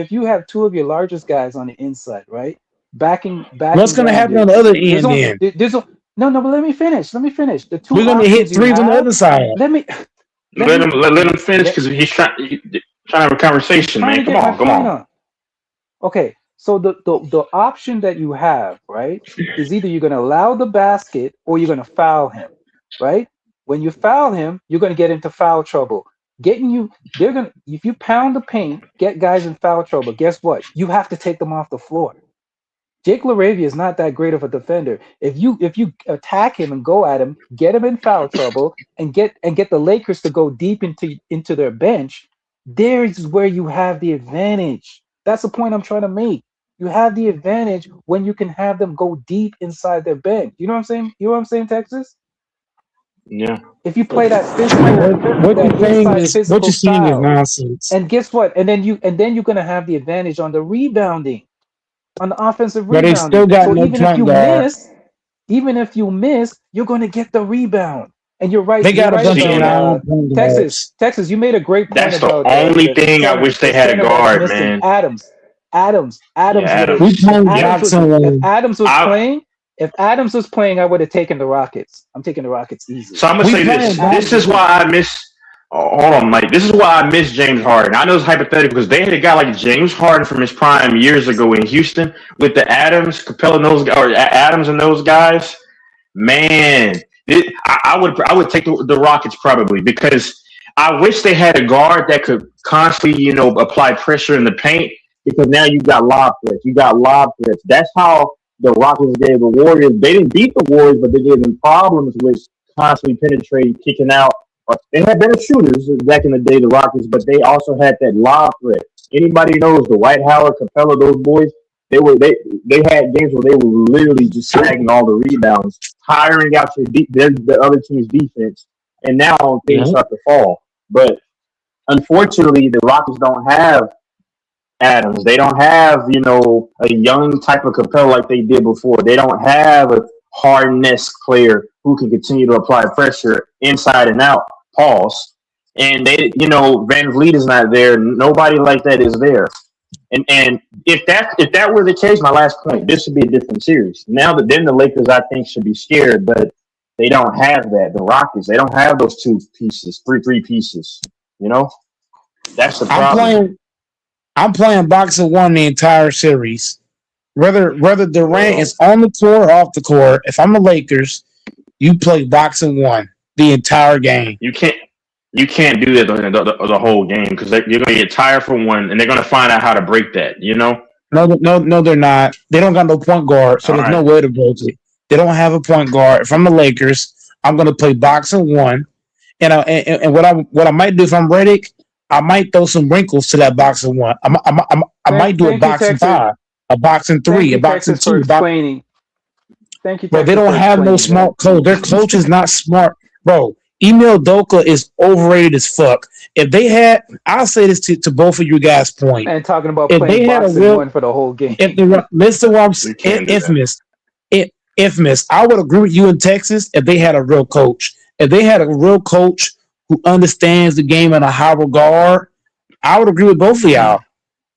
two of your largest guys on the inside, right, backing What's going to down happen your on the other there's end only then? no, but let me finish. Let me finish. The two We're going to hit options you threes on the have. other side. Let me Let him let him finish let, because he's trying to have a conversation, trying man. to Come get my on, come point on. on. Okay, so the option that you have, right, is either you're going to allow the basket or you're going to foul him, right? When you foul him, you're going to get into foul trouble. If you pound the paint, get guys in foul trouble. Guess what? You have to take them off the floor. Jake LaRavia is not that great of a defender. If you attack him and go at him, get him in foul trouble, and get the Lakers to go deep into their bench, there's where you have the advantage. That's the point I'm trying to make. You have the advantage when you can have them go deep inside their bench. You know what I'm saying? You know what I'm saying, Texas? Yeah. If you play that What that you're saying inside is what physical you're saying is style, nonsense. and guess what? And then you're gonna have the advantage on the rebounding, on the offensive But they still rebounding. got So no point guard. even if you miss, you're gonna get the rebound. And you're They got a right bunch of See, about non-point guards. Texas. You made a great point that's the about only thing I wish they the had a center that's guard, missing. man. Adams Yeah, would have. Adams. We playing boxing If one. Adams was I playing, I would have taken the Rockets. I'm taking the Rockets easy. so I'm gonna We say playing this. This is boxing. why I miss. Oh, hold on, Mike. This is why I miss James Harden. I know it's hypothetical because they had a guy like James Harden from his prime years ago in Houston with the Adams, Capella, and those or Adams and those guys. Man, I would take the Rockets probably because I wish they had a guard that could constantly apply pressure in the paint because now you got lob threats. You got lob threats. That's how the Rockets gave the Warriors. They didn't beat the Warriors, but they gave them problems with constantly penetrating, kicking out. They had better shooters back in the day, the Rockets, but they also had that lob threat. Anybody knows the White Howard, Capella, those boys. They had games where they were literally just snagging all the rebounds, tiring out the other team's defense, and now things start to fall. But unfortunately, the Rockets don't have Adams. They don't have a young type of Capella like they did before. They don't have a Harden-esque player who can continue to apply pressure inside and out. Pause. And Van Vliet is not there. Nobody like that is there. And if that were the case, my last point, this would be a different series. Now that then the Lakers, I think, should be scared, but they don't have that. The Rockets, they don't have those three pieces. That's the problem. I'm playing boxing one the entire series. Whether Durant is on the court or off the court, if I'm the Lakers, you play boxing one the entire game. You can't do that the whole game because you're going to get tired for one, and they're going to find out how to break that. No, they're not. They don't got no point guard, so there's no way to break it. They don't have a point guard. If I'm the Lakers, I'm going to play boxing one, and what I might do if I'm Redick, I might throw some wrinkles to that boxing one. I might do a boxing five, a boxing three, a boxing two. Explaining. Thank you, Bro, they don't have no smart coach. Their coach is not smart, bro. Emil Doka is overrated as fuck. If they had, I'll say this to both of you guys' point. And talking about if playing they had boxing one for the whole game. Listen, what I'm infamous. I would agree with you in Texas if they had a real coach. If they had a real coach who understands the game in a high regard, I would agree with both of y'all.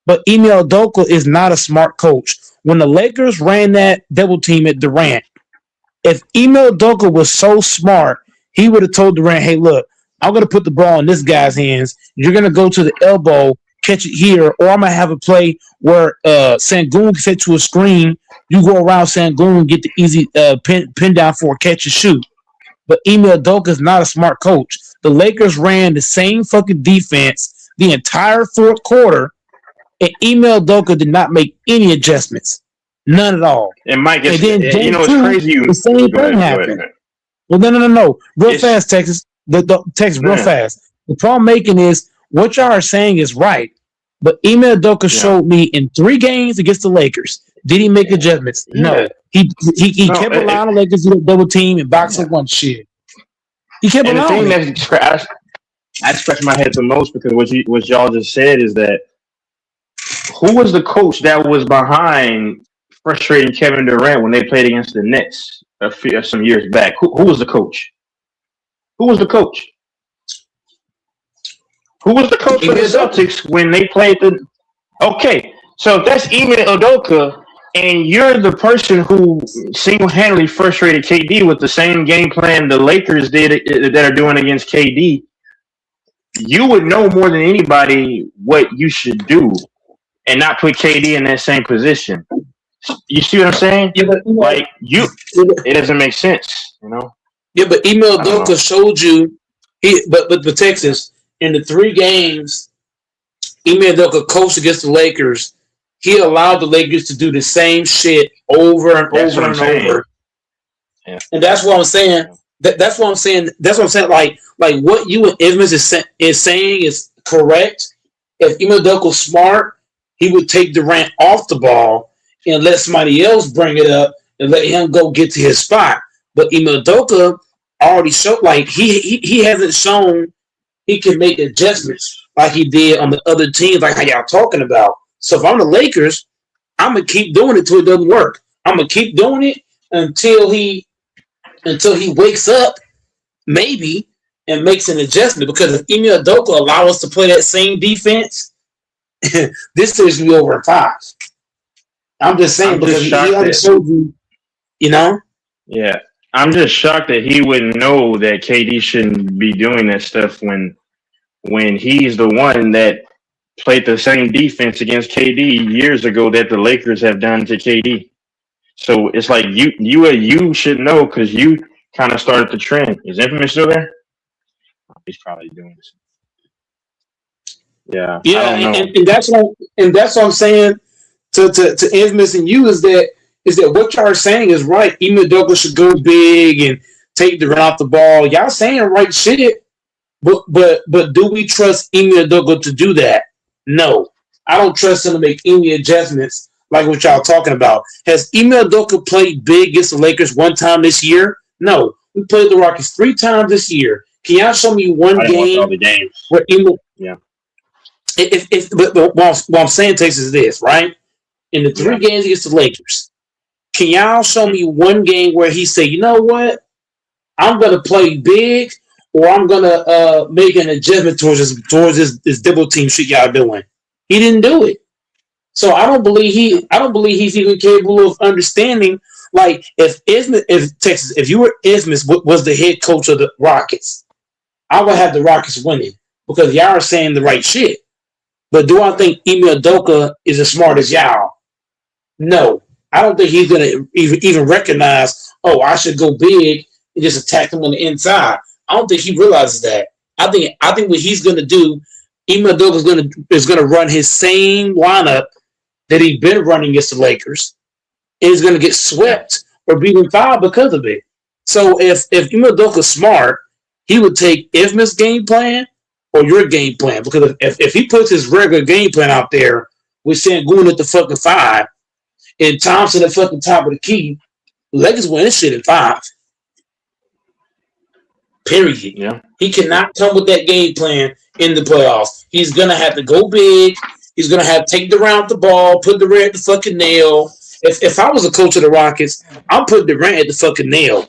But Emil Doka is not a smart coach. When the Lakers ran that double team at Durant, if Emil Doka was so smart, he would have told Durant, hey, look, I'm going to put the ball in this guy's hands. You're going to go to the elbow, catch it here, or I'm going to have a play where Sengun set to a screen. You go around Sengun and get the easy pin down for a catch and shoot. But Emil Doka is not a smart coach. The Lakers ran the same fucking defense the entire fourth quarter, and Emil Doka did not make any adjustments. None at all. And Mike, and then it's crazy. The same thing happened. Well, no. Real It's fast, Texas. The Texas, real man, fast. The problem I'm making is what y'all are saying is right, but Ime Udoka yeah, showed me in 3 games against the Lakers. Did he make adjustments? yeah. No. He No, kept allowing the Lakers to double team and box yeah. up one shit. He kept And the allowing thing it. that I scratch my head the most because what y'all just said is that who was the coach that was behind frustrating Kevin Durant when they played against the Nets some years back? Who was the coach? Who was the coach? Who was the coach for Ime the Udoka. Celtics when they played the? Okay, so if that's Ime Udoka, and you're the person who single-handedly frustrated KD with the same game plan the Lakers did that are doing against KD, you would know more than anybody what you should do and not put KD in that same position. You see what I'm saying? Yeah, but Like it doesn't make sense, you know. Ime I don't know. Udoka showed you but Texas in the 3 games Ime Udoka coached against the Lakers. He allowed the Lakers to do the same shit over and That's over what I'm and saying. over. Yeah. And that's what I'm saying. That's what I'm saying. That's what I'm saying. Like what you and Ismas is saying is correct. If Ime Udoka was smart, he would take Durant off the ball and let somebody else bring it up and let him go get to his spot. But Ime Udoka already showed like he hasn't shown he can make adjustments like he did on the other teams, like how y'all talking about. So if I'm the Lakers, I'm gonna keep doing it till it doesn't work. I'm gonna keep doing it until he wakes up, maybe, and makes an adjustment. Because if Ime Udoka allow us to play that same defense, this series will be over in 5. I'm just saying I'm because just he shocked already that showed you, you know. yeah. I'm just shocked that he wouldn't know that KD shouldn't be doing that stuff when he's the one that played the same defense against KD years ago that the Lakers have done to KD. So it's like you should know because you kind of started the trend. Is Infamous still there? He's probably doing this. Yeah, Yeah, I don't know. and that's what I'm saying to Infamous and you is that what y'all are saying is right. Ime Udoka should go big and take the run off the ball. Y'all saying right shit, but do we trust Ime Udoka to do that? No, I don't trust him to make any adjustments like what y'all talking about. Has Ime Udoka played big against the Lakers one time this year? No, we played the Rockets 3 times this year. Can y'all show me one I didn't watch all game the games. where Ime? Yeah. But what I'm saying, Texas, is this, right? In the 3 games against the Lakers, can y'all show me one game where he said, you know what? I'm going to play big or I'm going to make an adjustment towards this double team shit y'all doing. He didn't do it. So I don't believe he's even capable of understanding. Like if you were Ismas was the head coach of the Rockets, I would have the Rockets winning because y'all are saying the right shit. But do I think Ime Udoka is as smart as y'all? No. I don't think he's gonna even recognize, oh, I should go big and just attack them on the inside. I don't think he realizes that. I think what he's gonna do, Ime Udoka is gonna run his same lineup that he's been running against the Lakers, and he's gonna get swept or beaten foul because of it. So if Ime Udoka's smart, he would take Ifma's game plan or your game plan. Because if he puts his regular game plan out there with Sengun at the fucking 5 and Thompson at fucking top of the key, the Lakers win this shit in 5. Period. Yeah. He cannot come with that game plan in the playoffs. He's gonna have to go big. He's gonna have to take Durant the ball, put Durant at the fucking nail. If I was a coach of the Rockets, I'm putting Durant at the fucking nail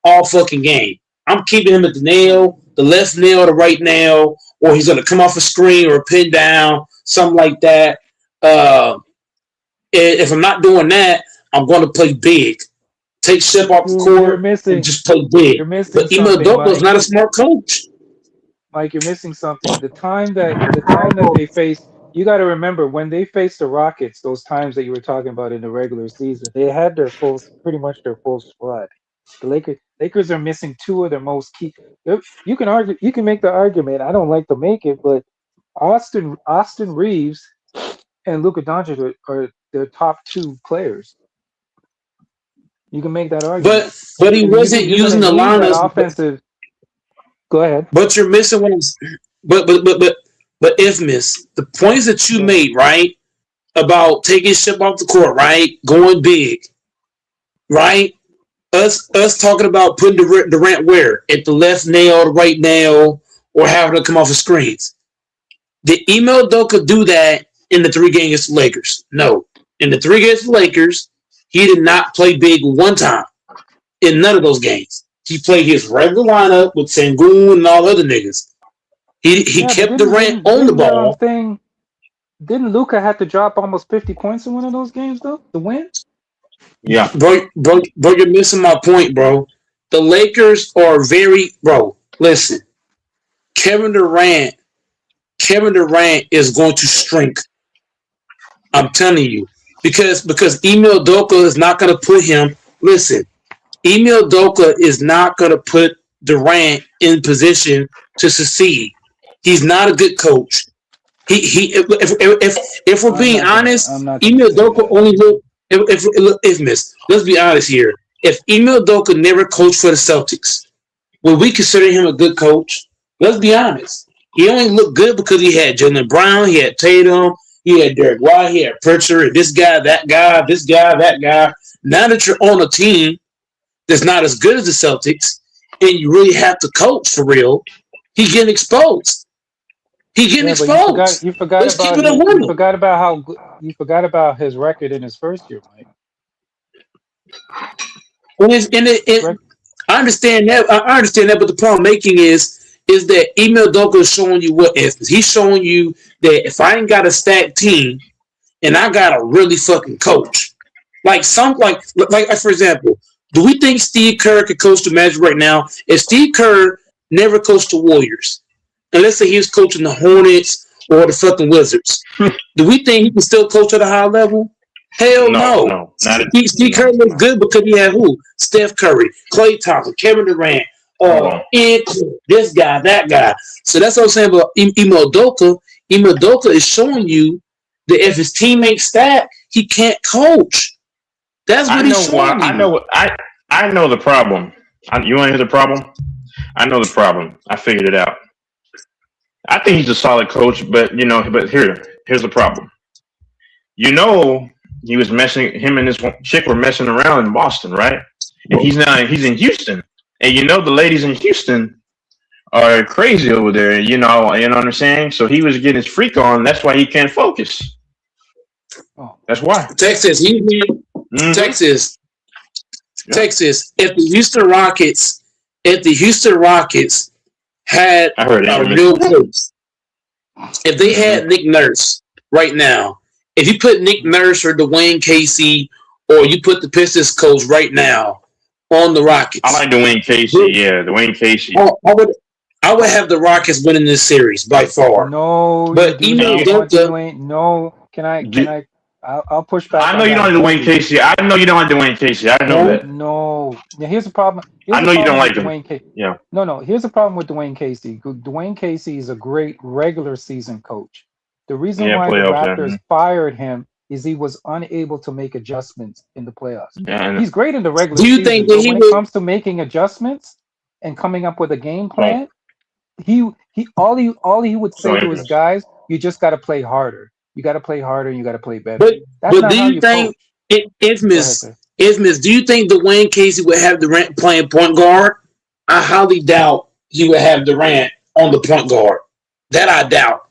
all fucking game. I'm keeping him at the nail, the left nail, the right nail, or he's gonna come off a screen or a pin down, something like that. If I'm not doing that, I'm going to play big. Take Shep off the court and just play big. You're missing But Ime something, Udoka is Mike. not a smart coach. Mike, you're missing something. The time that they faced, you got to remember when they faced the Rockets. Those times that you were talking about in the regular season, they had pretty much their full squad. The Lakers are missing 2 of their most key. You can make the argument. I don't like to make it, but Austin Reeves and Luka Doncic are their top 2 players. You can make that argument. But he You wasn't you're using gonna the need that lineups. offensive. Go ahead. But you're missing what I'm. But Infamous, the points that you Go ahead. made, right, about taking shit off the court, right, going big, right. Us talking about putting Durant where at the left nail, the right nail, or having to come off the screens. Did Email Doka do that in the 3 games against the Lakers? No. In the 3 against the Lakers, he did not play big one time in none of those games. He played his regular lineup with Sengun and all other niggas. He Yeah, but kept Durant on the ball. Didn't Luka have to drop almost 50 points in one of those games though to win? Yeah. Bro, you're missing my point, bro. The Lakers are listen. Kevin Durant is going to shrink. I'm telling you. Because Emil Doka is not going to put him. Listen, Emil Doka is not going to put Durant in position to succeed. He's not a good coach. If we're being honest, Emil Doka only look. Let's be honest here. If Emil Doka never coached for the Celtics, would we consider him a good coach? Let's be honest. He only looked good because he had Jaylen Brown, he had Tatum, he had Derek White, he had Pritchard, this guy, that guy, this guy, that guy. Now that you're on a team that's not as good as the Celtics, and you really have to coach for real, he getting exposed. He getting exposed. You forgot about his record in his first year, Mike. I understand that. But the problem I'm making is that Emil Doka is showing you what is. He's showing you that if I ain't got a stacked team and I got a really fucking coach, like for example, do we think Steve Kerr could coach the Magic right now? If Steve Kerr never coached the Warriors, and let's say he was coaching the Hornets or the fucking Wizards, do we think he can still coach at a high level? Hell no. Steve Kerr looked good because he had who? Steph Curry, Klay Thompson, Kevin Durant, this guy, that guy. So that's what I'm saying about Emil Doka. Emil Doka is showing you that if his teammates stack, he can't coach. That's what he's showing you. I know the problem. You want to hear the problem? I know the problem. I figured it out. I think he's a solid coach, but here's the problem. He was him and this chick were messing around in Boston, right? And he's in Houston. And the ladies in Houston are crazy over there, you know what I'm saying? So he was getting his freak on, that's why he can't focus. That's why. Texas, if the Houston Rockets had a real coach, if they had Nick Nurse right now, if you put Nick Nurse or Dwayne Casey, or you put the Pistons coach right now on the Rockets, I like Dwayne Casey. Yeah, Dwayne Casey. I would have the Rockets winning this series by far. No, but Can I? I'll push back. I know you don't like Dwayne Casey. I know you don't like Dwayne Casey. I know that. No. Yeah, here's the problem. I know you don't like him. Yeah. No. Here's the problem with Dwayne Casey. Dwayne Casey is a great regular season coach. The reason why the Raptors fired him is he was unable to make adjustments in the playoffs. Yeah, he's great in the regular season. Do you think that when it comes to making adjustments and coming up with a game plan, all he would say to his guys, you just got to play harder. You got to play harder. You got to play better. But do you think, Infamous, do you think Dwayne Casey would have Durant playing point guard? I highly doubt he would have Durant on the point guard. That I doubt.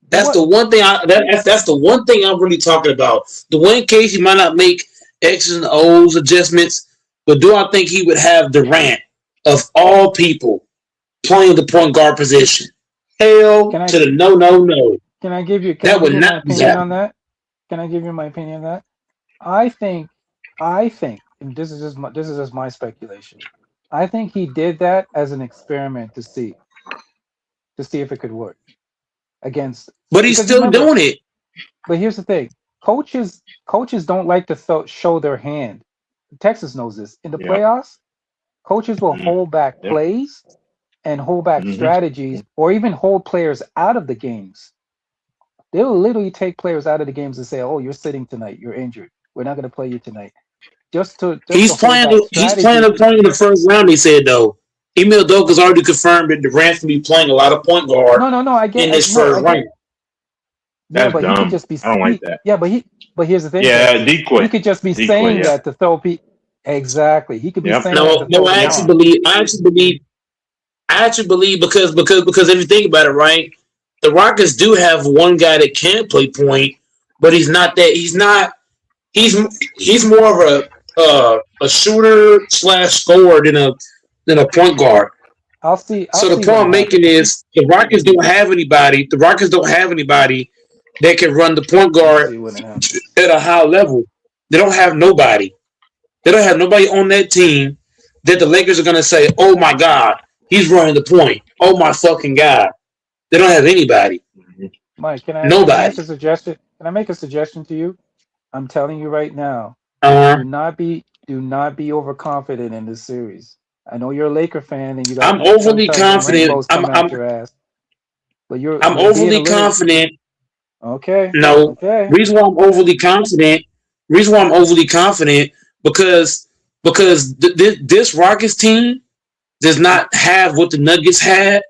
That's the one thing. That's the one thing I'm really talking about. Dwayne Casey might not make X's and O's adjustments, but do I think he would have Durant, of all people, playing the point guard position? Hell to the no. Can I give you my opinion on that? Can I give you my opinion on that? I think, and this is just my speculation. I think he did that as an experiment to see if it could work against. But he's still doing it. But here's the thing: coaches don't like to show their hand. Texas knows this. In the playoffs, coaches will hold back plays and hold back strategies, or even hold players out of the games. They will literally take players out of the games and say, "Oh, you're sitting tonight. You're injured. We're not going to play you tonight." He's playing the point in the first round. They said though, Emil Doka's already confirmed that Durant's gonna be playing a lot of point guard No, I get in this no, first I get round. yeah, That's but he dumb. could just be I don't like that. yeah, but here's the thing. Yeah, He decoy. could just be Decoy, saying yeah. that to throw people. Exactly. He could be Yep. saying that No, to no, throw I people actually on. believe because if you think about it, right, the Rockets do have one guy that can play point, but he's not that. He's more of a shooter / scorer than a point guard. I'll see. So I'll the see point what I'm making happens. is the Rockets don't have anybody. The Rockets don't have anybody that can run the point I'll guard see what happens. at a high level. They don't have nobody. They don't have nobody on that team that the Lakers are gonna say, "Oh my God, he's running the point. Oh my fucking God." They don't have anybody. Mike, can I Nobody. make a suggestion? Can I make a suggestion to you? I'm telling you right now. Uh, Do not be overconfident in this series. I know you're a Laker fan and you got I'm overly sometimes confident. rainbows come out your ass. But I'm you're being a overly little confident. okay. No, Okay. reason why I'm overly confident. Because this Rockets team does not have what the Nuggets had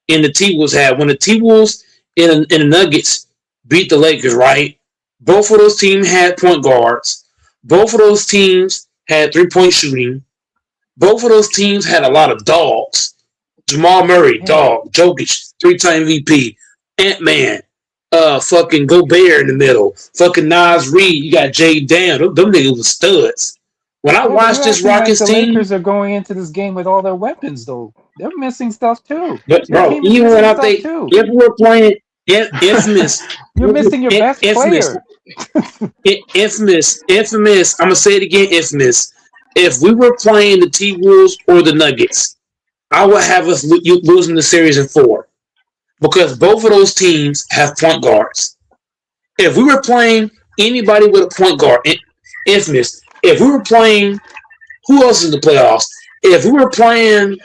and the T-Wolves had. When the T-Wolves and the Nuggets beat the Lakers, right? Both of those teams had point guards. Both of those teams had 3-point shooting. Both of those teams had a lot of dogs. Jamal Murray, dog. Jokic, 3-time MVP. Ant-Man, fucking Gobert in the middle. Fucking Nas Reed. You got Jay Daniels. Them niggas were studs. When I watched this Rockets the team, Lakers are going into this game with all their weapons, though. They're missing stuff too. but, Your bro, team is even when missing I stuff think too. if we're playing infamous, You're missing your best player. infamous. I'm gonna say it again, infamous. If we were playing the T-Wolves or the Nuggets, I would have us losing the series in 4 because both of those teams have point guards. If we were playing anybody with a point guard, infamous. If we were playing, who else in the playoffs? If we were playing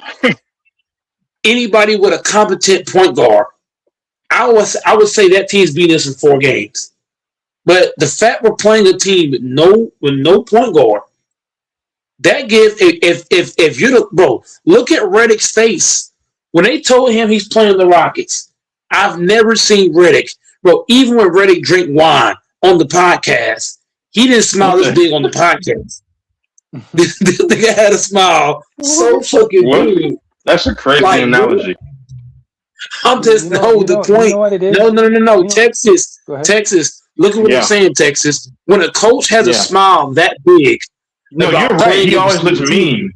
anybody with a competent point guard, I would say that team's beating us in 4 games. But the fact we're playing a team with no point guard, that gives if you're the bro, look at Redick's face when they told him he's playing the Rockets. I've never seen Redick, bro. Even when Redick drink wine on the podcast, he didn't smile this big on the podcast. This nigga had a smile so fucking big. That's a crazy analogy. I'm just the point. You know what it is? No. Texas. Look at what I'm Yeah. saying, Texas. When a coach has a smile that big, No, about you're right. playing He always looks against mean.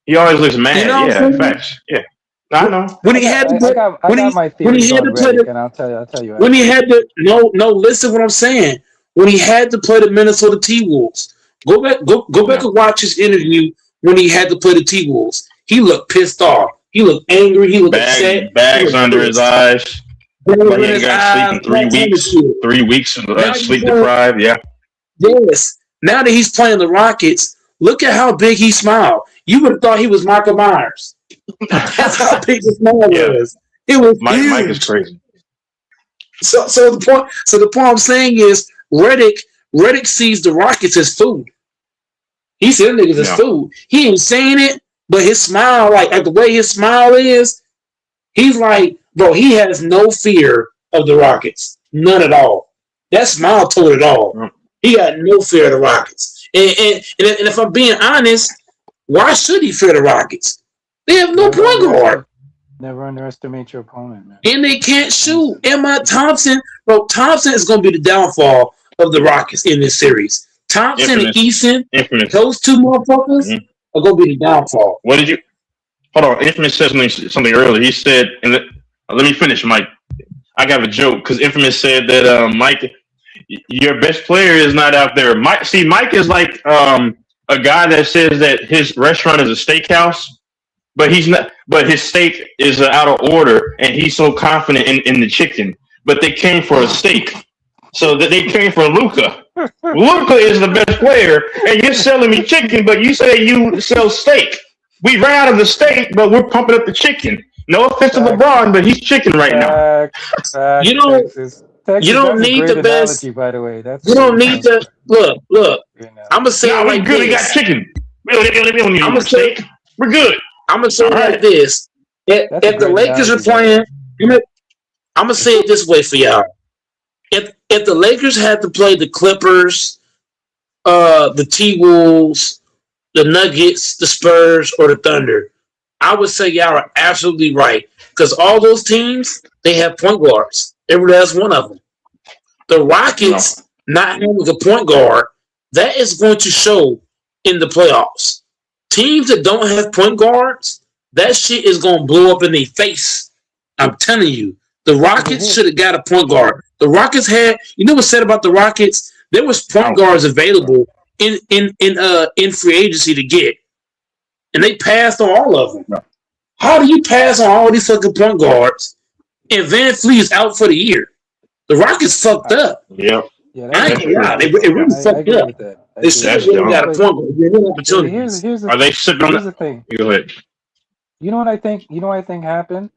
He always looks mad. You know what I'm Yeah, saying? facts. Yeah, I know. when he had to put, I got when my he theories had on to play Redick, the, and I'll tell you. when he had to listen what I'm saying. When he had to play the Minnesota T-Wolves, go back and watch his interview when he had to play the T-Wolves. He looked pissed off. He looked angry. He looked upset. Bags under his eyes. Like he got sleep in 3 weeks. 3 weeks sleep deprived. Yeah. Yes. Now that he's playing the Rockets, look at how big he smiled. You would have thought he was Michael Myers. That's how big the smile was. It was huge. Mike is crazy. So the point I'm saying is Redick sees the Rockets as food. He said niggas as food. He ain't saying it, but his smile, like the way his smile is, he's like, bro, he has no fear of the Rockets. None at all. That smile told it all. He got no fear of the Rockets. And if I'm being honest, why should he fear the Rockets? They have no point guard. Never underestimate your opponent, man. And they can't shoot. Emma Thompson, bro, Thompson is going to be the downfall of the Rockets in this series. Thompson and Eason, those two motherfuckers are going to be the downfall. What did you? Hold on. Infamous said something earlier. He said, let me finish, Mike. I got a joke because Infamous said that Mike, your best player is not out there. Mike is like a guy that says that his restaurant is a steakhouse, but he's not. But his steak is out of order, and he's so confident in the chicken. But they came for a steak, so that they came for Luka. Luka is the best player, and you're selling me chicken, but you say you sell steak. We ran out of the steak, but we're pumping up the chicken. No offense to LeBron, but he's chicken right now. You don't Texas, you don't that's a need great the best. analogy, by the way. You don't need to look. now. I'm gonna say Nah, it we like good. We got this. chicken. We don't need I'm no gonna say steak. We're good. I'm gonna say All it like right. this. That's a If the great Lakers are analogy, by the playing, way. I'm gonna say it this way for y'all. If the Lakers had to play the Clippers, the T-Wolves, the Nuggets, the Spurs, or the Thunder, I would say y'all are absolutely right. Because all those teams, they have point guards. Every last one of them. The No. Rockets not having a point guard, that is going to show in the playoffs. Teams that don't have point guards, that shit is going to blow up in their face. I'm telling you. The Rockets should have got a point guard. The Rockets had, you know what's said about the Rockets? There was point guards available in free agency to get. And they passed on all of them. How do you pass on all these fucking point guards and Van Fleet is out for the year? The Rockets fucked up. Yep. Yeah, I ain't gonna lie. It really I fucked agree up. with that. They should have really got a point guard. They had opportunities. Here's Are they sipping on here's the? the thing. Go ahead. You know what I think? You know what I think happened?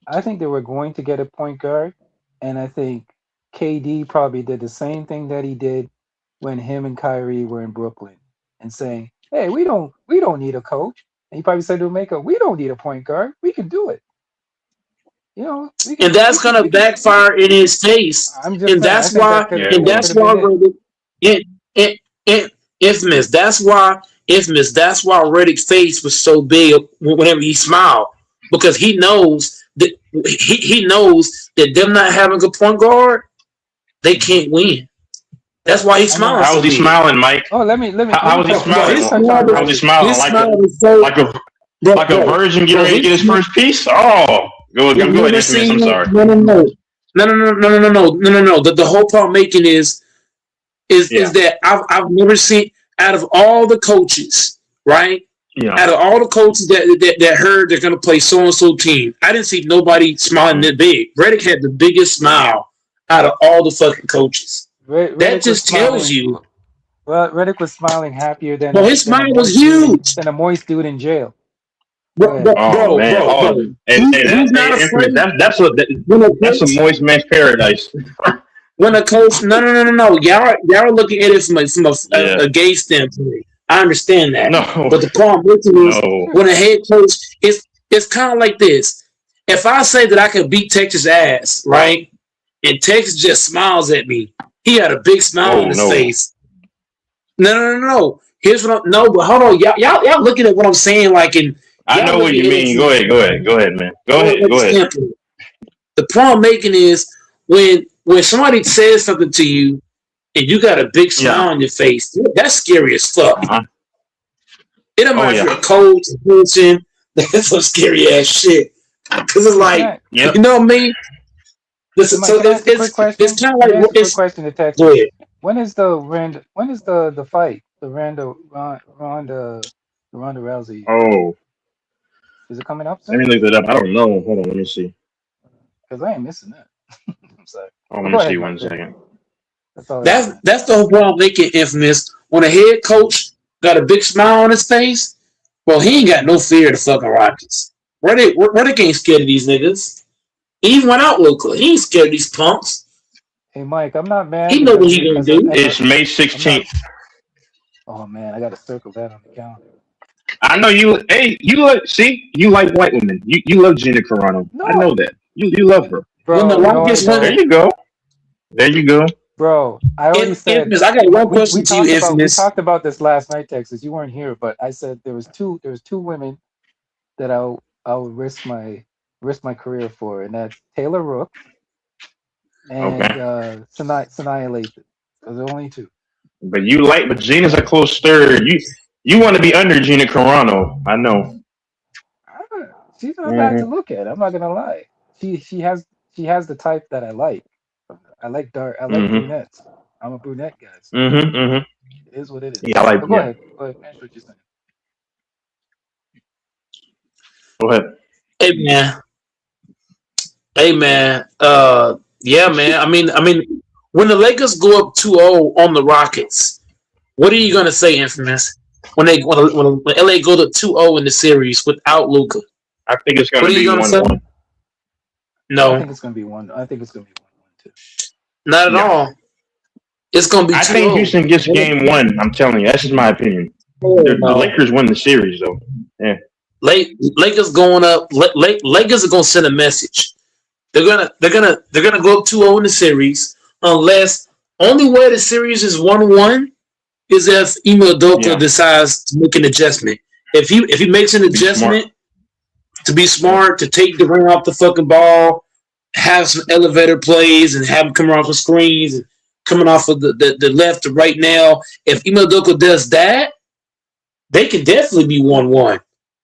I think they were going to get a point guard, and I think KD probably did the same thing that he did when him and Kyrie were in Brooklyn, and saying, "Hey, we don't need a coach." And he probably said to Mako, "We don't need a point guard. We can do it." You know, And that's gonna backfire in his face. I'm just And that's saying, I why. think that And that's why. Infamous. That's why. Infamous. That's why Reddick's face was so big whenever he smiled, because he knows that he knows that them not having a point guard, they can't win. That's why he's smiling. How was he smiling, Mike? Oh, let me. How was he smiling? How was he smiling? Like a virgin getting ready to get his first piece? Oh, go ahead, Infamous. I'm sorry. No. The whole point I'm making is that I've never seen, out of all the coaches, right? Yeah. Out of all the coaches that heard they're gonna play so and so team, I didn't see nobody smiling that big. Reddick had the biggest smile out of all the fucking coaches. That just tells you. Well, Reddick was smiling happier than. Well, his smile was huge. Than a moist dude in jail. Bro, he's not afraid. That's a moist man's paradise. When a coach, no. Y'all are looking at it from a gay standpoint. I understand that. No. But the problem with it is when a head coach, it's kind of like this. If I say that I could beat Texas ass, right, and Texas just smiles at me, he had a big smile on his face. No. Here's what but hold on, y'all looking at what I'm saying, like I know what you mean. Go ahead, man. Go ahead. The problem I'm making is when somebody says something to you and you got a big smile on your face, that's scary as fuck. It don't matter if you're a coach, a person, that's some scary ass shit. Because it's like, you know what I mean? It's kind of like quick question to text. Go ahead. When is the fight? The Ronda Rousey. Oh. Is it coming up soon? Let me look that up. I don't know. Hold on, let me see. Because I ain't missing that. I'm sorry. Oh, let me see 1 second. That's the whole problem making Infamous. When a head coach got a big smile on his face, well, he ain't got no fear of the fucking Rockets. Reddick ain't scared of these niggas. He even went out local. He ain't scared of these punks. Hey, Mike, I'm not mad. He know what he gonna do. It's May 16th. Oh man, I gotta circle that on the calendar. I know you. Hey, you like white women. You love Gina Carano. No. I know that. You love her. Bro, there you go. Bro, I already said. Infamous, I got one question to you, Infamous. We talked about this last night, Texas. You weren't here, but I said there was two women that I would risk my career for, and that's Taylor Rook and Sanaya Lathan. Those are the only two. But Gina's a close third. You want to be under Gina Carano. I know. She's not bad to look at. I'm not gonna lie. She has the type that I like. I like brunettes. I'm a brunette guy. So It is what it is. Yeah, I like. Go ahead. Finish what you're saying. Go ahead. Hey man. Yeah, man. I mean, when the Lakers go up 2-0 on the Rockets, what are you gonna say, Infamous? When LA go to 2-0 in the series without Luka, I think it's gonna be 1-1. No, I think it's gonna be 1-1 too. Not at all. It's gonna be I too think old. Houston gets game one. I'm telling you, that's just my opinion. The Lakers win the series though. Yeah. Lakers going up. Lakers are gonna send a message. They're gonna go up 2-0 in the series unless only way the series is 1-1 is if Ime Udoka decides to make an adjustment. If he makes an adjustment to be smart, to take Durant off the fucking ball, have some elevator plays, and have him coming off the screens and coming off of the left to right now. If Ime Udoka does that, they can definitely be 1-1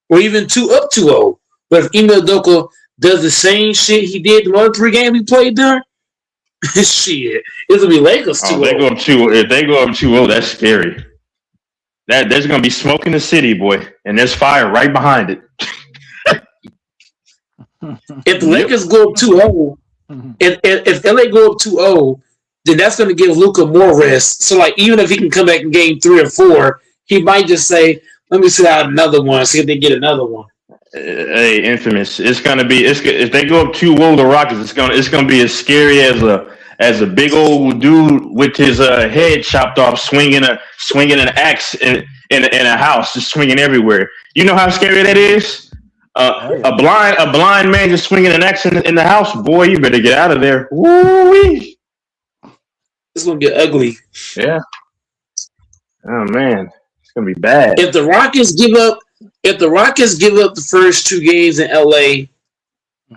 or even 2-0. But if Ime Udoka does the same shit he did the other 3 games we played there, shit, it'll be Lakers 2-0. They go up 2. If they go up 2-0, that's scary. There's gonna be smoke in the city, boy, and there's fire right behind it. If the Lakers go up 2-0, if LA go up 2-0, then that's going to give Luka more rest. So, like, even if he can come back in game 3 or 4, he might just say, "Let me sit out another one, see if they get another one." Hey, infamous! It's gonna be. If they go up 2-0, the Rockets, it's gonna be as scary as a big old dude with his head chopped off, swinging an axe in a house, just swinging everywhere. You know how scary that is. A blind man just swinging an axe in the house. Boy, you better get out of there. Woo-wee. It's gonna get ugly. Yeah. Oh man, it's gonna be bad. If the Rockets give up the first 2 games in LA,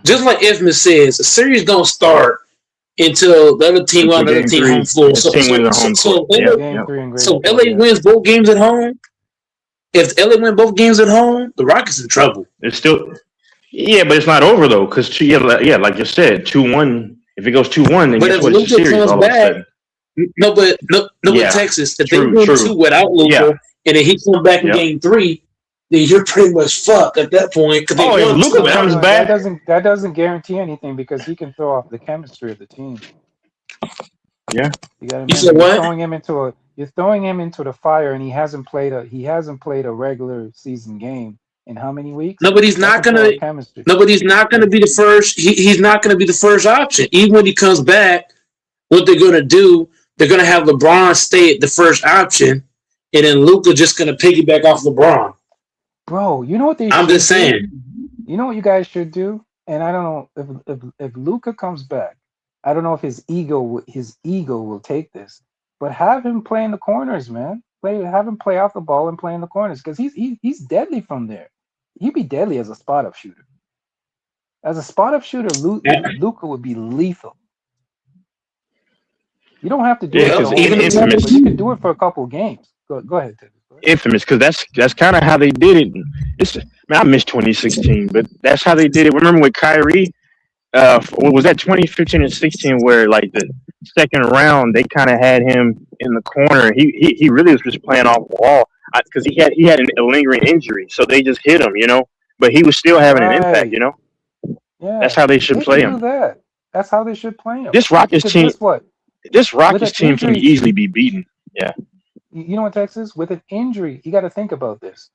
just like Infamous says, the series don't start until the other team on the other team home floor. So LA wins both games at home. If LA win both games at home, the Rockets in trouble. It's still, but it's not over though, because like you said, 2-1. If it goes 2-1, then guess what? It's a series all of a sudden. But Texas, if they win 2 without Luka, and then he comes back in game 3, then you're pretty much fucked at that point. If Luka comes back, that doesn't guarantee anything because he can throw off the chemistry of the team. Yeah, you got to remember, you're throwing him into the fire, and he hasn't played a regular season game in how many weeks? Nobody's not gonna be the first. He's not gonna be the first option. Even when he comes back, what they're gonna do? They're gonna have LeBron stay at the first option, and then Luka just gonna piggyback off LeBron. Bro, you know what they? I'm just saying. You know what you guys should do, and I don't know if Luka comes back. I don't know if his ego will take this, but have him play in the corners, man. Have him play off the ball and play in the corners because he's deadly from there. He'd be deadly as a spot-up shooter. As a spot-up shooter, Luka would be lethal. You don't have to do it. Even Infamous, but you can do it for a couple of games. Go ahead, Ted. Infamous, because that's kind of how they did it. I miss 2016, but that's how they did it. Remember with Kyrie? Was that 2015 and 16 where like the second round they kind of had him in the corner? He really was just playing off the wall because he had a lingering injury, so they just hit him, But he was still having an impact, Yeah, that's how they should play him. That's how they should play him. This Rockets team can easily be beaten. Yeah. You know what, Texas? With an injury, you got to think about this.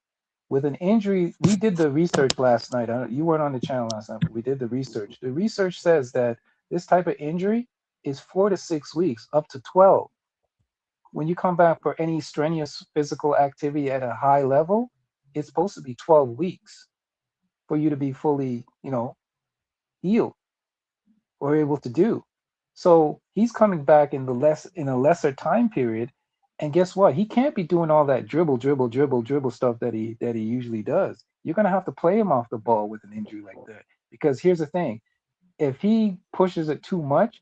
With an injury, we did the research last night. You weren't on the channel last night, but we did the research. The research says that this type of injury is 4 to 6 weeks, up to 12. When you come back for any strenuous physical activity at a high level, it's supposed to be 12 weeks for you to be fully, healed or able to do. So he's coming back in a lesser time period. And guess what? He can't be doing all that dribble stuff that he usually does. You're gonna have to play him off the ball with an injury like that. Because here's the thing: if he pushes it too much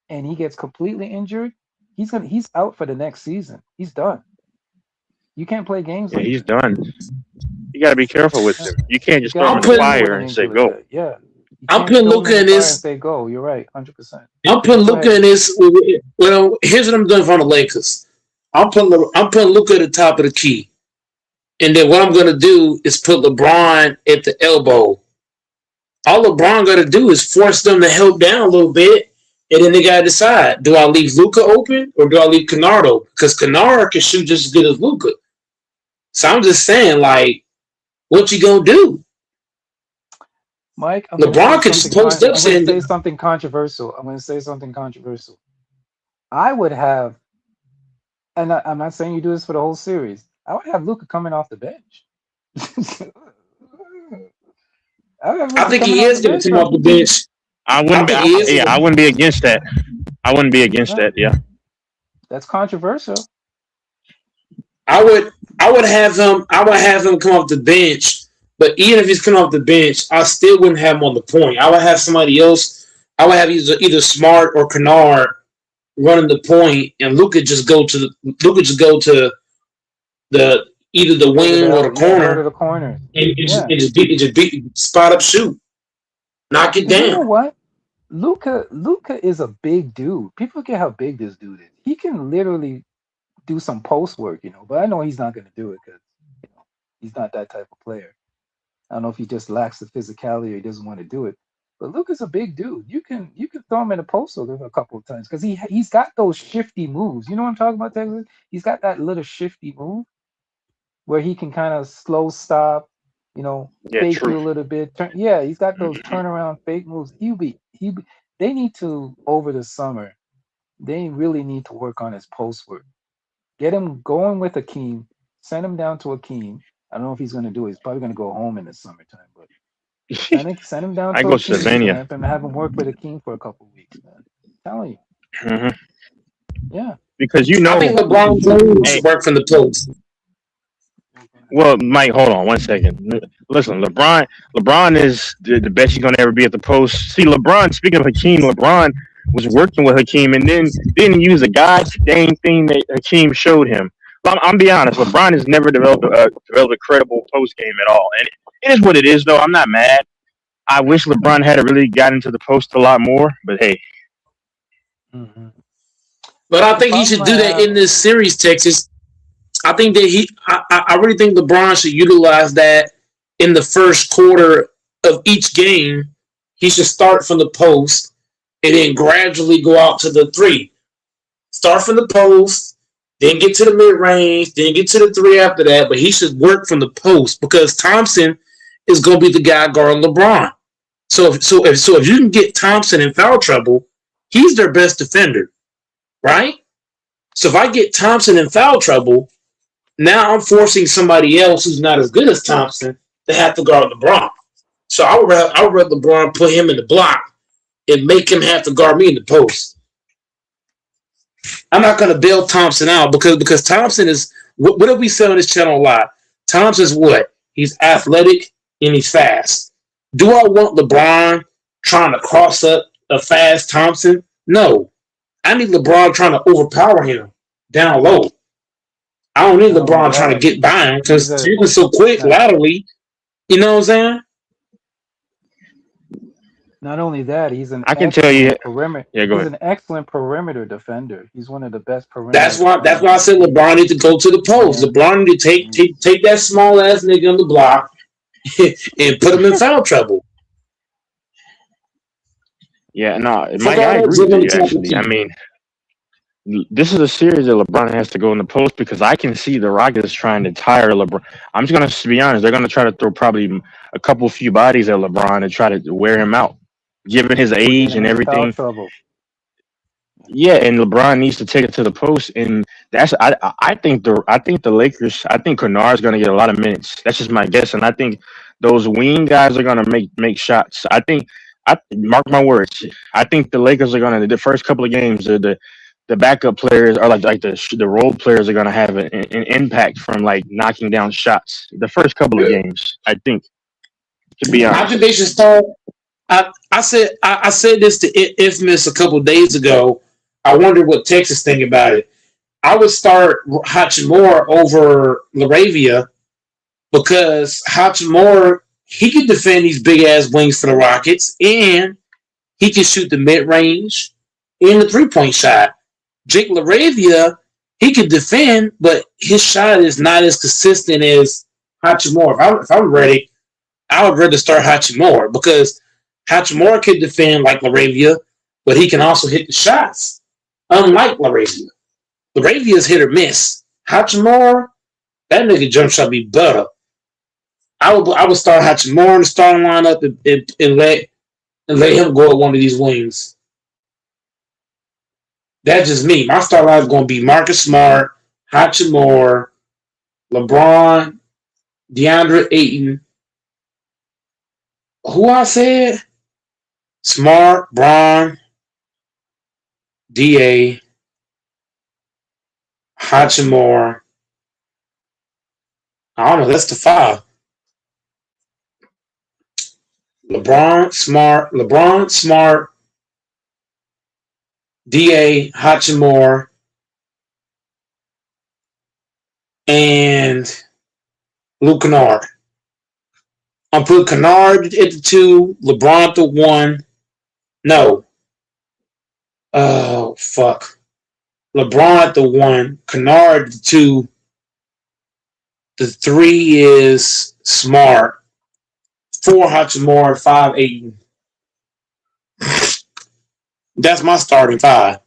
and he gets completely injured, he's out for the next season. He's done. You can't play games. Yeah, he's done. You got to be careful with him. You can't just throw him in the fire and say go. Yeah. I'm putting Luka in this. Say go. You're right, 100%. I'm putting Luka in this. Well, here's what I'm doing for the Lakers. I'm putting Luka at the top of the key, and then what I'm going to do is put LeBron at the elbow. All LeBron got to do is force them to help down a little bit, and then they got to decide: do I leave Luka open or do I leave Kennard open? Because Kennard can shoot just as good as Luka. So I'm just saying, like, what you gonna do? Mike, LeBron could just post up saying something controversial. I'm going to say something controversial. I would have and I'm not saying you do this for the whole series. I would have Luka coming off the bench. I would have I Luka think coming he off is the going to bench, come off bro. the bench. I wouldn't be. I think he is. I wouldn't be against that. I wouldn't be against Right. that. Yeah. That's controversial. I would have him. I would have him come off the bench. But even if he's coming off the bench, I still wouldn't have him on the point. I would have somebody else. I would have either Smart or Kennard running the point, and Luka just go to the either the wing or the Go to corner, the corner. and Yeah. just beat spot up shoot, knock it 'Cause you know down. what? Luka is a big dude. People forget how big this dude is. He can literally do some post work, but I know he's not going to do it because he's not that type of player. I don't know if he just lacks the physicality or he doesn't want to do it. But Luka's a big dude. You can throw him in a post a couple of times because he's got those shifty moves. You know what I'm talking about, Texas? He's got that little shifty move where he can kind of slow stop, Yeah. fake you a True. little bit. He's got those turnaround fake moves. They need to, over the summer, they really need to work on his post work. Get him going with Akeem. Send him down to Akeem. I don't know if he's going to do it. He's probably going to go home in the summertime, but send him down I to go to Akeem Sylvania. camp and have him work with Akeem for a couple of weeks, man. I'm telling you. hmm Yeah. Because I think LeBron James should work from the post. Well, Mike, hold on 1 second. Listen, LeBron is the best he's gonna ever be at the post. See, LeBron. Speaking of Hakeem, LeBron was working with Hakeem, and then didn't use a goddamn thing that Hakeem showed him. I'm be honest. LeBron has never developed a credible post game at all, and it is what it is. Though I'm not mad. I wish LeBron had really got into the post a lot more, but hey. Mm-hmm. But I think he should do that in this series, Texas. I think that I really think LeBron should utilize that in the first quarter of each game. He should start from the post and then gradually go out to the three. Start from the post, then get to the mid range, then get to the three after that. But he should work from the post because Thompson is going to be the guy guarding LeBron. So if you can get Thompson in foul trouble, he's their best defender, right? So if I get Thompson in foul trouble, now I'm forcing somebody else who's not as good as Thompson to have to guard LeBron. So I would rather LeBron put him in the block and make him have to guard me in the post. I'm not going to bail Thompson out because Thompson is what do we say on this channel a lot? Thompson's what? He's athletic and he's fast. Do I want LeBron trying to cross up a fast Thompson? No. I need LeBron trying to overpower him down low. I don't need LeBron trying to get by him because he's so quick laterally. You know what I'm saying? Not only that, he's an I can tell you. perimeter. Yeah, go He's ahead. an excellent perimeter defender. He's one of the best perimeter. That's why I said LeBron need to go to the post. LeBron need to take that small ass nigga on the block and put him in foul trouble. Yeah, no, Mike, I agree with you, actually. I mean, this is a series that LeBron has to go in the post because I can see the Rockets trying to tire LeBron. I'm just going to be honest. They're going to try to throw probably a couple few bodies at LeBron and try to wear him out, given his age and everything. Yeah, and LeBron needs to take it to the post, and that's I think the Lakers. I think Kennard's going to get a lot of minutes. That's just my guess, and I think those wing guys are going to make shots. I mark my words. I think the Lakers are going to the first couple of games. The backup players are like the role players are going to have an impact from like knocking down shots. The first couple of games, I think. To be honest, I think they should start. I said this to Infamous a couple of days ago. I wonder what Texas think about it. I would start Hachimura over Laravia because Hachimura, he can defend these big ass wings for the Rockets and he can shoot the mid range and the 3-point shot. Jake Laravia, he can defend, but his shot is not as consistent as Hachimura. If I'm ready, I would rather start Hachimura because Hachimura can defend like Laravia, but he can also hit the shots. Unlike Laravia. Laravia is hit or miss. Hachimura, that nigga jump shot be butter. I would start Hachimura in the starting lineup and let him go at one of these wings. That's just me. My starting lineup is going to be Marcus Smart, Hachimura, LeBron, DeAndre Ayton. Who I said? Smart, Braun, DA, Hachimura. I don't know. That's the 5. LeBron, Smart, DA, Hachimura, and Luke Kennard. I'm putting Kennard at the 2, LeBron at the 1. No. Oh, fuck. LeBron at the 1, Kennard at the 2. The 3 is Smart. 4 Hachimura, 5 Ayton. That's my starting 5.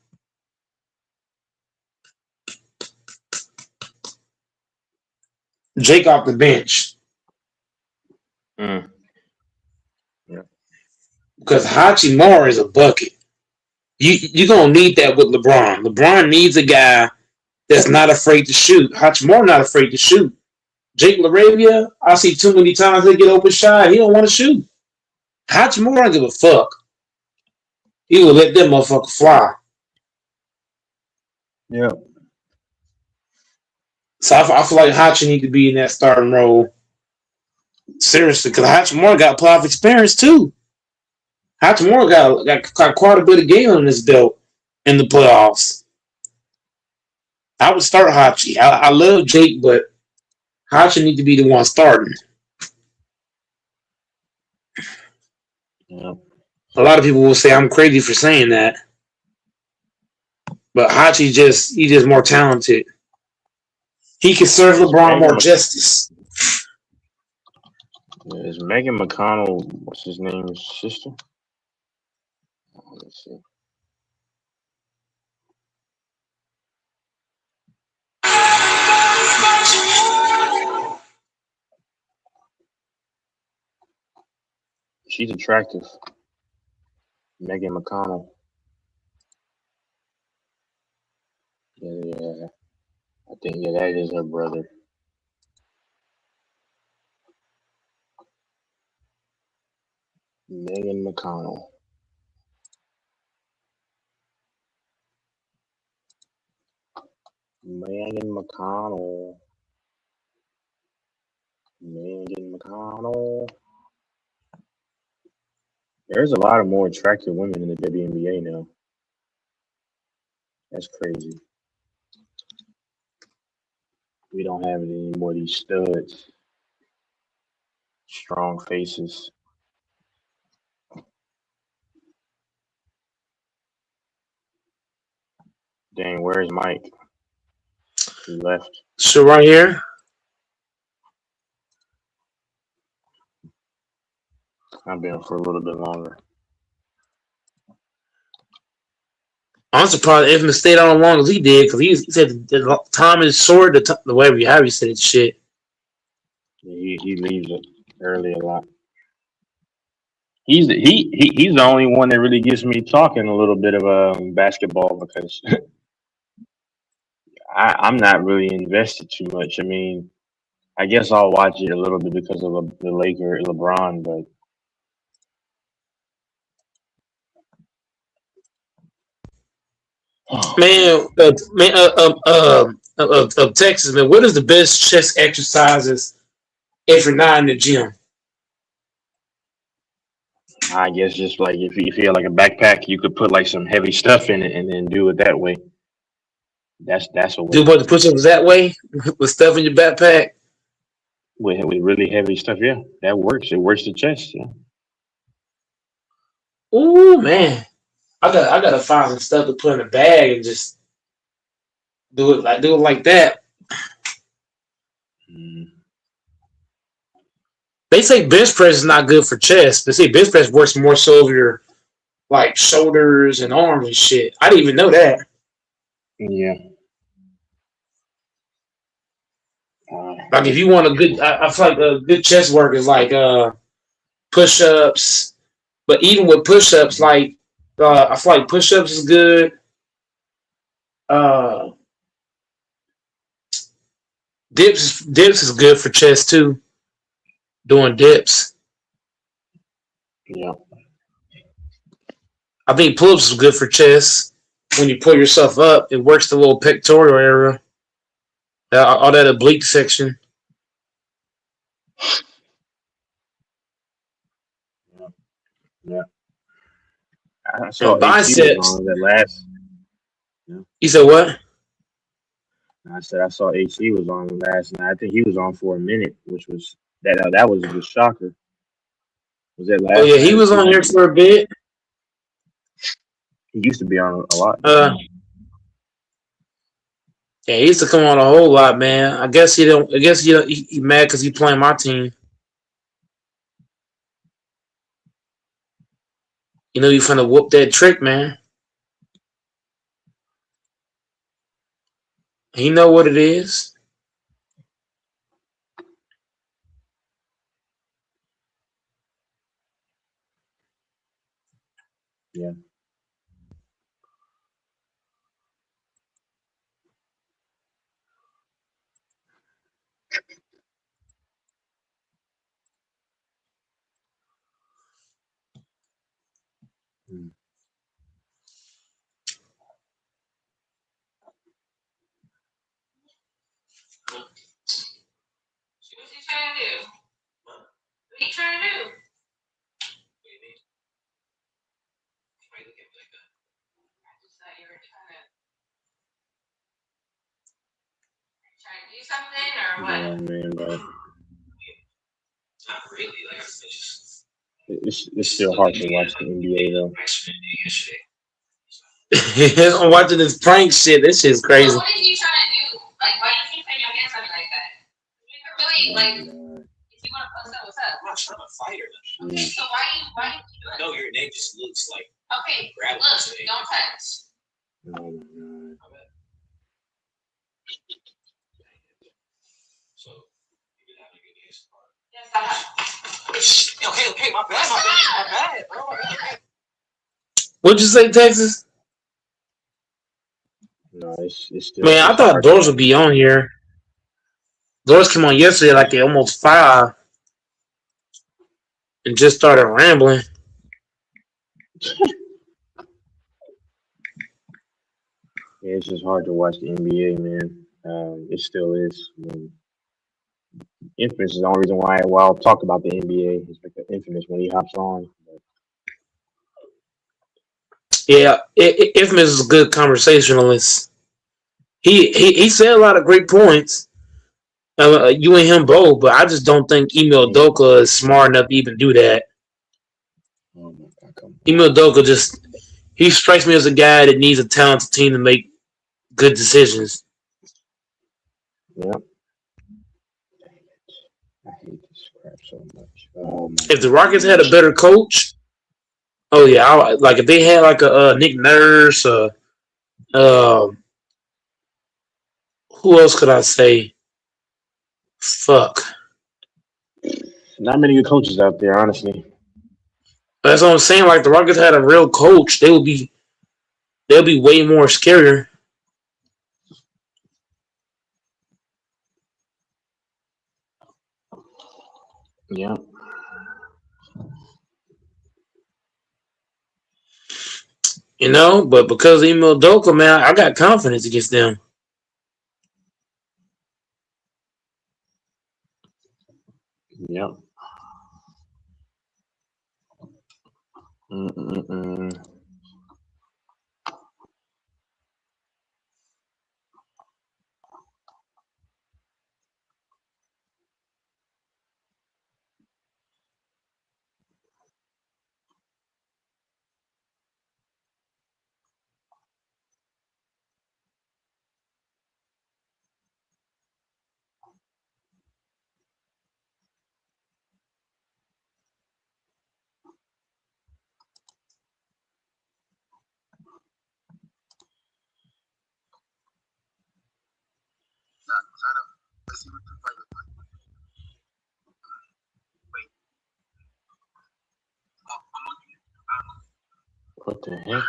Jake off the bench. Yeah. Because Hachimura is a bucket. You're going to need that with LeBron. LeBron needs a guy that's not afraid to shoot. Hachimura not afraid to shoot. Jake LaRavia, I see too many times they get open shot. He don't want to shoot. Hachimura don't give a fuck. He will let them motherfucker fly. Yeah. So I feel like Hachi need to be in that starting role. Seriously, because Hachimura got playoff experience too. Hachimura got quite a bit of game on his belt in the playoffs. I would start Hachi. I love Jake, but Hachi need to be the one starting. Yeah. A lot of people will say I'm crazy for saying that, but Hachi he's just more talented. He can serve LeBron more justice. Is Megan McConnell, what's his name, his sister? Let's see. She's attractive. Megan McConnell. Yeah. I think, that is her brother. Megan McConnell. Megan McConnell. There's a lot of more attractive women in the WNBA now. That's crazy. We don't have any more of these studs. Strong faces. Dang, where's Mike? He left. So right here. I've been for a little bit longer. I'm surprised Infamous stayed on as long as he did, because he said the time is short, the way we have he said it shit. He leaves it early a lot. He's the only one that really gets me talking a little bit of basketball, because I'm not really invested too much. I mean, I guess I'll watch it a little bit because of the Lakers, LeBron, but of Texas, man, what is the best chest exercises if you're not in the gym? I guess just like if you feel like a backpack, you could put like some heavy stuff in it and then do it that way. That's a way. Do a bunch of push-ups that way with stuff in your backpack? With really heavy stuff, yeah. That works. It works the chest, yeah. Ooh, man. I gotta find some stuff to put in a bag and just do it like that. They say bench press is not good for chest. They say bench press works more so over your like shoulders and arms and shit. I didn't even know that. Yeah. Like if you want a good, I feel like a good chest work is like push-ups. But even with push-ups, like I feel like push-ups is good. Dips is good for chest too. Doing dips. Yeah. I think pull-ups is good for chest. When you pull yourself up, it works the little pectoral area. All that oblique section. Yeah. I saw And AC was biceps. on that last. You said what? I said I saw AC was on last night. I think he was on for a minute, which was that was the shocker. Was that Oh last yeah, night? he Or was two on here nights? for a bit. He used to be on a lot. Yeah, he used to come on a whole lot, man. I guess he don't. I guess he mad because he playing my team. You know you finna whoop that trick, man. He know what it is. Yeah. Hmm. What's he trying to do? What are you trying to do? I just thought you were trying to do something or what? Yeah, man, but Not really. Like it's still hard to watch the NBA though. I'm watching this prank shit. This shit's crazy. Well, what are you trying to do? Like, why do you keep putting your hands on me like that? Really, like, if you want to post up, what's up? I'm not trying to fight her. Okay, so why you doing it? No, your name just looks like Okay, grab look, today. don't touch. Oh my god. So you've been having a good day so far. Yes, I have. Okay, my bad, bro. My bad. What'd you say, Texas? No, it's still. Man, I it's thought hard Doors to would be on here. Doors came on yesterday like at almost 5 and just started rambling. Yeah, it's just hard to watch the NBA, man. It still is. Infamous is the only reason why I'll talk about the NBA. It's like Infamous when he hops on. Yeah, Infamous is a good conversationalist. He said a lot of great points. You and him both, but I just don't think Ime Udoka is smart enough to even do that. Oh my god, come on. Ime Udoka he strikes me as a guy that needs a talented team to make good decisions. Yeah. I hate this crap so much. Oh my If the Rockets had a better coach, oh yeah, like if they had like a Nick Nurse, who else could I say? Fuck. Not many good coaches out there, honestly. That's what I'm saying. Like the Rockets had a real coach, they'll be way more scarier. Yeah. You know, but because of Ime Udoka, man, I got confidence against them. Yep. Mm-mm-mm. What the heck?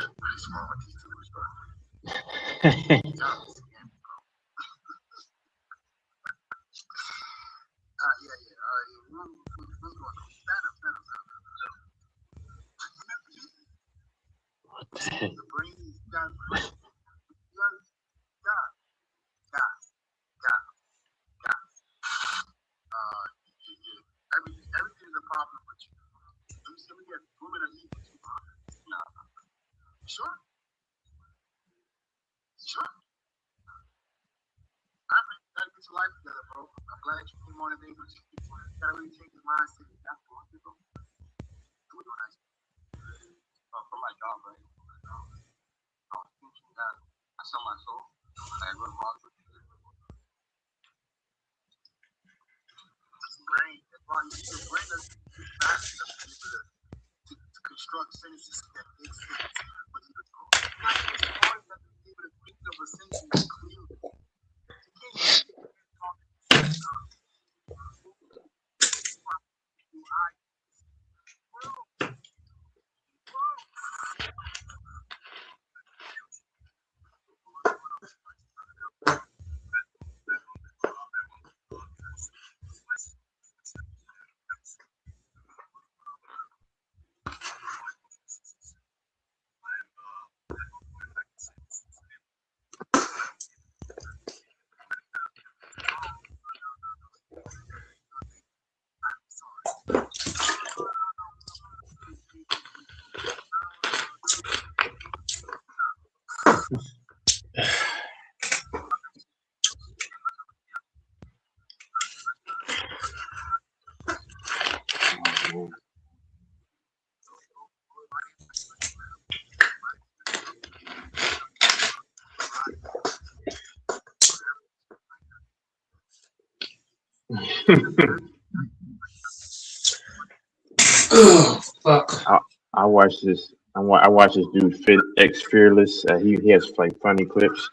Oh, fuck. I watched this. I watched this dude X Fearless. He has like funny clips.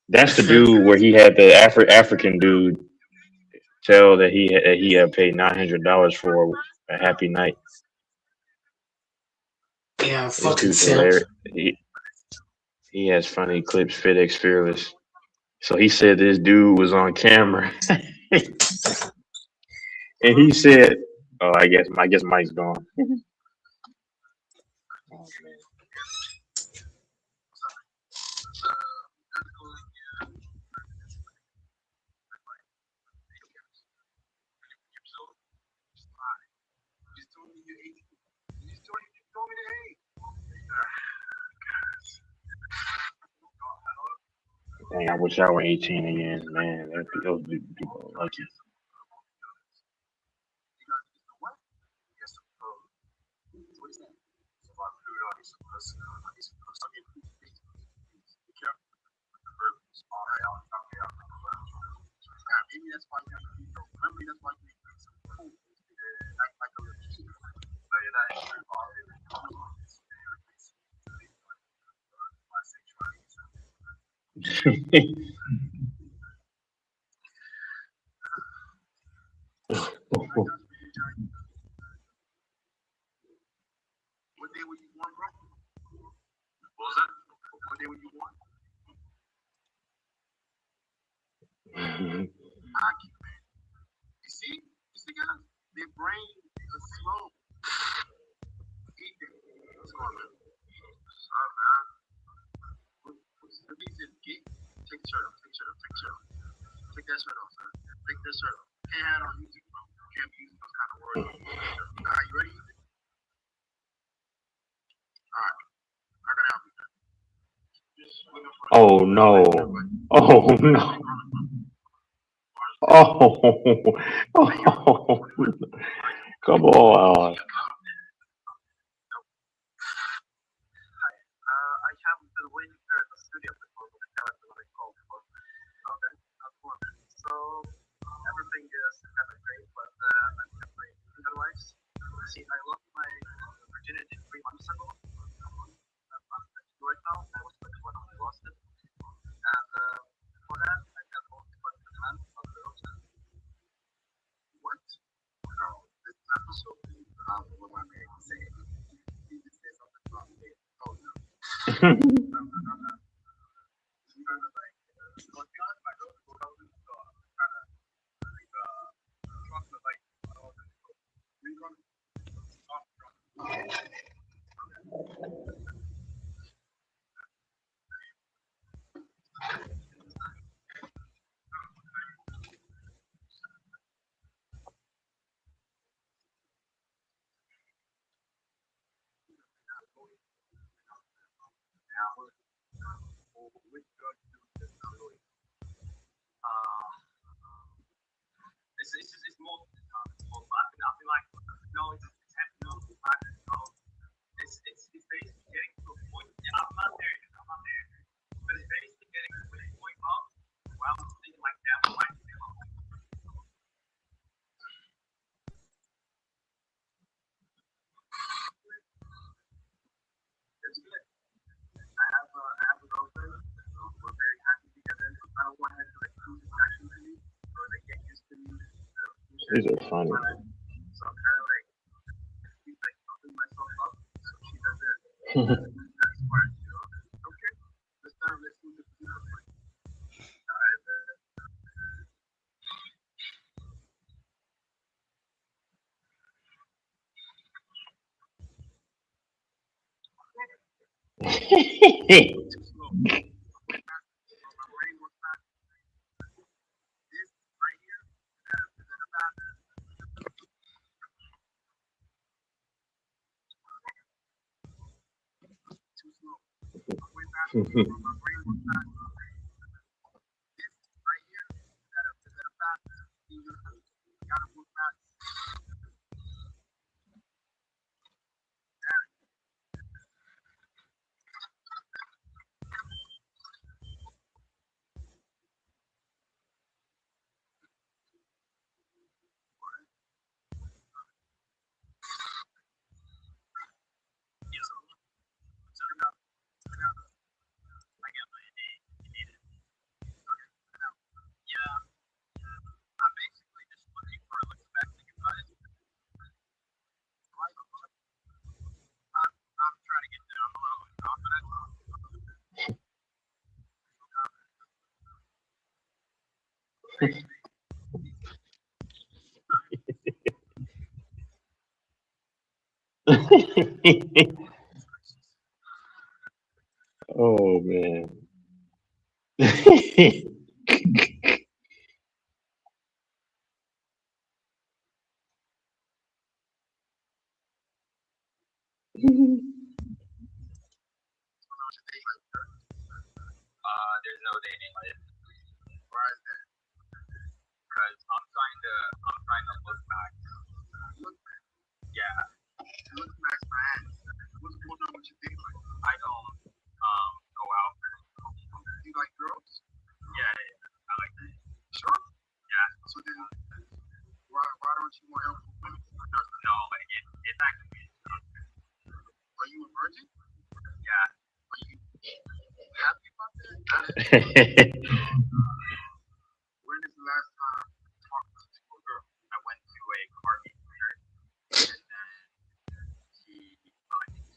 That's the dude where he had the African dude tell that he had paid $900 for a happy night. Yeah, This fucking dude's simp. hilarious. He has funny clips. X Fearless. So he said this dude was on camera, and he said, "Oh, I guess Mike's gone." Dang, I wish I were 18 again, man. Those people are lucky. Oh no! Oh no! Oh, oh, come on! These are funny. Oh man. There's no dating life. Why is that? Because I'm trying to look back. Yeah. Look back my ass. What's going on with your dating life? I don't go out. You like girls? Yeah, I like that. Sure? Yeah. So then why don't you want help with women? No, like it's actually are you a virgin? Yeah. Are you happy about that? When is the last time you talked to a girl? I went to a car meet with her, and then she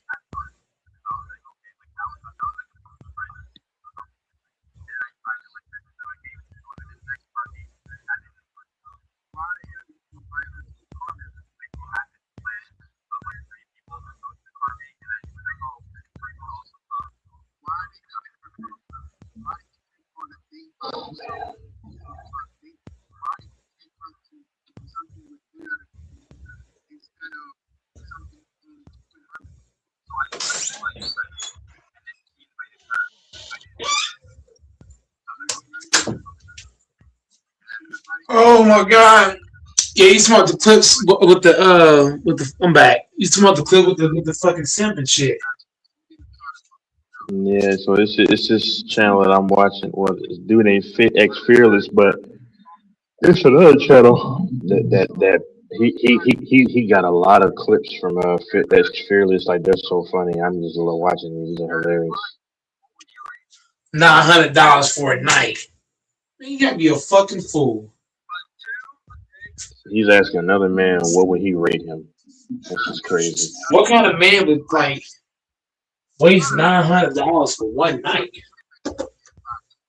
had fun. And I was like, okay, like that was like a close friend. And I tried to like message her, like, hey, we go to this next party. That didn't work out. Why the hell did you invite her to the car meet? Like you had this plan of like 3 people to go to the car meet, and then you were like, oh, we're gonna also come. Why did you come for girls? Why did you take her on a date? Why did you take her to something with weird instead of something between others? So I just like you said, and then he invited her. Oh my god. Yeah, you talking about the clips with the I'm back. You talking about the clip with the fucking simp and shit. Yeah, so it's this channel that I'm watching. Well, this dude named X Fearless, but it's another channel that he got a lot of clips from X Fearless. Like they're so funny. I'm just watching these. These are hilarious. $900 for a night. Man, you gotta be a fucking fool. He's asking another man, what would he rate him? This is crazy. What kind of man would like waste $900 for one night?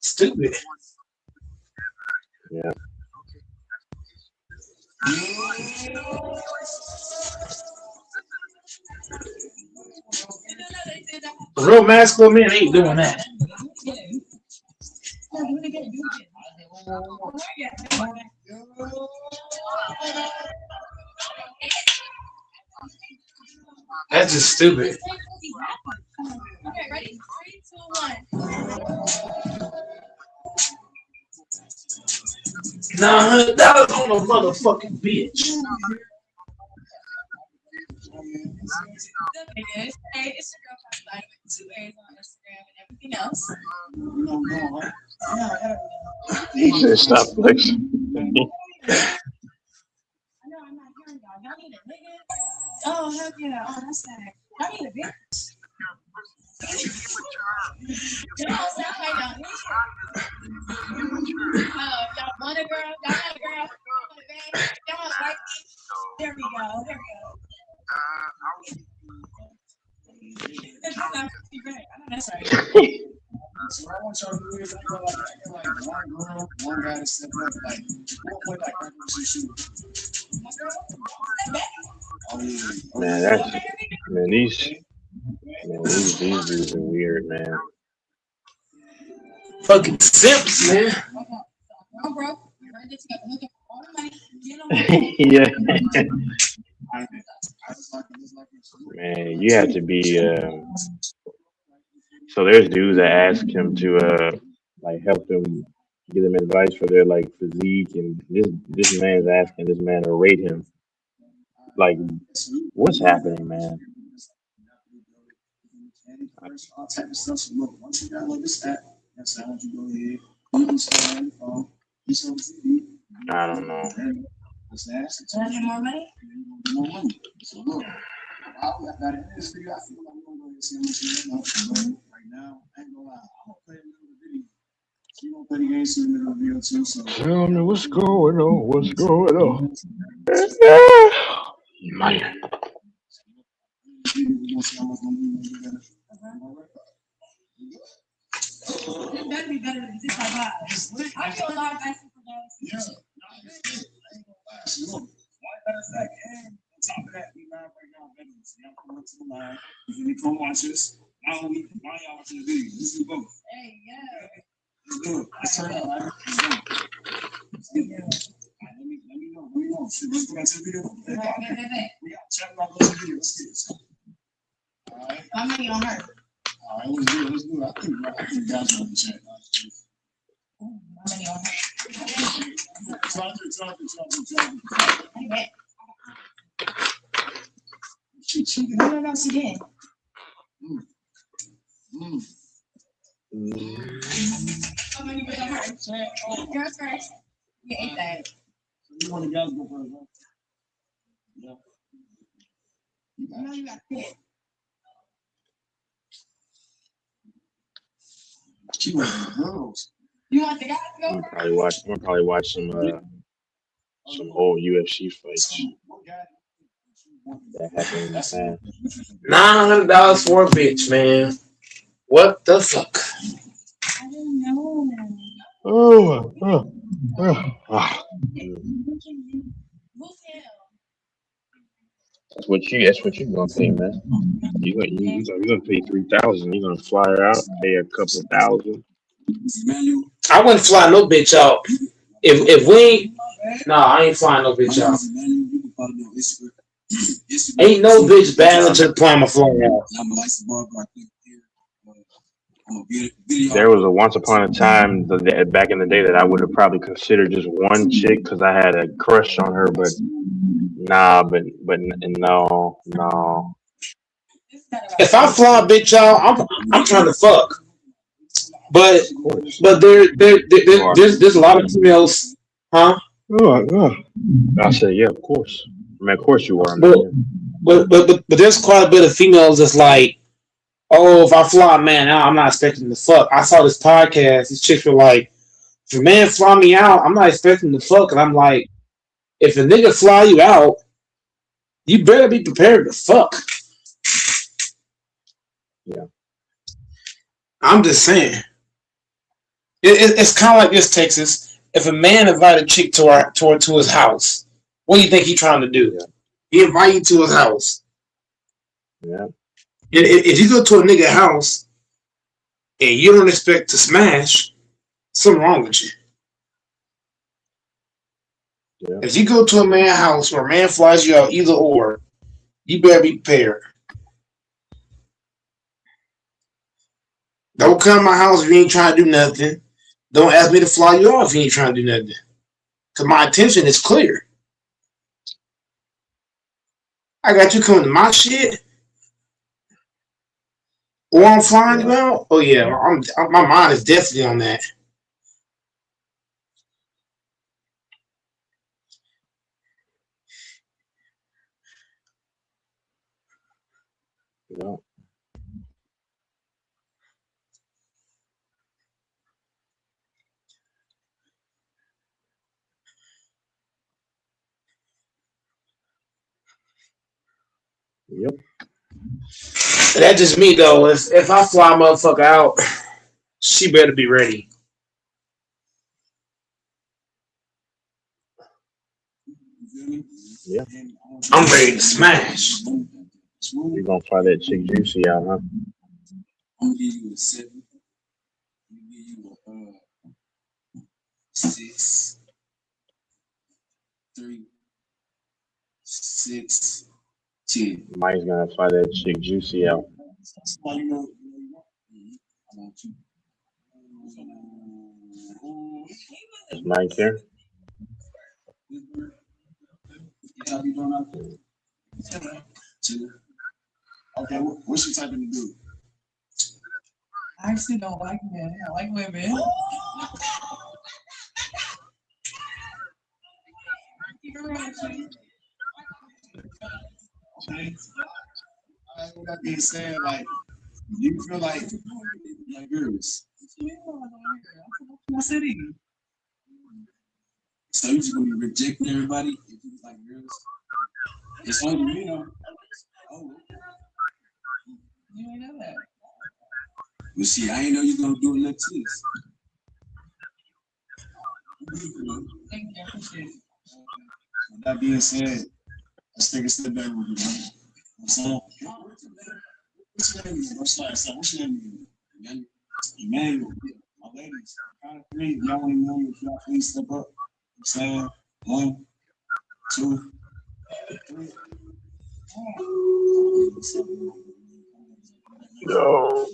Stupid. Yeah. A real masculine man ain't doing that. That's just stupid. $900 on a motherfucking bitch. Hey, it's your girl Pastor with 2 A's on Instagram and everything else. He said, "Stop flexing." I know I'm not hearing y'all. Y'all need a nigga. Oh, heck yeah. Oh, that's sad. Y'all need a bitch. You don't sound like y'all need it. Y'all want a girl? Y'all want a girl? Y'all want a man? Y'all like me? There we go. There we go. That's not right. I know that's right. So I want y'all to do is like one girl, one guy to step up, like we'll play like Man, these dudes are weird, man. Fucking simps, man. Girl, bro. We're just looking for all the money. Get on Yeah. Man, you have to be. So there's dudes that ask him to like help them, give them advice for their like physique, and this man's asking this man to rate him. Like, what's happening, man? all type of stuff. So look, once you got like this app, that's how you go ahead. You can start on the phone. You saw TV. I don't know. Just ask. more money? More money. So look, I got in this video. I feel like I'm gonna go ahead and see how much you know. Right now, I ain't gonna lie. I'm gonna play a little video. She gonna play the game in the middle of the video too. So Tell me what's going on. What's going on? Man. It better be better than 655. I feel a lot of nicer for those. yeah. Look, one better fact, and on top of that, we live right now, veterans. Y'all come up to the live. If you come watch us, not only why y'all watching the video, let's do both. Hey, yeah. Let's do it. Let's turn out, right? Let's do it. Let me know. Let me know. Shit, let's go back to the video. We got to chat about the video. Let's get this. All right. How many on her? All right, let's do it. Let's do it. I think you guys are in the chat. How many on her? Talk. She no, no, she did. How many was on her? Girls first. You ate that. You want the guys go first, huh? Yeah. No, you got pit. She was the girls. You want the guys to go first? We'll probably watch some old UFC fights that happened in the past. $900 for a bitch, man. What the fuck? I don't know. Oh. That's what you gonna pay, man. You gonna pay 3,000. You gonna fly her out, pay a couple thousand. I wouldn't fly no bitch out. If we ain't, I ain't flying no bitch out. Ain't no bitch bad to the point of flying out. There was a once upon a time back in the day that I would have probably considered just one chick because I had a crush on her, but no. If I fly a bitch out, I'm trying to fuck. But there's a lot of females, huh? I said, yeah, of course. I mean, of course you are. But there's quite a bit of females that's like, oh, if I fly a man out, I'm not expecting to fuck. I saw this podcast. These chicks were like, if a man fly me out, I'm not expecting to fuck. And I'm like, if a nigga fly you out, you better be prepared to fuck. Yeah. I'm just saying. It's kind of like this, Texas. If a man invited a chick to his house, what do you think he's trying to do? Yeah. He invite you to his house. Yeah. If you go to a nigga house and you don't expect to smash, something wrong with you. Yeah. If you go to a man's house or a man flies you out, either or, you better be prepared. Don't come to my house if you ain't trying to do nothing. Don't ask me to fly you out if you ain't trying to do nothing. Cause my intention is clear. I got you coming to my shit, or I'm flying you out. Oh yeah, my mind is definitely on that. Yeah. Yep. That's just me though. If I fly a motherfucker out, she better be ready. Yeah. I'm ready to smash. You're gonna fly that chick Juicy out, huh? I'm gonna give you a 7. I'm gonna give you a 6, 3, 6, 10. Mike's gonna fly that chick Juicy out. That's why you know you want. I want you. Is Mike here? Yeah, I be doing out there. 2. Okay, what's your type of dude? I actually don't like men. I like women. Okay. With that being said, like, do you feel like girls? My city. So you just gonna be rejecting everybody if you like girls? It's only me, though. Oh. You ain't know that. Well, see, I ain't know you gonna do it like this. Thank you. I appreciate it. With that being said, let's take a step back with you, man. What's your name? What's your name? Emmanuel. My ladies, count of 3. Y'all want to know if y'all please step up. I'm saying 1, 2, 3. No.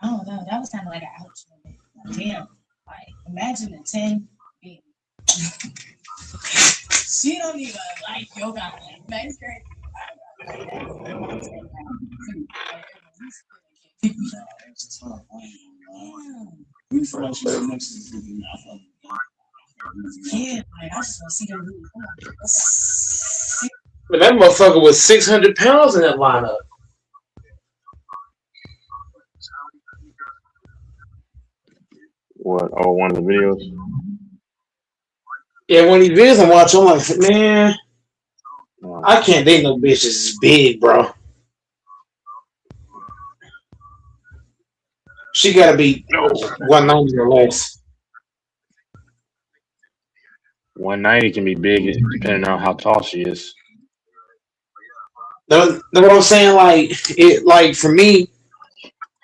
I don't know. That was kind of like an ouch moment. Like, damn. Like, imagine a 10 being. She don't even like yoga. That's great. We feel like she's next to you. Yeah, like, I just want to see them move. But that motherfucker was 600 pounds in that lineup. What? Oh, one of the videos? Yeah, when he videos I'm watching, I'm like, man, I can't date no bitch that's big, bro. She gotta be 190 or less. 190 can be big depending on how tall she is. Know what I'm saying? Like for me,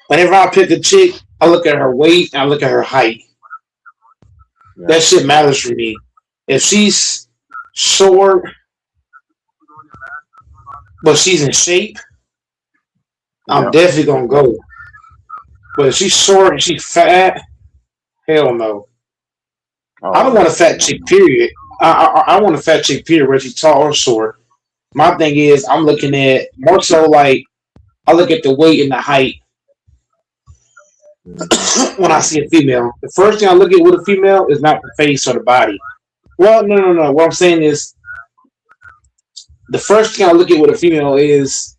whenever I pick a chick, I look at her weight and I look at her height. Yeah. That shit matters for me. If she's short, but she's in shape, I'm definitely gonna go. But if she's short and she's fat, hell no. I don't want a fat chick, period. I want a fat chick, period, whether she's tall or short. My thing is, I'm looking at more so like I look at the weight and the height when I see a female. The first thing I look at with a female is not the face or the body. Well, no. What I'm saying is, the first thing I look at with a female is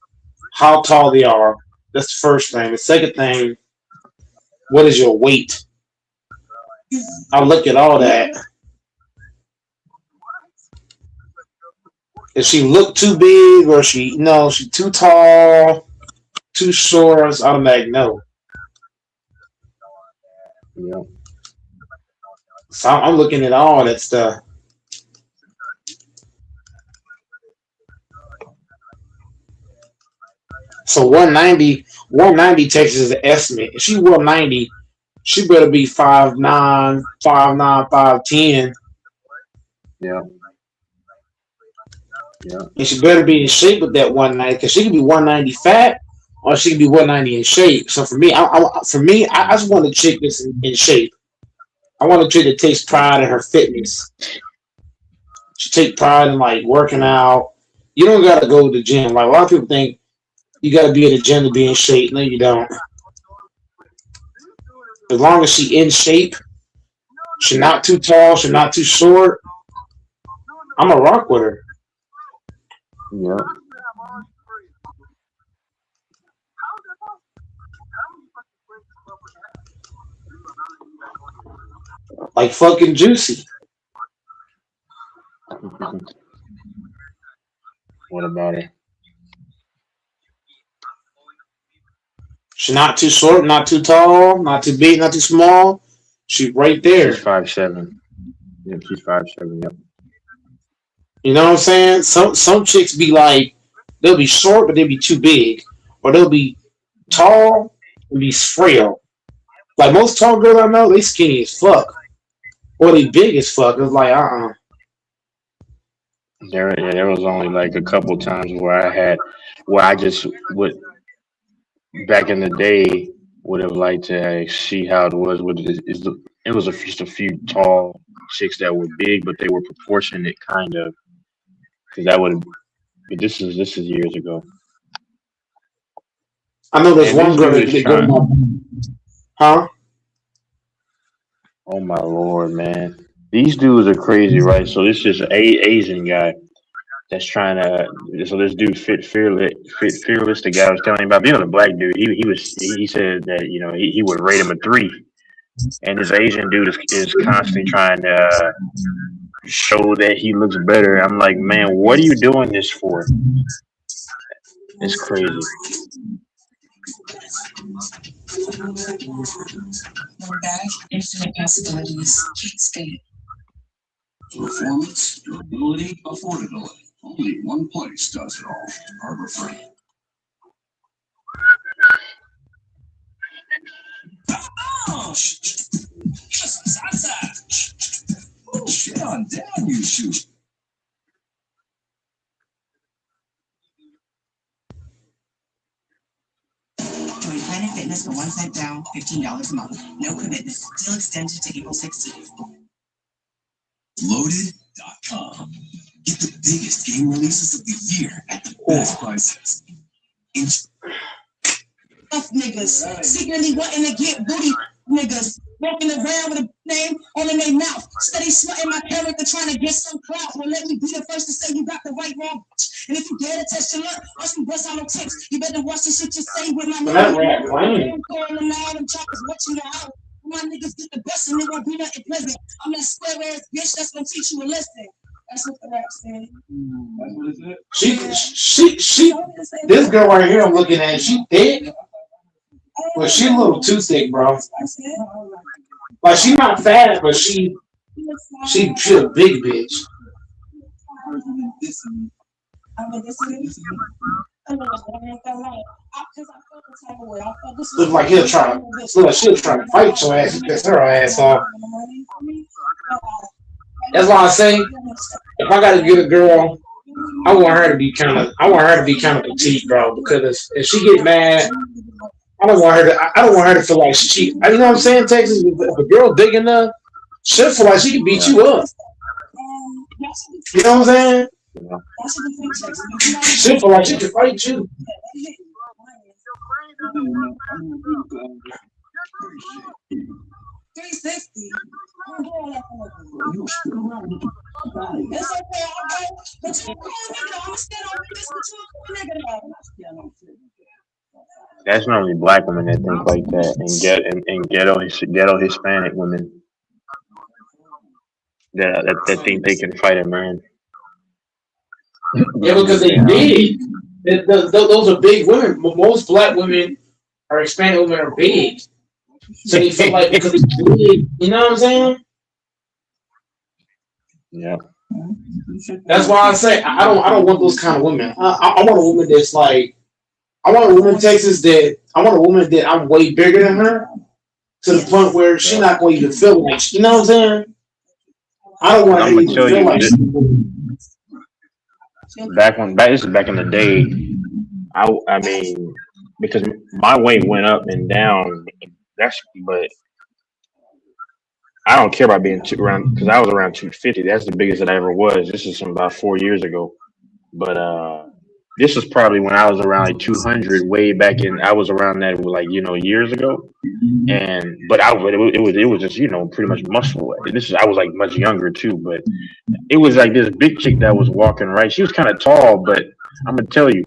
how tall they are. That's the first thing. The second thing, what is your weight? I look at all that. If she look too big or she too tall, too short, it's automatic no. Yeah. So I'm looking at all that stuff. So 190 Texas is an estimate. If she 190, she better be 5'9", 5'10". Yeah. Yeah. And she better be in shape with that 190, because she can be 190 fat or she can be 190 in shape. So for me, I just want a chick that's in shape. I want a chick that takes pride in her fitness. She take pride in like working out. You don't gotta go to the gym. Like a lot of people think you gotta be in the gym to be in shape. No, you don't. As long as she in shape, she not too tall, she not too short. I'm a rock with her. Yeah. Like fucking Juicy. What about her? She's not too short, not too tall, not too big, not too small. She's right there. She's 5'7". Yeah, she's 5'7". Yep. You know what I'm saying? Some chicks be like, they'll be short, but they'll be too big, or they'll be tall and be frail. Like most tall girls I know, they skinny as fuck, or they big as fuck. It's like There was only like a couple times where I just would back in the day would have liked to see how it was. It was just a few tall chicks that were big, but they were proportionate, kind of. Because that would. But this is years ago. I know there's And one this girl dude is that trying. go, huh? Oh my lord, man! These dudes are crazy, right? So this is a Asian guy that's trying to. So this dude fearless. The guy I was telling you about, the black dude. He said that he would rate him a 3, and this Asian dude is constantly trying to show that he looks better. I'm like, man, what are you doing this for? It's crazy. We're back. Infinite possibilities. State. Performance, durability, affordability. Only one place does it all. Harbor Freight. Oh, oh, shit on down, you shoot. Join Planet Fitness for $1 down, $15 a month. No commitment. Still extended to April 16th. Loaded.com. Get the biggest game releases of the year at the best prices. Tough niggas secretly wanting to get booty niggas walking around with a name all in their mouth, steady smutting my character trying to get some clout. Well, let me be the first to say you got the right wrong. And if you dare to test your luck, watch me bust out no tips. You better watch the shit you say with my name. Calling out and choppers watching your house. My niggas get the best and it won't be nothing pleasant. I'm that square ass bitch that's gonna teach you a lesson. That's what the rap said. That's what it said. She. This girl right here, I'm looking at, she thick, but she a little too thick, bro. Like she not fat, but she a big bitch. Look like she'll try to fight your ass and piss her ass off. That's why I say, if I gotta get a girl, I want her to be kind of petite, bro. Because if she get mad, I don't want her to feel like she. You know what I'm saying, Texas? If a girl big enough, she'll feel like she can beat you up. You know what I'm saying? She'll feel like she can fight you. That's normally black women that think like that, and ghetto Hispanic women that think they can fight a man. Yeah, because they big. Those are big women. Most black women or Hispanic women are big. So they feel like because it's big, you know what I'm saying? Yeah. That's why I say I don't want those kind of women. I want a woman that's like, I want a woman in Texas that I'm way bigger than her to the point where she's not going to even feel like, you know what I'm saying? I don't want her to even feel like. This is back in the day. I mean, because my weight went up and down. But I don't care about being around because I was around 250. That's the biggest that I ever was. This is from about 4 years ago. But this was probably when I was around like 200, way back in. I was around that like years ago. And but it was just pretty much muscle. This is I was like much younger too, but it was like this big chick that was walking right. She was kind of tall, but I'm gonna tell you,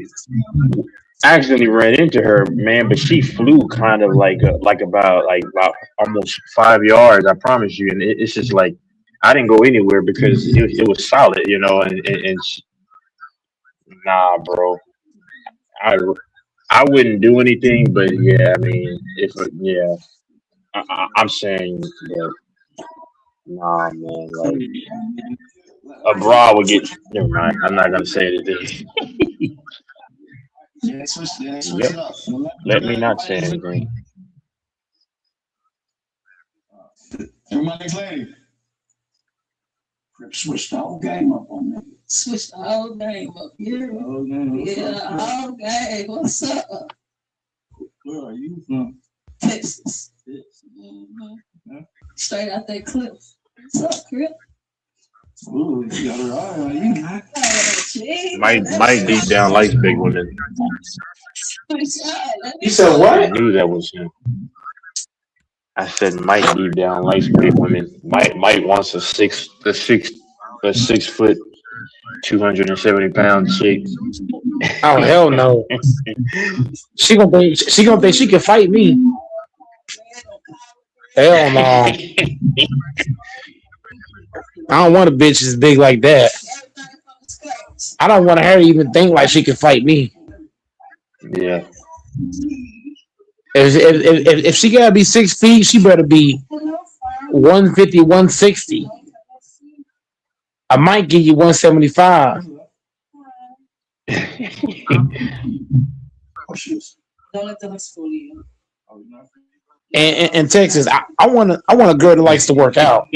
I accidentally ran into her, man. But she flew kind of like about almost 5 yards. I promise you, and it's just like I didn't go anywhere because it was solid, and nah, bro. I I wouldn't do anything, but yeah, I mean, if yeah, I'm saying that nah, man, like a bra would get. Never mind. I'm not gonna say anything. Yeah, switch Yep. it up. Let me not say anything. And my next lady. Crip switched the whole game up on me. Switch the whole game up. Yeah. Oh, man, what's Yeah, up? okay. What's up? Where are you from? Texas. Huh? Straight out that cliff. What's up, Crip? Ooh, you got her eye on you. Oh, gee, Mike deep down likes big women. You said I what? knew that was him. I said Mike deep down likes big women. Mike wants a 6 foot, 270 pound chick. Oh hell no. She gonna think she can fight me. Hell no. I don't want a bitch as big like that. I don't want her to even think like she can fight me. Yeah. If she gotta be 6 feet, she better be 150, 160. I might give you 175. Don't let them fool you. In Texas, I want a girl that likes to work out.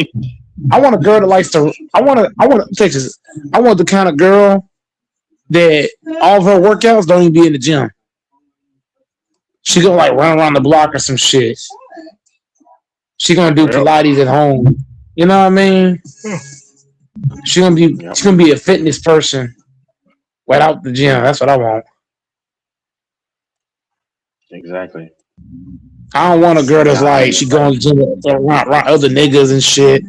I want a girl that likes to. I want Texas. I want the kind of girl that all of her workouts don't even be in the gym. She gonna like run around the block or some shit. She gonna do Pilates at home. You know what I mean? She gonna be a fitness person without the gym. That's what I want. Exactly. I don't want a girl that's like she going to the gym around other niggas and shit,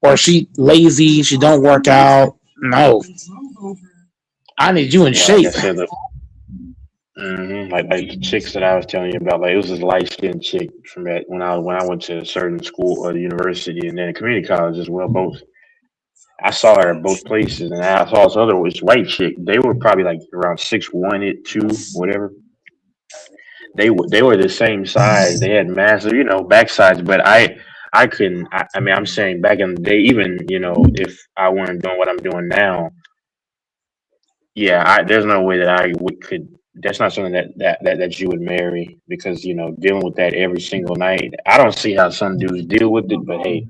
or she lazy. She don't work out. No, I need you in Yeah, shape. like I said, like the chicks that I was telling you about, like it was this light skinned chick from that when I went to a certain school or the university and then a community college as well. Both I saw her at both places, and I saw this other white chick. They were probably like around 6'1", 2, whatever. They were the same size. They had massive, backsides, but I couldn't. I mean, I'm saying back in the day, even if I weren't doing what I'm doing now, yeah, there's no way that could. That's not something that you would marry because dealing with that every single night. I don't see how some dudes deal with it, but hey,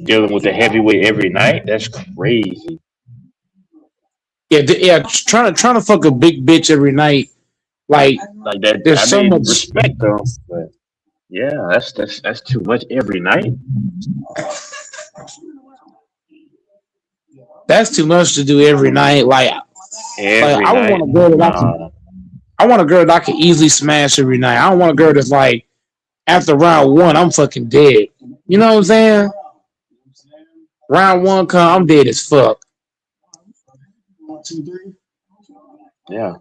dealing with the heavyweight every night, that's crazy. Yeah. Trying to fuck a big bitch every night, like that. There's I so mean, much respect though, but yeah, that's too much every night. That's too much to do every night. Like Every I would night, want a girl that nah. I want a girl that I can easily smash every night. I don't want a girl that's like after round one, I'm fucking dead. You know what I'm saying? Round one come, I'm dead as fuck. 1, 2, 3. Yeah.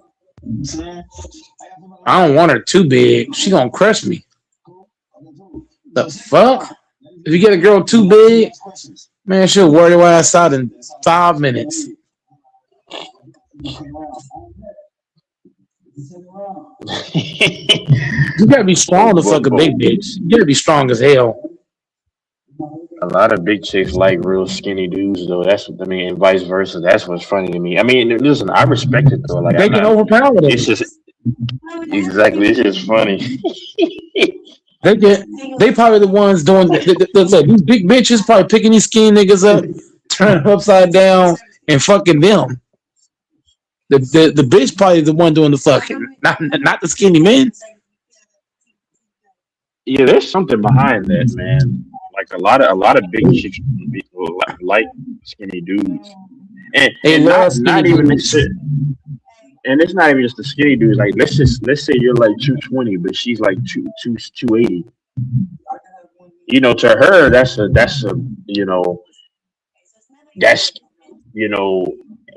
I don't want her too big. She gonna crush me. The fuck? If you get a girl too big, man, she'll wear your ass out in 5 minutes. You gotta be strong to fuck a big bitch. You gotta be strong as hell. A lot of big chicks like real skinny dudes, though. That's what I mean, and vice versa. That's what's funny to me. I mean, listen, I respect it though. Like, They can overpower them. it's just exactly. It's just funny. They probably the ones doing look, these big bitches probably picking these skinny niggas up, turning them upside down, and fucking them. The bitch probably the one doing the fucking, not the skinny men. Yeah, there's something behind that, man. Like a lot of big chicks like skinny dudes, and They and love not skinny even dudes. and it's not even just the skinny dudes. Like let's say you're like 220, but she's like 280. You know, to her that's a that's you know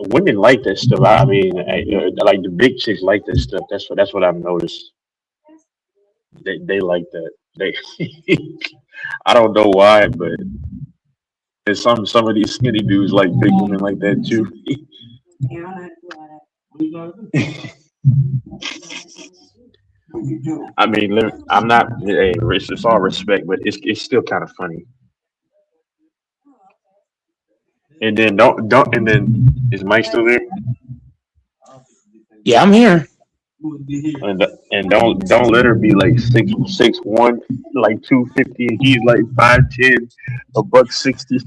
women like that stuff. I mean, like the big chicks like that stuff. That's what I've noticed. They like that. They I don't know why, but there's some of these skinny dudes like big women like that too. I mean, I'm not. Hey, it's all respect, but it's still kind of funny. And then don't and then is Mike still there? Yeah, I'm here. And don't let her be like 6'1", like 250, and he's like 5'10", a buck 60.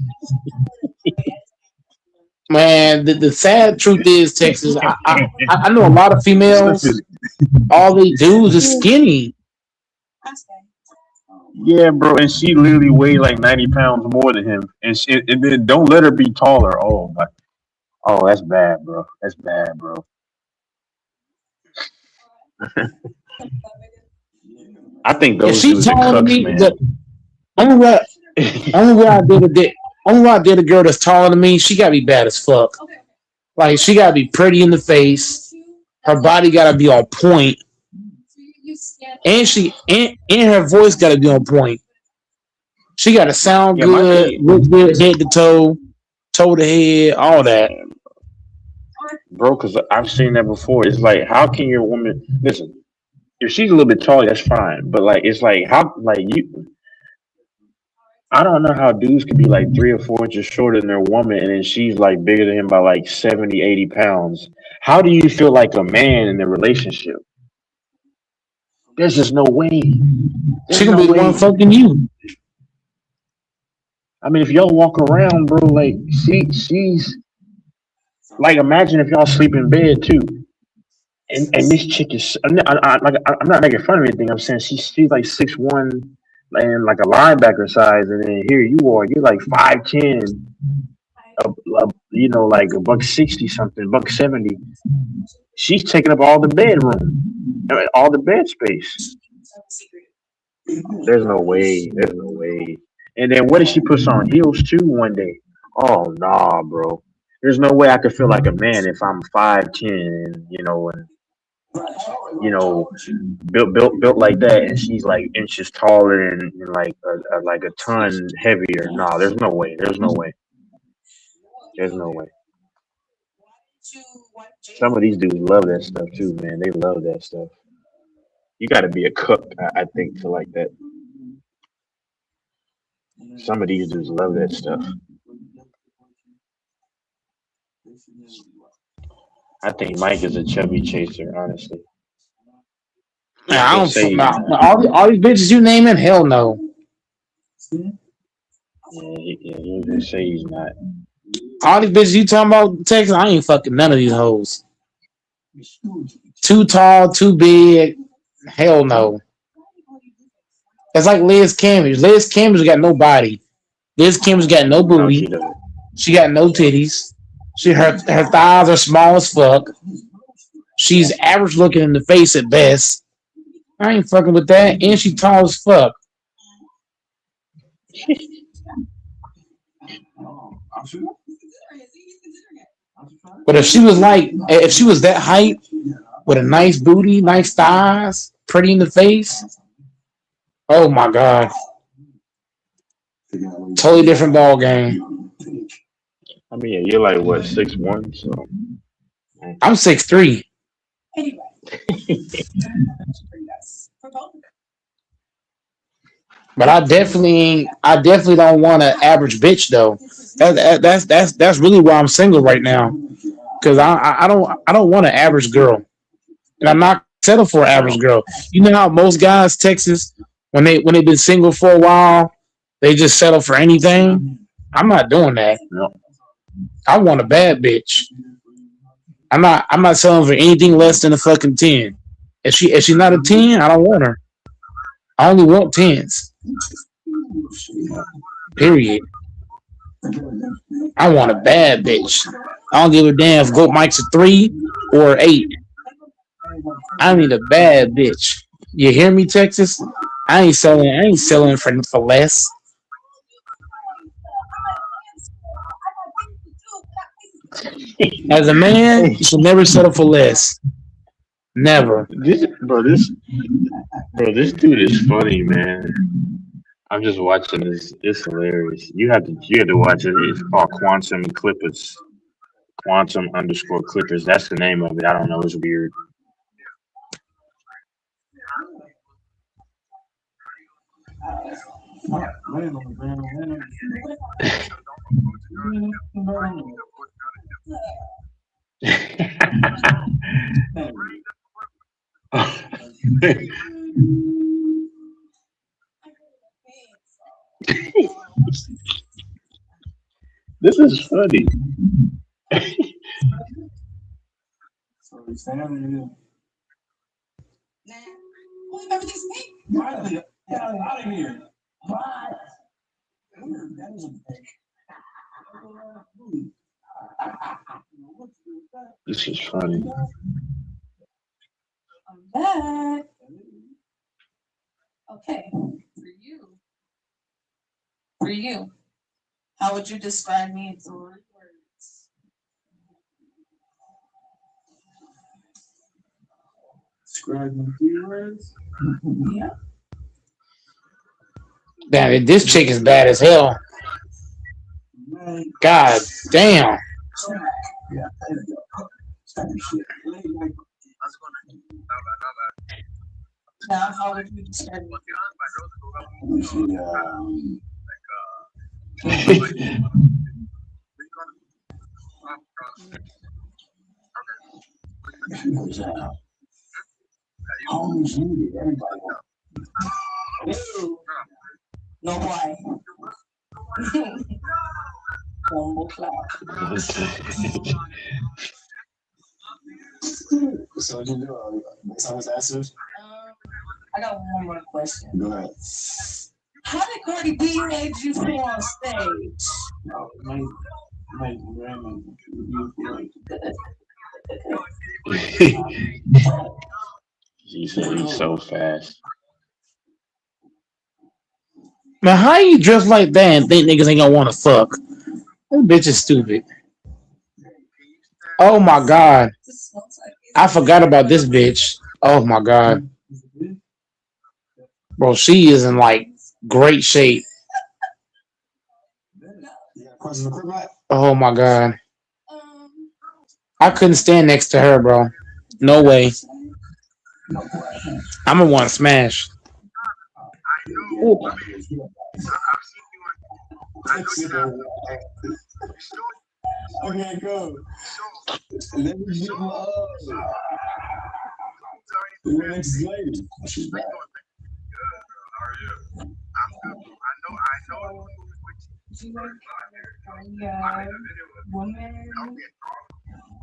Man, the sad truth is, Texas, I know a lot of females, all they do is just skinny. Yeah, bro, and she literally weighed like 90 pounds more than him, and then don't let her be taller. Oh, that's bad, bro. That's bad, bro. I think If those she's dudes are taller than cucks, me, man. the only way I did a girl that's taller than me, she gotta be bad as fuck. Like she gotta be pretty in the face, her body gotta be on point, and her voice gotta be on point. She gotta sound Yeah, my good, thing, look good, head to toe, toe to head, all that. bro, because I've seen that before. It's like, how can your woman listen? If she's a little bit taller, that's fine. But like, it's like how like you. I don't know how dudes could be like 3 or 4 inches shorter than their woman, and then she's like bigger than him by like 70, 80 pounds. How do you feel like a man in the relationship? There's just no way. She There's gonna no be the one way. fucking you. I mean, if y'all walk around, bro, like she's like imagine if y'all sleep in bed too, and this chick is I'm not making fun of anything. I'm saying she's like 6'1" and like a linebacker size, and then here you are, you're like 5'10", like a buck 60 something, buck 70. She's taking up all the bedroom, all the bed space. There's no way. There's no way. And then what if she puts on heels too one day? Oh nah, bro. There's no way I could feel like a man if I'm 5'10", and you know, built like that, and she's like inches taller and like like a ton heavier. Nah, there's no way. There's no way. There's no way. Some of these dudes love that stuff too, man. They love that stuff. You got to be a cook, I think, to like that. Some of these dudes love that stuff. I think Mike is a chubby chaser, honestly. Man, I He'll don't say he's nah, not. all these bitches you naming, hell no. Yeah, he'll just say he's not. All these bitches you talking about, Texas, I ain't fucking none of these hoes. Too tall, too big, hell no. It's like Liz Cambridge. Liz Cambridge got no body. Liz Cambridge got no No, she booty. doesn't. She got no titties. Her thighs are small as fuck. She's average looking in the face at best. I ain't fucking with that. And she tall as fuck. But if she was that height with a nice booty, nice thighs, pretty in the face, oh my god, totally different ball game. I mean, yeah, you're like what 6'1", so I'm 6'3". But I definitely don't want an average bitch though. That's really why I'm single right now. Cause I don't want an average girl, and I'm not settle for an average girl. You know how most guys, Texas, when they've been single for a while, they just settle for anything. I'm not doing that. no. I want a bad bitch. I'm not selling for anything less than a fucking 10. If she's not a 10, I don't want her. I only want tens. Period. I want a bad bitch. I don't give a damn if Goat Mike's a 3 or 8. I need a bad bitch. You hear me, Texas? I ain't selling for less. As a man, you should never settle for less. Never. This dude is funny, man. I'm just watching this. It's hilarious. You have to watch it. It's called Quantum Clippers. Quantum_Clippers. That's the name of it. I don't know. It's weird. This is funny. Get out of here. This is funny. Back. Okay. For you. How would you describe me in 3 words? Describe in 3 words? Yeah. Damn, this chick is bad as hell. God damn. Now, how would you describe No, why? So you do based on his answers? I got one more question. Go ahead. How did Cardi B made you feel on stage? He said he's so fast. Man, how you dress like that and think niggas ain't gonna want to fuck? That bitch is stupid. Oh my god. I forgot about this bitch. Oh my god. Bro, she is in like great shape. Oh my god. I couldn't stand next to her, bro. No way. I'm gonna want to smash. Ooh. Okay, go. Let me get my the next lady. She's back.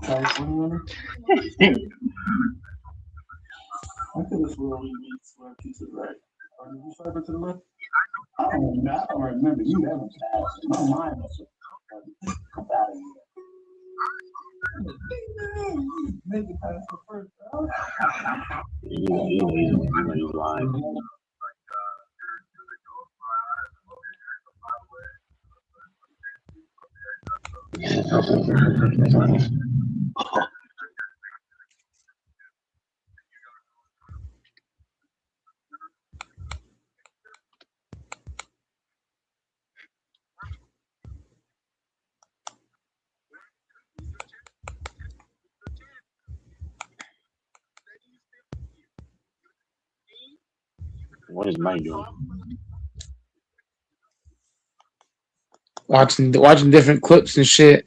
California. I could have sworn we meet swear to the right. Or did you swipe it to the left? I don't remember. You haven't passed. My mind was come out of here. Maybe pass the first. He's lying. What is Mike doing? Watching different clips and shit.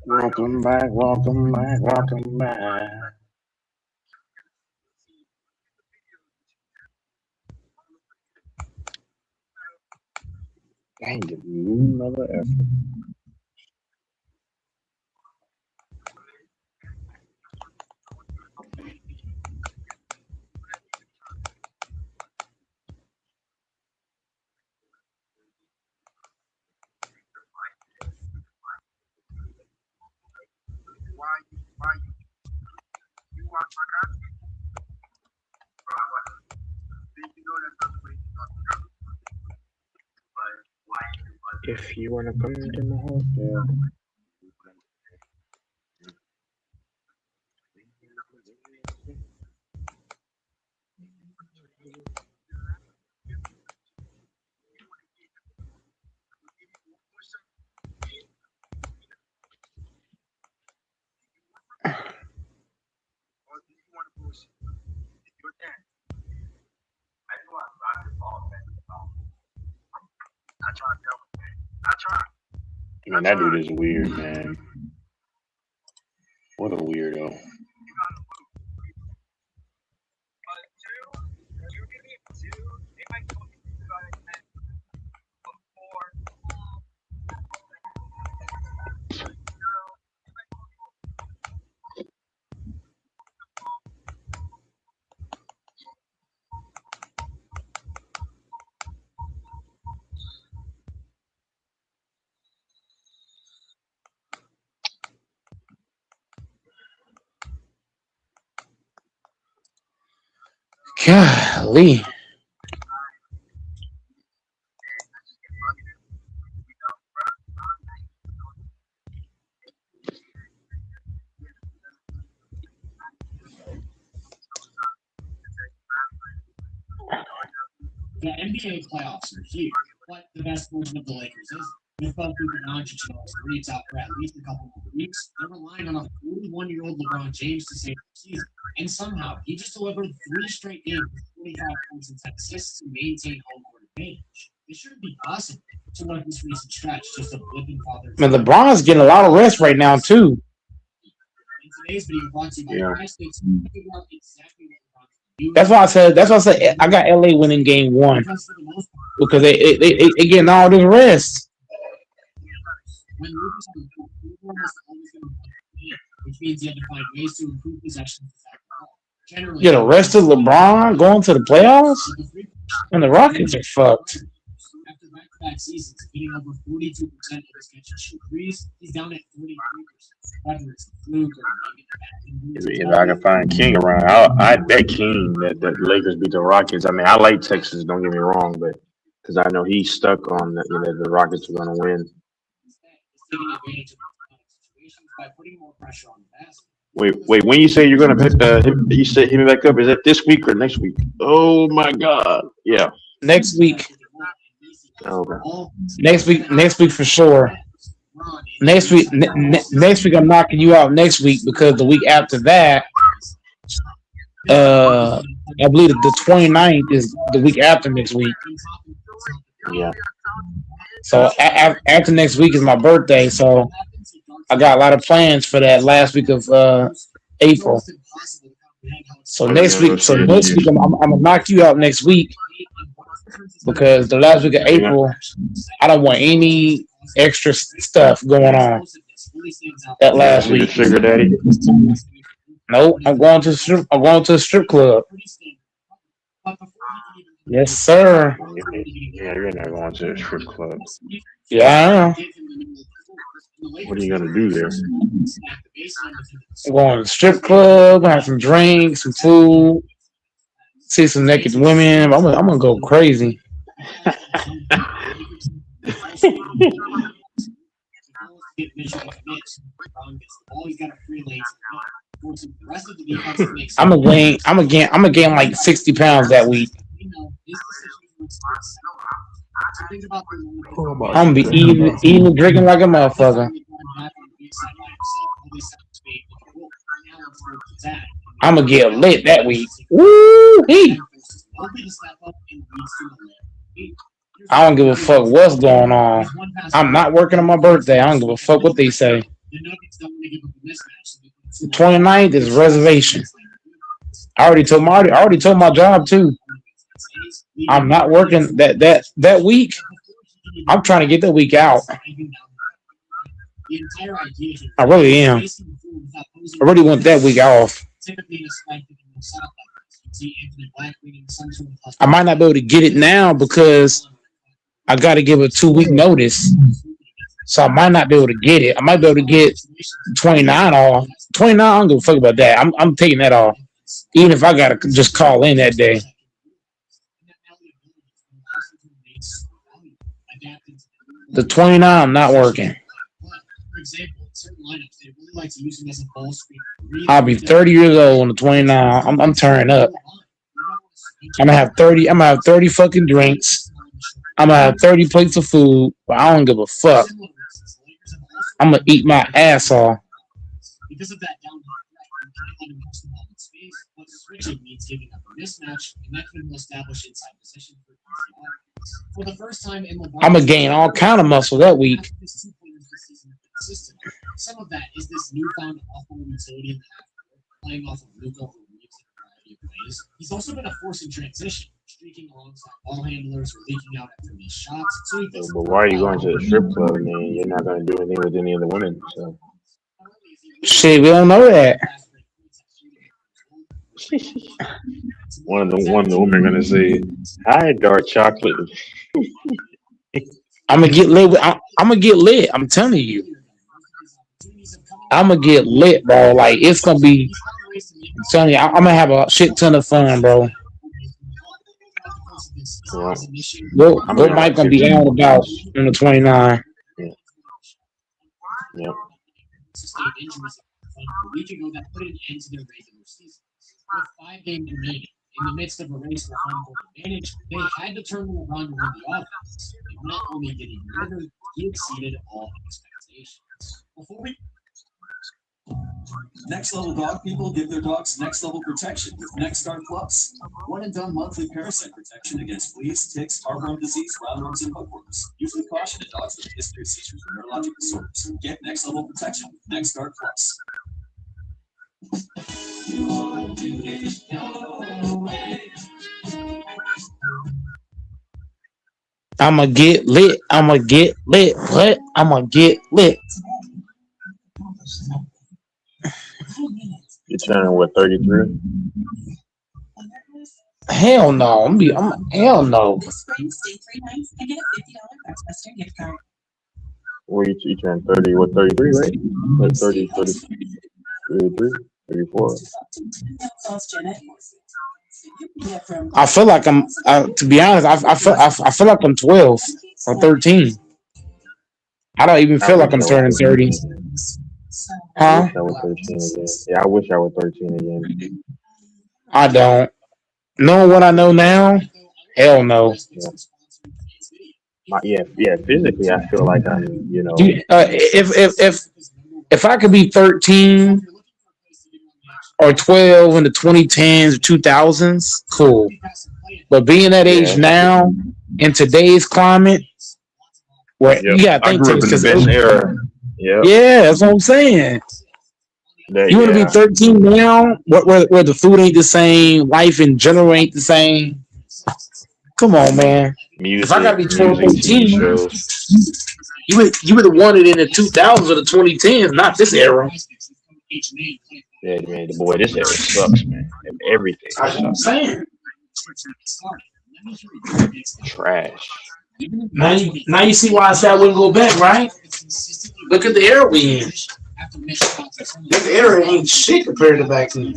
Welcome back, welcome back, welcome back. Dang, the new mother effer. Why you watch my content? Bro, I watch it. Did you know that's not the way you talk to girls? But why you If you wanna come to my hotel. or do you want to bullshit? It's your dad. I just want basketball, man. I try to help, man. I try. Man, that dude is weird, man. What a weirdo. Golly. The NBA playoffs are huge. What the best version of the Lakers is, with both Luka Doncic and Austin Reeves out for at least a couple more weeks, they're relying on a 41-year-old LeBron James to save the season. And somehow, he just delivered 3 straight games with 45 points and 10 assists to maintain home court advantage. It shouldn't be possible to let this recent stretch just a blip in father. Man, LeBron's getting a lot of rest right now too. In today's video, brought to you by Yeah. High Stakes, figure out exactly what LeBron can do. That's why I said I got LA winning game 1 Because for the most part, because they getting all this rest. when Luka's on the court, Luka almost always going to play the game, which means you have to find ways to improve possessions without the ball. Generally, Get arrested LeBron going to the playoffs? And the Rockets are fucked. after back-to-back seasons, hitting over 42% of his catch and shoot threes, he's down at 43%. Whether it's the fluke or maybe If I can find King around, I'd bet King that the Lakers beat the Rockets. I mean, I like Texas, don't get me wrong, but because I know he's stuck on the Rockets are going to win. taking advantage of situations by putting more pressure on the basket. Wait. When you say you're going to you said hit me back up. Is that this week or next week? Oh my God! Yeah, Next week. okay. Next week for sure. Next week I'm knocking you out next week because the week after that, I believe the 29th is the week after next week. Yeah. So after next week is my birthday, so I got a lot of plans for that last week of April. So next week I'm gonna knock you out next week because the last week of April I don't want any extra stuff going on that last week. Sugar daddy. Nope, I'm going to a strip club. Yes, sir. Yeah, you're not going to a strip club. Yeah, I am. What are you gonna do there? I'm going to the strip club, have some drinks, some food, see some naked women. I'm gonna go crazy. I'm gonna gain like 60 pounds that week. I'm gonna be eating and drinking like a motherfucker. I'm gonna get lit that week. Woo-hee. I don't give a fuck what's going on. I'm not working on my birthday. I don't give a fuck what they say. The 29th is reservation. I already told my job too. I'm not working that week. I'm trying to get that week out. The entire idea here I really is am. wasting food without posing I really want that week off. typically in a spike in the South like this. You see Anthony Black leading some sort of I might not be able to get it now because I got to give a 2-week notice. So I might not be able to get it. I might be able to get 29 off. 29, I don't give a fuck about that. I'm taking that off. Even if I got to just call in that day. The 29, I'm not working. For example, in certain lineups, they really like to use him as a ball screen. I'll be 30 years old on the 29. I'm turning up. I'm gonna have 30. I'm gonna have 30 fucking drinks. I'm gonna have 30 plates of food. But I don't give a fuck. I'm gonna eat my ass off. Because of that downhill threat, you can't let him touch the ball in space, but switching means giving up a mismatch, and that can establish inside position for PCR. For the first time in LeBron's I'm gonna gain all kind of muscle that week. Some of that is this newfound off-ball utility in the half court, playing off of Luka or Reeves in a variety of ways. He's also been a force in transition, streaking alongside ball handlers or leaking out after these shots. So he gets But why are you going to a strip club, man? You're not going to do anything with any of the women. So Shit, we don't know that. one of the women are going to say, "Hi, dark chocolate." I'm gonna get lit. I'm gonna get lit. I'm telling you. I'm gonna get lit, bro. Like it's gonna be. I'm telling you, I'm gonna have a shit ton of fun, bro. Yeah. Go Mike gonna be out about on the 29. Yep. Sustained injuries a week ago that put an end to their regular season. With 5 games remaining, in the midst of a race for home court advantage, they had to turn to LeBron to win the offense. And not only did he deliver, he exceeded all expectations. Before we Next level dog people give their dogs next level protection with NextGuard Plus. One and done monthly parasite protection against fleas, ticks, heartworm disease, roundworms, and hookworms. Usually caution to dogs with a history of seizures or neurologic disorders. Get next level protection with NextGuard Plus. I'ma get lit. I'ma get lit. What? I'ma get lit. You're turning what, 33? Hell no. Hell no. Or you turn 30? What, 33? Right? Like 30, 33, 34. I feel like I'm. To be honest, I feel like I'm 12 or 13. I don't even feel like I'm turning 30. Huh? I was 13 again. Yeah, I wish I was 13 again. I don't. Knowing what I know now, hell no. Yeah. Physically, I feel like I'm, Dude, if I could be 13 or 12 in the 2010s or 2000s, cool. But being that age now in today's climate, where you gotta I think grew up in the best era. Yeah, that's what I'm saying. You want to be 13 now, where the food ain't the same, life in general ain't the same. Come on, man. Music, if I gotta be 12, music, 13, you would have wanted it in the 2000s or the 2010s, not this era. Yeah, man, boy, this era sucks, man. Everything. That's what I'm saying. Trash. Now you see why I said I wouldn't go back, right? Look at the era we in. This era ain't shit compared to back then.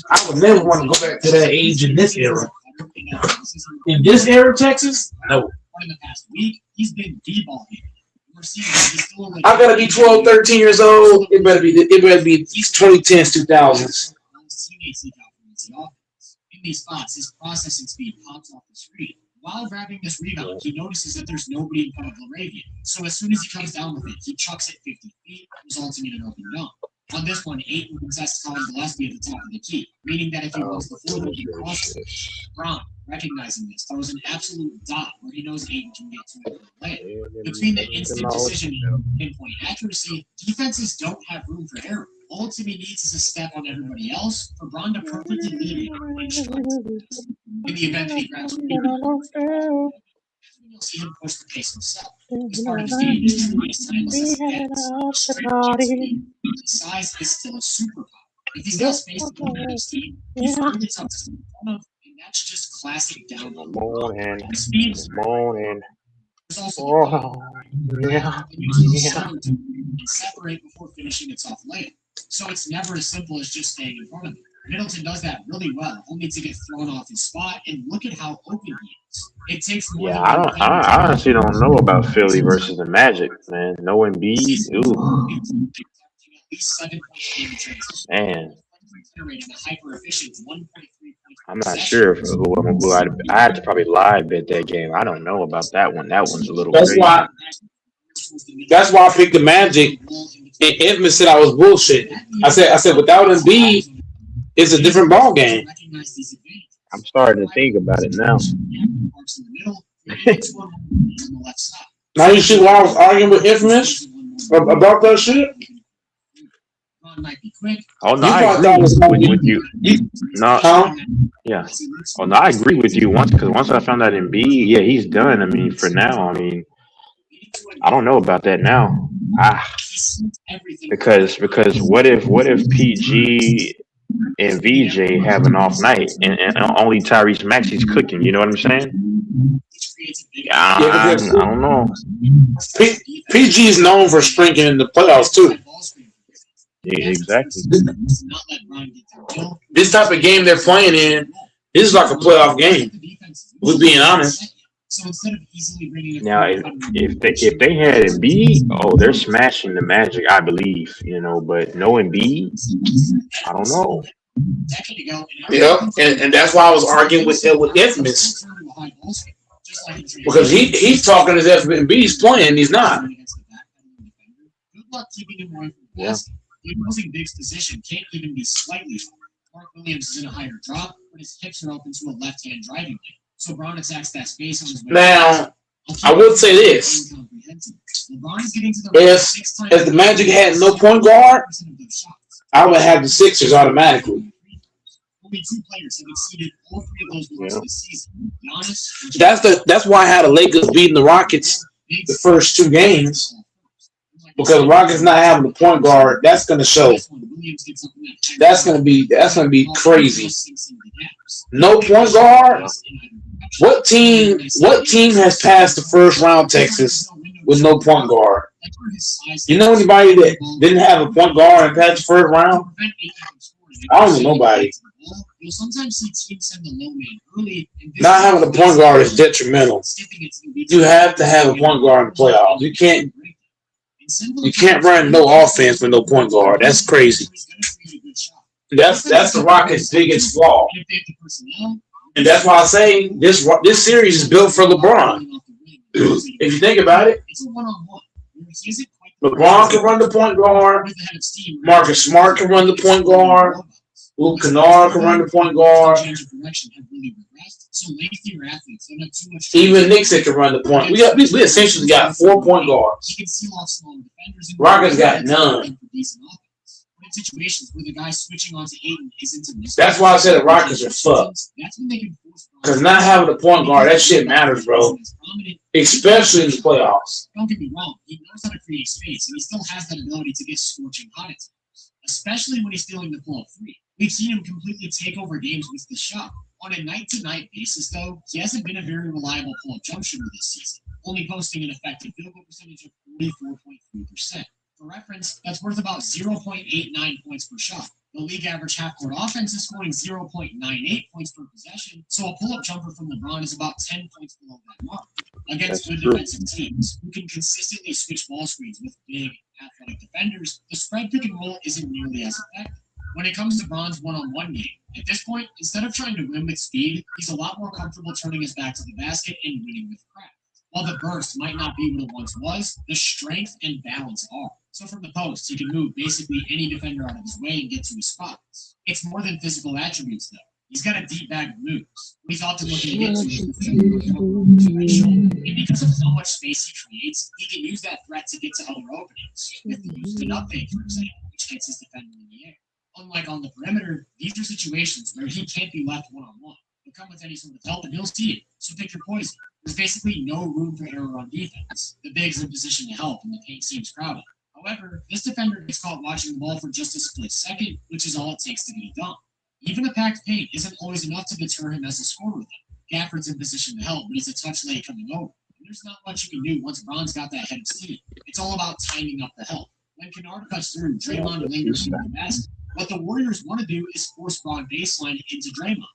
I would never want to go back to that age in this era. In this era, Texas? No. In the past week, he's been de-balling. I gotta be 12, 13 years old. It better be 2010s, 2000s. In these spots, his processing speed pops off the screen. While grabbing this rebound, he notices that there's nobody in front of Laravian. So as soon as he comes down with it, he chucks it 50 feet, resulting in an open dunk. On this one, Ayton possessed Colin Gillespie at the top of the key, meaning that if he wants the floor, he crosses it. Brown, recognizing this, throws an absolute dot where he knows Ayton can get to it and play it. Between the instant decision and pinpoint accuracy, defenses don't have room for error. All Timmy needs is a step on everybody else for Braun to perfectly lead it and strike. In the event that he grabs a rebound, you'll see him push the pace himself. This part of his game is as timeless as it gets. Straight up speed. His size is still a superpower. If he's got space to put on his team, he finds it up to some front of, and that's just classic download. Morning. Speed. Morning. There's also Oh, yeah. and separate before finishing its off layup. So it's never as simple as just staying in front of him. Middleton does that really well, only to get thrown off his spot, and look at how open he is. It takes more Yeah, than one I honestly don't know about Philly versus the Magic, man. No Embiid, ooh, at least 7 points in the transition. man. Generating a hyper-efficient 1.3 points. I'm not sure who I had to probably live bet that game. I don't know about that one. That one's a little That's crazy. why. That's why I picked the Magic. And Infamous said I was bullshit. I said without Embiid, it's a different ball game. I'm starting to think about it now. Now you see why I was arguing with Infamous about that shit. Oh no, You I thought that agree was with you. No, Huh? yeah. Oh no, I agree with you once I found out Embiid, yeah, he's done. I mean, for now, I mean, I don't know about that now. Because what if PG and VJ have an off night and only Tyrese Maxey's cooking? You know what I'm saying? I don't know. PG is known for sprinting in the playoffs too. Yeah, exactly. This type of game they're playing in, this is like a playoff game. We're being honest. Now, if they had Embiid, oh, they're smashing the Magic, I believe. You know, but no Embiid, I don't know. Yeah, and that's why I was arguing with Infamous. Because he's talking as if Embiid's playing, he's not. Yeah. The opposing big's position can't even be slightly off. Mark Williams is in a higher drop, but his hips are open to a left-hand driving lane. So Braun attacks that space on his way. Now, I would say this. If the Magic had no point guard, I would have the Sixers automatically. Only 2 players have exceeded all 3 of those marks this season. Giannis. That's why I had the Lakers beating the Rockets the first 2 games. Because the Rockets not having the point guard, that's going to show. That's going to be crazy. No point guard. What team has passed the first round Texas with no point guard? You know anybody that didn't have a point guard and passed the first round? I don't know nobody. You'll sometimes see teams send the low man early. Not having a point guard is detrimental. You have to have a point guard in the playoffs. You can't run no offense with no point guard. That's crazy. That's the Rockets' biggest flaw. And that's why I say this series is built for LeBron. If you think about it, LeBron can run the point guard. Marcus Smart can run the point guard. Luke Kennard can run the point guard. Even Nixon can run the point. We essentially got 4 point guards. Rockets got none. Situations where the guy switching onto Ayton isn't a mistake. That's why I said the Rockets are fucked. Because not having a point guard, that shit matters, bro. Especially in the playoffs. Don't get me wrong, he knows how to create space, and he still has that ability to get scorching hot at times, especially when he's feeling the pull-up three. We've seen him completely take over games with the shot. On a night-to-night basis, though, he hasn't been a very reliable pull-up jump shooter this season, only posting an effective field goal percentage of 44.3%. For reference, that's worth about 0.89 points per shot. The league average half-court offense is scoring 0.98 points per possession, so a pull-up jumper from LeBron is about 10 points below that mark. Against good defensive teams who can consistently switch ball screens with big, athletic defenders, the spread pick and roll isn't nearly as effective. When it comes to Bron's one-on-one game, at this point, instead of trying to win with speed, he's a lot more comfortable turning his back to the basket and winning with craft. While the burst might not be what it once was, the strength and balance are. So from the post, he can move basically any defender out of his way and get to his spots. It's more than physical attributes, though. He's got a deep bag of moves. He's often looking to get to his and because of how much space he creates, he can use that threat to get to other openings, with the use of an up fake, for example, which gets his defender in the air. Unlike on the perimeter, these are situations where he can't be left one-on-one. He'll come with any sort of help and he'll see it. So pick your poison. There's basically no room for error on defense. The big's in position to help and the paint seems crowded. However, this defender gets caught watching the ball for just a split second, which is all it takes to get it done. Even a packed paint isn't always enough to deter him as a scorer with him. Gafford's in position to help, but he's a touch late coming over. And there's not much you can do once Bron's got that head of steam. It's all about timing up the help. When Kennard cuts through, Draymond lingers in the basket. What the Warriors want to do is force Bron baseline into Draymond.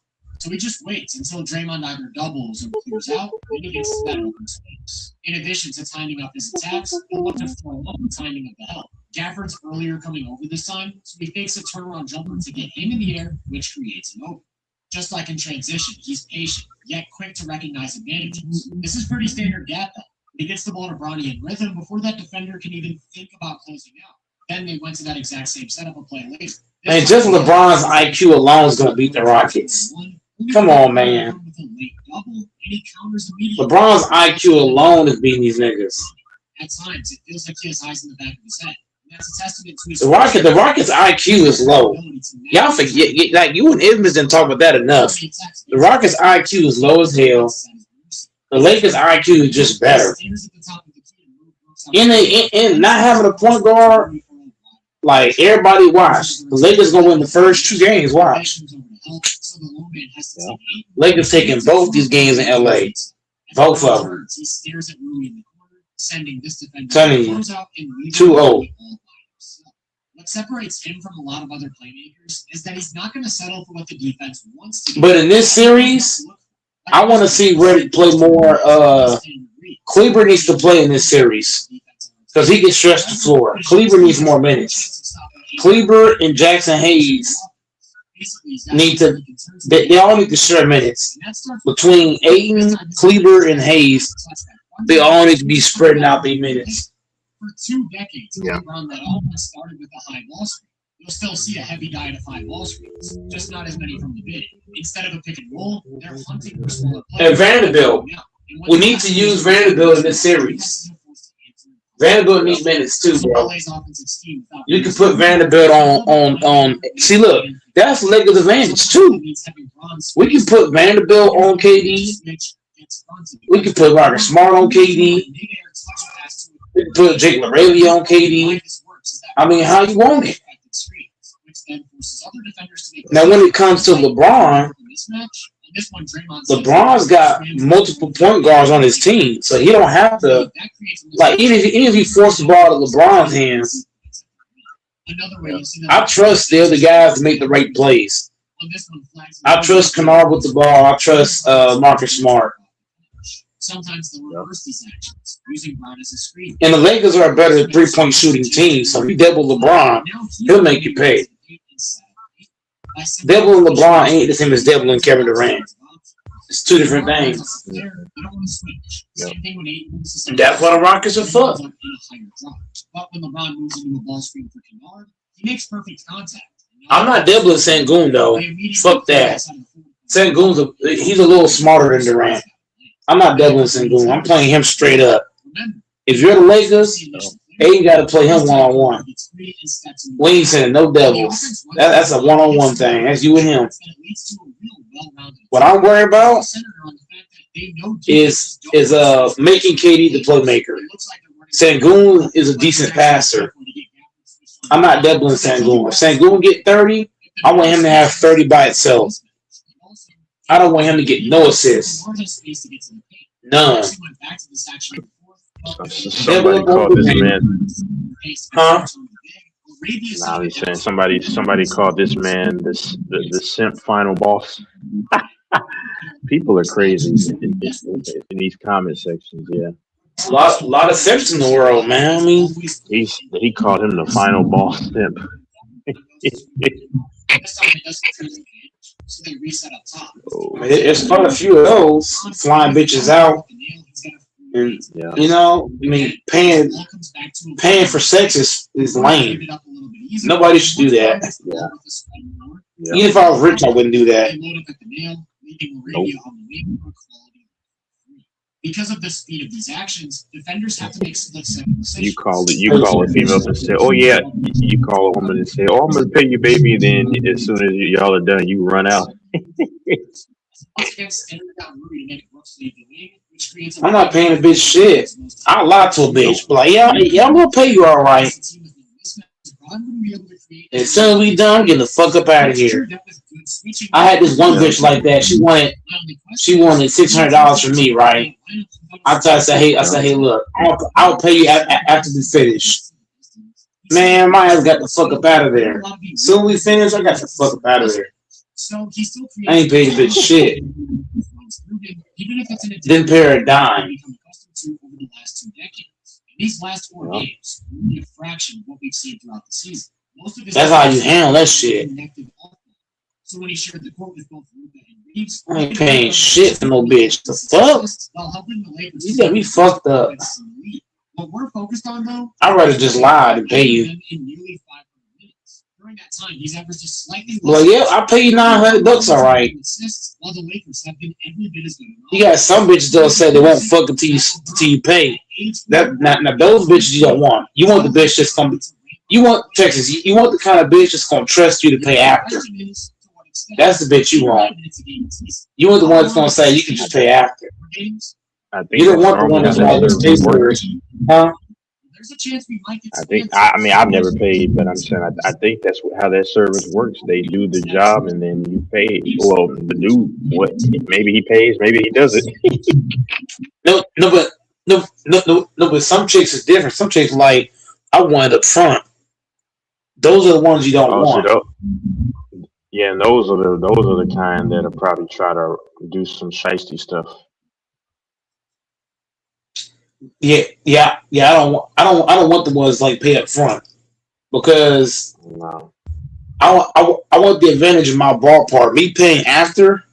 So he just waits until Draymond either doubles or clears out, then he gets to that open space. In addition to timing up his attacks, he'll look to throw up the timing of the help. Gafford's earlier coming over this time, so he fakes a turnaround jumper to get him in the air, which creates an open. Just like in transition, he's patient, yet quick to recognize advantages. This is pretty standard gap help. He gets the ball to Bronny in rhythm before that defender can even think about closing out. Then they went to that exact same setup of play later. And just LeBron's IQ alone is going to beat the Rockets. Come on, man. LeBron's IQ alone is beating these niggas. At times, it feels like he has eyes in the back of his head. And that's a testament to his The Rockets' IQ is low. Y'all forget, like you and Edmonds didn't talk about that enough. The Rockets' IQ is low as hell. The Lakers' IQ is just better. In not having a point guard, like everybody watch. The Lakers gonna win the first 2 games. Watch. Lakers taking both these games in LA. Both of them. He stares at Rui in the corner, sending this defender Telling you. 2-0. What separates him from a lot of other playmakers is that he's not going to settle for what the defense wants to do. But in this series, I want to see Reddick play more. Kleber needs to play in this series because he gets stretched the floor. Kleber needs more minutes. Kleber and Jackson Hayes need to. They all need to share minutes. Between Ayton, Kleber, and Hayes, they all need to be spreading out their minutes. For 2 decades, around that offense started with a high ball screen. You'll still see a heavy guy to 5 ball screens, just not as many from the big. Instead of a pick and roll, they're hunting for smaller players. And Vanderbilt, we need to use Vanderbilt in this series. Vanderbilt needs minutes too, bro. You can put Vanderbilt on. See, look, that's Lakers' advantage too. We can put Vanderbilt on KD. We can put Robert Smart on KD. We can put Jake LaRavia on KD. I mean, how you want it? Now, when it comes to LeBron, LeBron's got multiple point guards on his team, so he don't have to. Like, even if he forced the ball to LeBron's hands, I trust the other guys to make the right plays. I trust Kennard with the ball. I trust Marcus Smart. Sometimes they'll reverse these actions, using Bron as a screen. And the Lakers are a better 3-point shooting team, so if you double LeBron, he'll make you pay. Doubling LeBron ain't the same as doubling Kevin Durant. It's 2 different things. And that's why the Rockets are fucked. But when LeBron moves into a ball screen for Kennard, he makes perfect contact. I'm not doubling Sengun though. Fuck that. Sengun's he's a little smarter than Durant. I'm not doubling Sengun. I'm playing him straight up. If you're the Lakers, ain't got to play him one-on-one. We ain't saying no doubles. That's a one-on-one thing. That's you and him. What I'm worried about is making KD the playmaker. Sengun is a decent passer. I'm not doubling Sengun. If Sengun get 30, I want him to have 30 by itself. I don't want him to get no assists. None. Somebody called this man. Huh? Nah, he's saying somebody called this man the simp final boss. People are crazy in these comment sections. Yeah, a lot of simps in the world, man. I mean, he called him the final boss simp. There's quite a few of those flying bitches out. And, you know, I mean, paying for sex is lame. Nobody should do that. Yeah. Even if I was rich, I wouldn't do that. Nope. Because of the speed of these actions, defenders have to make split-second decisions. You call a female and say, "Oh yeah," you call a woman and say, "Oh, I'm gonna pay you, baby." Then as soon as y'all are done, you run out. Once again, standing without Rudy to make Brooks lead the league, which creates I'm not paying a bitch shit. I'll lie to a bitch. But like, yeah, I'm gonna pay you all right. As soon as we done, get the fuck up out of here. I had this one bitch like that. She wanted $600 from me, right? I said, hey, look, I'll pay you after we finish. Man, my ass got the fuck up out of there. Soon as we finish, I got the fuck up out of there. I ain't paid bitch shit. Didn't pay her a dime. These last 4 games, only a fraction of what we've seen throughout the season. That's how you handle that shit. So when he shared the court with both Luka and Reeves, I ain't paying shit for no bitch. The fuck? You got me fucked up. What we're focused on, though, I'd rather just lie than pay you. During that time, he's averaged just slightly Well, yeah, I'll pay you $900, all right. while the Lakers have been every bit as good. You got some bitches that'll say they won't fuck until you pay. Now those bitches you don't want. You want the bitch that's gonna. You want Texas. You want the kind of bitch that's gonna trust you to pay after. That's the bitch you want. You want the one that's gonna say you can just pay after. You don't want the one that's like pay for it, huh? There's a chance we might get. I mean, I've never paid, but I'm saying I think that's how that service works. They do the job and then you pay. Well, the dude, what? Maybe he pays, maybe he doesn't. No, but some chicks is different. Some chicks like I want it up front. Those are the ones you don't want. Yeah, and those are the kind that'll probably try to do some shiesty stuff. Yeah. I don't want the ones like pay up front because I want the advantage of my ballpark. Me paying after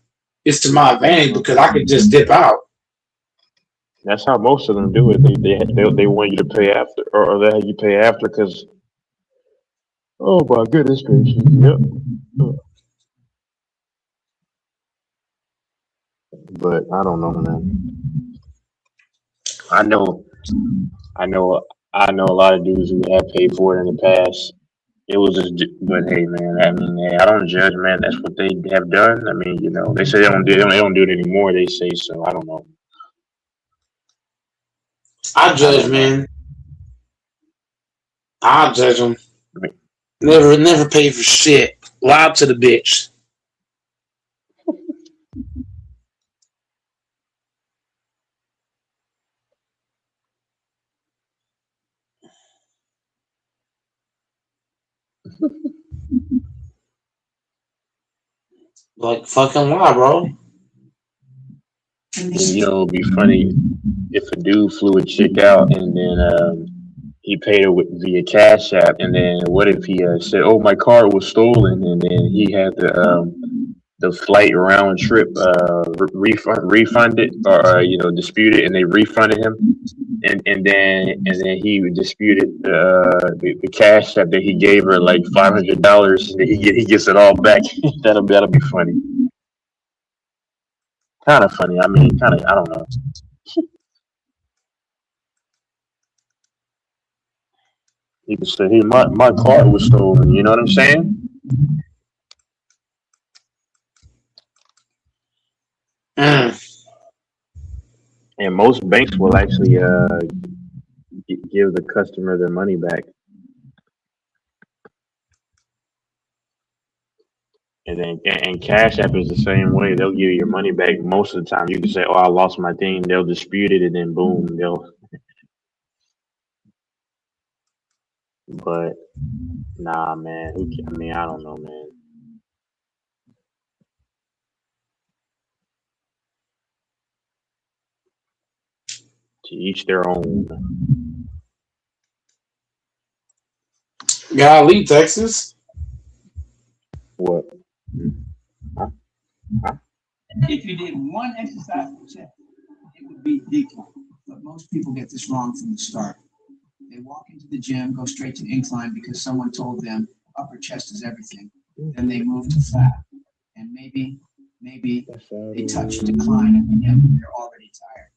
is to my advantage because I can just dip out. That's how most of them do it. They want you to pay after, or they have you pay after because. Oh my goodness gracious! Yep. But I don't know, man. I know a lot of dudes who have paid for it in the past. It was just, but hey, man, I mean, hey, I don't judge, man. That's what they have done. I mean, they say they don't do it anymore. They say so. I don't know. I judge, man. I judge them. Never pay for shit. Lie to the bitch. Like fucking lie, bro. And, it'd be funny if a dude flew a chick out and then he paid her via Cash App, and then what if he said, "Oh, my card was stolen," and then he had the flight round trip refunded or disputed, and they refunded him, and then he disputed the cash app that he gave her, like $500. He gets it all back. that'll be funny. Kind of funny. I mean, I don't know. He could say, "Hey, my card was stolen." You know what I'm saying? And most banks will actually give the customer their money back. And Cash App is the same way. They'll give you your money back most of the time. You can say, "Oh, I lost my thing." They'll dispute it, and then boom, they'll. But nah, man. I mean, I don't know, man. To each their own. Golly, Texas. What? If you did one exercise per check, it would be decline. But most people get this wrong from the start. They walk into the gym, go straight to incline because someone told them upper chest is everything. Then they move to flat. And maybe they touch decline at the end when they're already tired.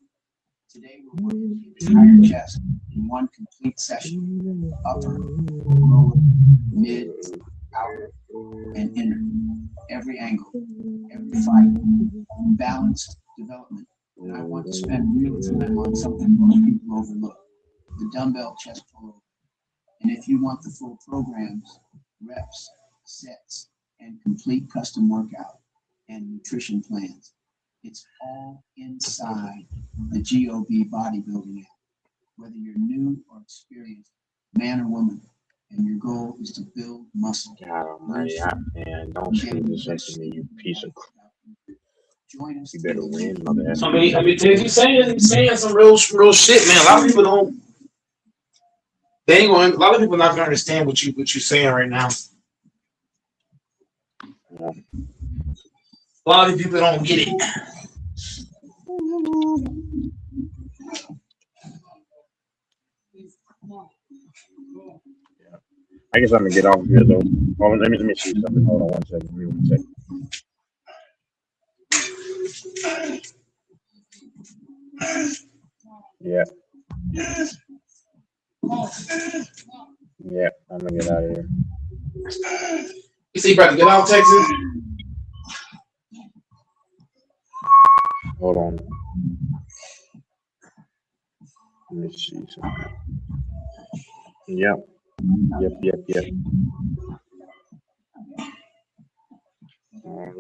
Today we're working the entire chest in one complete session. Upper, lower, mid, outer, and inner. Every angle, every fight, and balanced development. And I want to spend real time on something most people overlook, the dumbbell chest pullover. And if you want the full programs, reps, sets, and complete custom workout and nutrition plans, it's all inside the GOB bodybuilding app. Whether you're new or experienced, man or woman, and your goal is to build muscle. God almighty, man, don't shoot this shit to me, you piece of crap. Join us. You better win, mother. I mean, he's saying some real shit, man. A lot of people don't. They ain't going. A lot of people not gonna understand what you're saying right now. A lot of people don't get it. I guess I'm gonna get off here though. Oh, let me see something. Hold on 1 second. Give me 1 second. Yeah. Yeah, I'm gonna get out of here. You see, about to get out, Texas? Hold on. Let me see something. Yep. Yep. All right.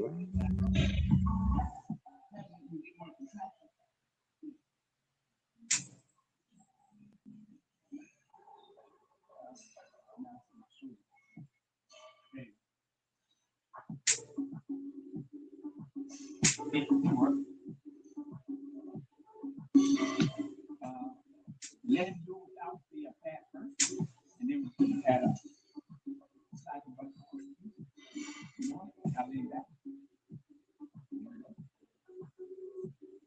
Let him do without the pad first, and then we put the pad up. Side of the button. You know what? I'll leave that.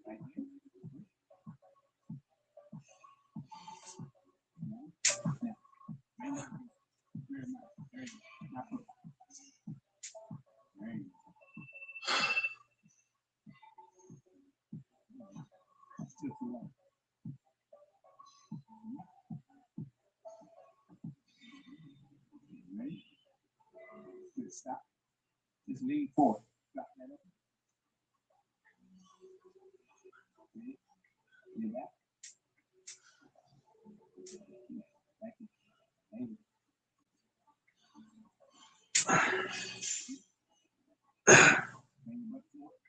Right here. Now, very much. There you go. Now put it. There you go. Still too long. Ready? Good. Stop. Just lean forward. Drop that up. Ready? Get back. Back in. There you go. Bring your butt forward.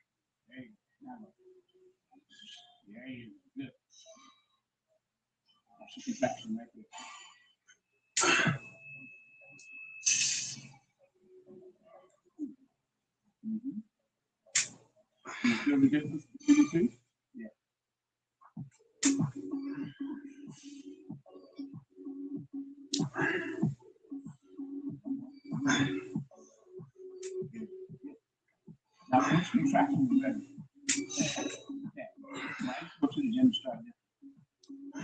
There you go. Now look. There you go. Good. Now she can traction right there. Mm-hmm. You feel the difference between the two? Yeah. Now, once contraction is ready, okay. When I go to the gym and start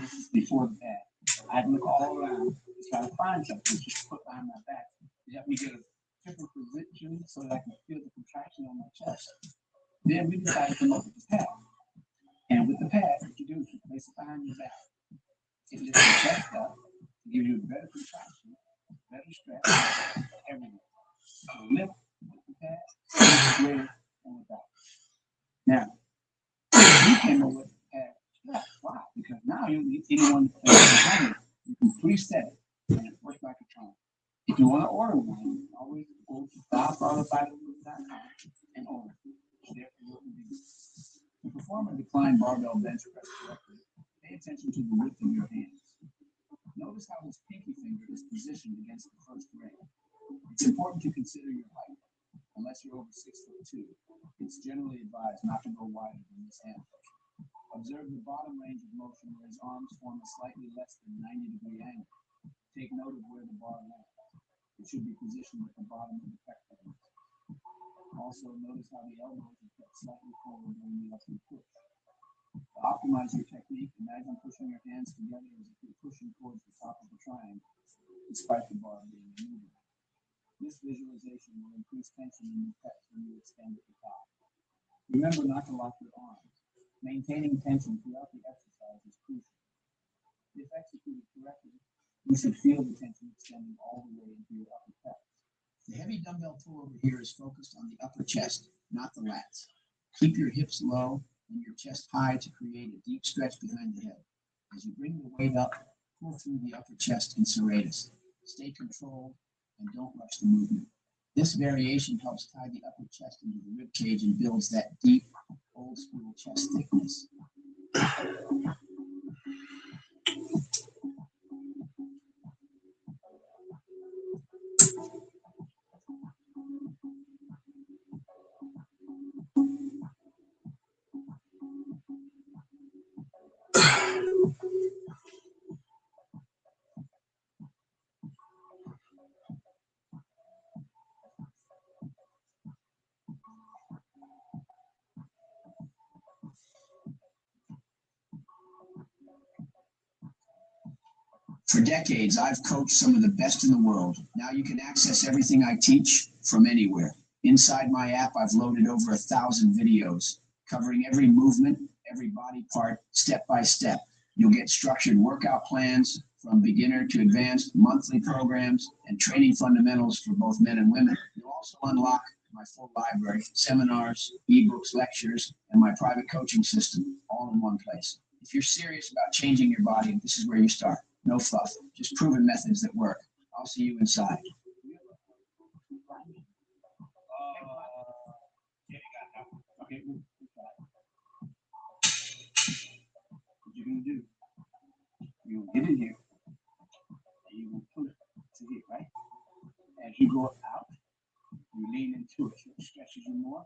this is before the pad. I'd look all around to try to find something just to put behind my back. You help me get a different position so that I can feel the contraction on my chest. Then we decided to come up with the pad. And with the pad, what you do is you place it behind your back. It lifts your chest up to give you a better contraction, better stretch, everything. So lift with the pad, with and without. Now, you came up with the pad strap. Why? Because now you don't need anyone to play behind it. You can preset it and it works like a charm. If you want to order one, you can always go to BobBarberBible.com and order it. There for your convenience. To perform a decline barbell bench press correctly, pay attention to the width of your hands. Notice how his pinky finger is positioned against the first ring. It's important to consider your height. Unless you're over 6'2", it's generally advised not to go wider than this hand motion. Observe the bottom range of motion where his arms form a slightly less than 90-degree angle. Take note of where the bar lands. It should be positioned at the bottom of the pectoral. Also, notice how the elbows are kept slightly forward during the upward push. To optimize your technique, imagine pushing your hands together as if you're pushing towards the top of the triangle, despite the bar being moving. This visualization will increase tension in your pecs when you extend at the top. Remember not to lock your arms. Maintaining tension throughout the exercise is crucial. If executed correctly, you should feel the tension extending all the way into your upper pecs. The heavy dumbbell pull over here is focused on the upper chest, not the lats. Keep your hips low and your chest high to create a deep stretch behind the head. As you bring the weight up, pull through the upper chest in serratus. Stay controlled and don't rush the movement. This variation helps tie the upper chest into the rib cage and builds that deep, old school chest thickness. For decades, I've coached some of the best in the world. Now you can access everything I teach from anywhere. Inside my app, I've loaded over 1,000 videos covering every movement, every body part, step by step. You'll get structured workout plans from beginner to advanced, monthly programs, and training fundamentals for both men and women. You'll also unlock my full library, seminars, ebooks, lectures, and my private coaching system, all in one place. If you're serious about changing your body, this is where you start. No fluff, just proven methods that work. I'll see you inside. Okay, what you're gonna do? You're gonna get in here, and you're gonna pull it to here, right? As you go out, you lean into it, so it stretches you more.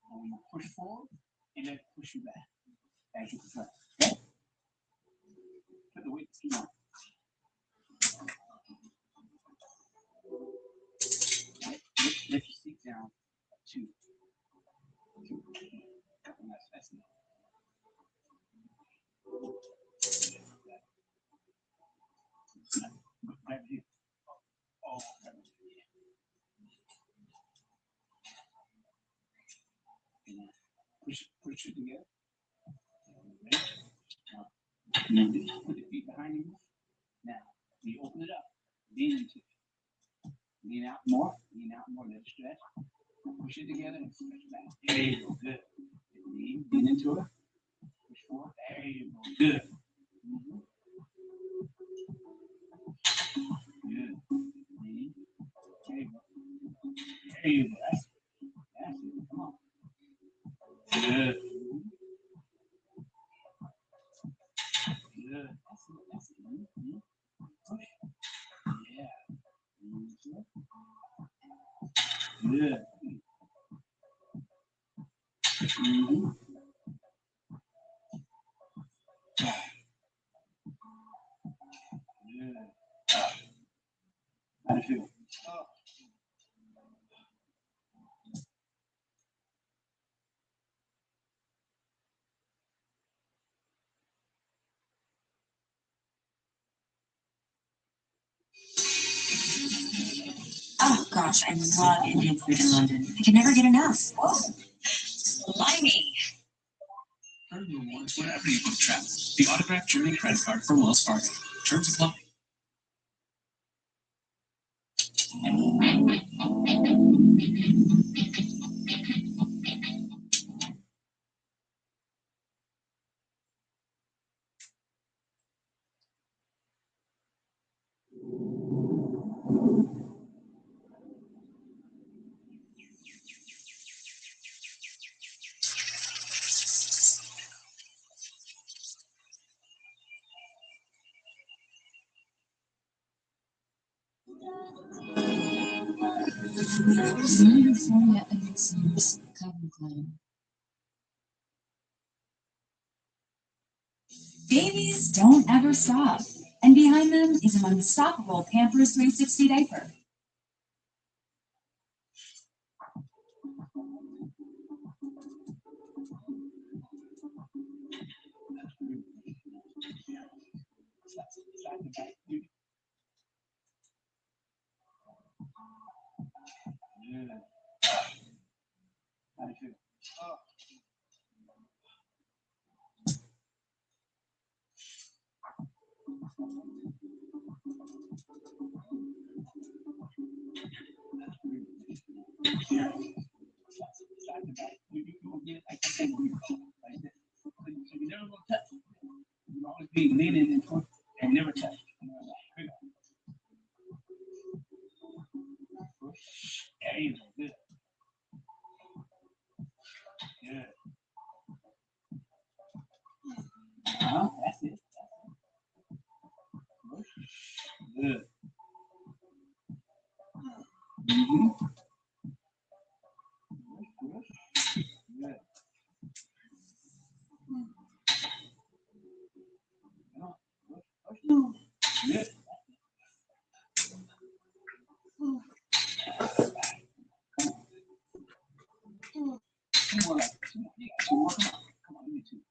And when you push forward, it let it push you back as you contract. Okay? Put the weight on. Lift your seat down. Two. That's enough. Grab it here. Oh, grab it here. And push it together. Now, put the feet behind you. Now, you open it up. Lean into it. Lean out more. Let it stretch. Push it together and stretch back. There you go. Good. Lean into it. Push forward. There you go. Good. Mm-hmm. Good. Lean. There you go. There you go. That's it. Come on. Good. Good. That's it. Mm-hmm. Push. Yeah. Good. Mm-hmm. Good. How do you feel? Oh gosh, I love Indian food in London. I can never get enough. Oh, slimy. Earn rewards whenever you book travel. The Autograph Journey credit card from Wells Fargo. Terms apply. Euphoria Elixirs, Calvin Klein. Babies don't ever stop, and behind them is an unstoppable Pampers 360 diaper. Good. How do you feel? You gonna get it like that. Like that. So you never gonna touch it. You always be leaning into it and never touch it. Here we go. There you go. Good. Good. That's it. Good. Mm-hmm. Good. Good. Come on, you got two more. Come on, let me two.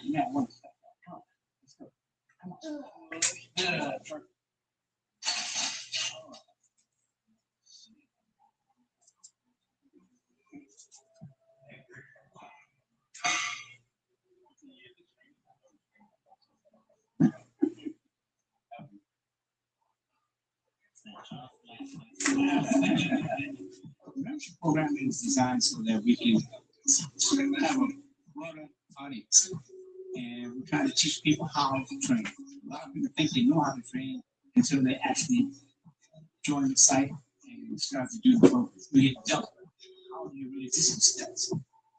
Now one step. Come on, let's go. Come on. Good. Membership program is designed so that we can have a broader audience, and we try to teach people how to train. A lot of people think they know how to train until they actually join the site and start to do the program. We get dealt with how do you really do some steps,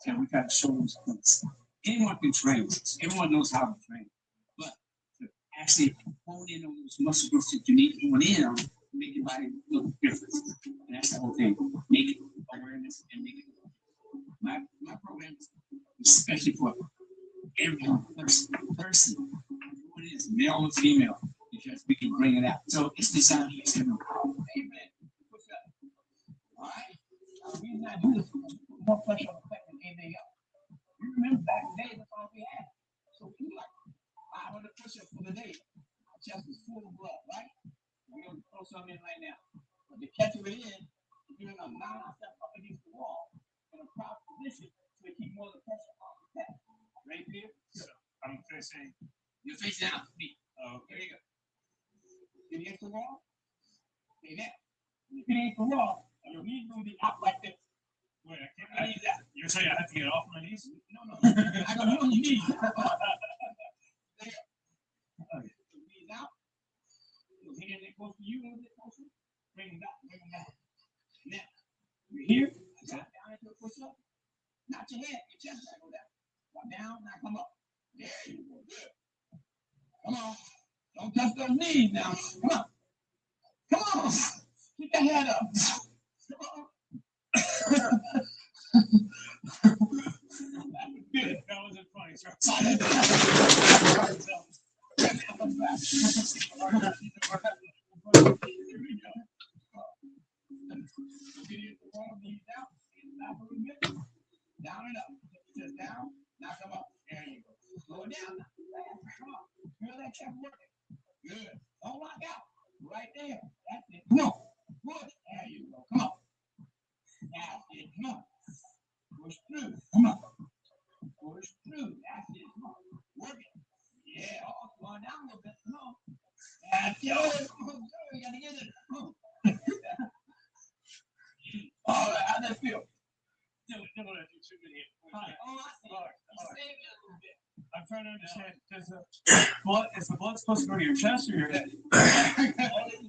and we got to show those points. Anyone can train. Everyone knows how to train, but to actually hone in on those muscle groups that you need to hone in on, make your body look different. And that's the whole thing. Make awareness and make it. My program is especially for every person, who it is, male or female, because we can bring it out. So it's designed to get everyone. Amen. What's up? All right. The reason I do this is to put more pressure on the effect than anything else. You remember back in the day, that's all we had. So we do like 500 push-ups for the day. My chest is full of blood, right? We're going to throw something in right now. But to catch it in, you're going to mount yourself up against the wall in a proper position so you keep more of the pressure off the back. Right here? So I'm facing. You're facing out to me. Oh, here you go. Get against the wall. Okay, now. If it ain't the wall, your knees going to be out like this. Wait, I can't. You're saying I have to get off my knees? No. I got you on your knees. There. Okay. Knees out. Your hand that goes to you a little bit closer. Bring them back. Now, you're here. Drop down into a push-up. Not your head. Your chest gotta go down. Drop down. Now come up. There you go. Good. Come on. Don't touch those knees now. Come on. Come on. Keep that head up. Come on. Good. That wasn't funny, sir. Down and up. Just down. Now come up. There you go. Slow it down. Come on. Feel that chest working. Good. Don't lock out. Right there. That's it. Come on. Push. There you go. Come on. That's it. Come on. Push through. Come on. Push through. That's it. Come on. Work it. Yeah. Oh, slow it down a little bit. Come on. That's it. Oh, you gotta get it. Come on. All right. How'd that feel? Do it. All right. Oh, I see. Save it a little bit. I'm trying to understand. Is the blood supposed to go to your chest or your head? You can tell when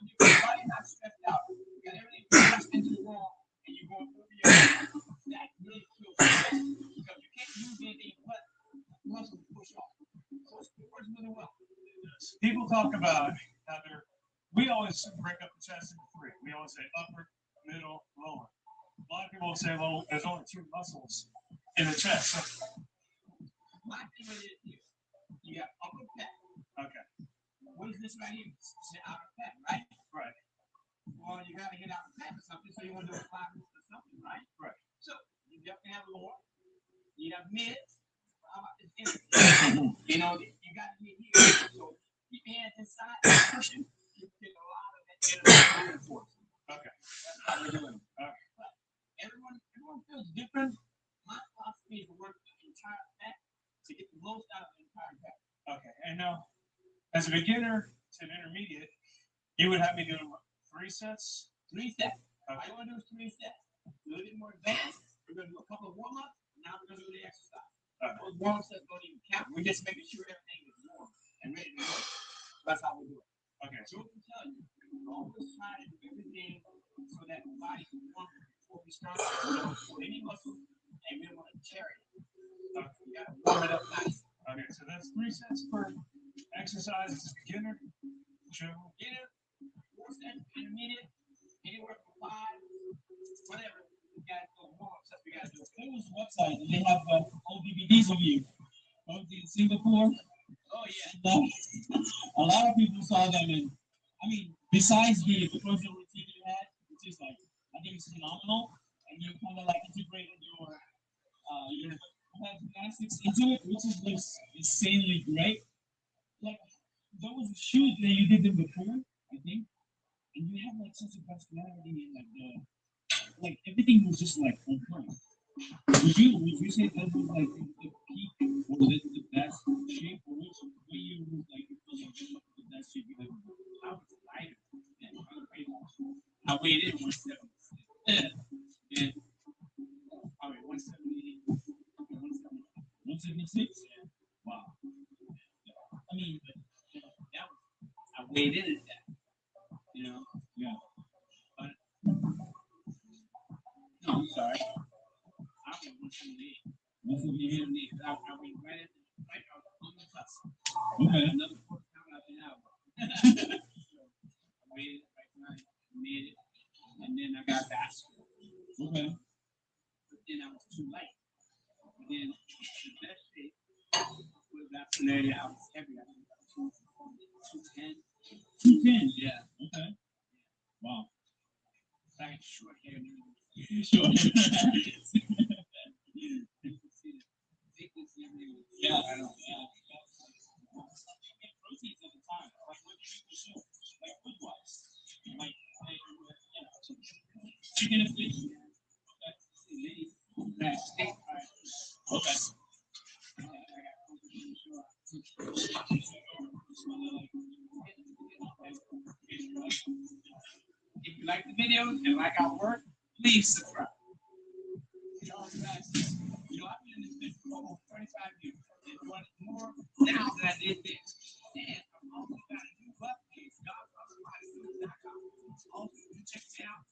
your body not stretched out. You got everything pressed into the wall, and you're going over your head. That really feels good because you can't use anything but muscle to push off. So it works really well. People talk about how we always break up the chest into three. We always say upper, middle, lower. A lot of people will say, well, there's only two muscles in the chest. So, my favorite is here. You got upper pec. Okay. What is this right here? It's the outer pec, right? Right. Well, you got to get out the pec or something, so you want to do a 5 minutes or something, right? Right. So, you definitely have lower. You have mid. How about this inner? You know, you got to get here. So, keep your hands inside and pushing. You get a lot of that inner force. Okay. That's how we're doing it. Okay. Everyone feels different. My philosophy is to work the entire back to get the most out of the entire back. Okay, and now, as a beginner to an intermediate, you would have me do 3 sets 3 sets. All you want to do is 3 sets. A little bit more advanced. We're going to do a couple of warm-ups. Now we're going to do the exercise. Those warm-up sets don't even count. We're just making sure everything is warm and ready to go. That's how we do it. Okay. So we can tell you, always try to do everything so that the body can warm before we start. We don't pull any muscle, and we don't want to tear it. We got to warm it up nice. Okay, so that's 3 sets per exercise. It's beginner, Beginner, 4 sets, intermediate, anywhere from 5, whatever. We got to go warm ups. We got to do. Go to the website and they have old DVDs of you. Over in Singapore. Oh yeah. A lot of people saw them, and I mean, besides the personal routine you had, which is like I think it's phenomenal, and you kind of like integrated your gymnastics into it, which is just insanely great. Like those shoes that you did them before, I think, and you have like such a personality and like everything was just like on point. Would you say that was like the peak or the best shape, or which way you was like the best shape you ever been? I was lighter than I weighed in 170. Yeah. I mean 170, 176. Yeah. Wow. I mean, that was, I weighed in at that. You know. Yeah. But no, I'm sorry. I was 178. 178. I went right at on the cusp. Okay. Another 4 pound I've been out. I made it right when I made it, and then I got vascular. Okay. But then I was too light. But then the best shape was after I was heavy. I was about 210. 210. Yeah. Okay. Wow. I got short hair. Short hair. Yeah, I know. Yeah. Proteins at the time, like what you consume, like food wise, like chicken and fish. Okay. If you like the video and like our work, please subscribe. Charles Baxter. You know, I've been in this business for almost 25 years. I've been doing it more now than I did then. And I've also got a new web page, godfatherbodybuilding.com. Also, you can check me out.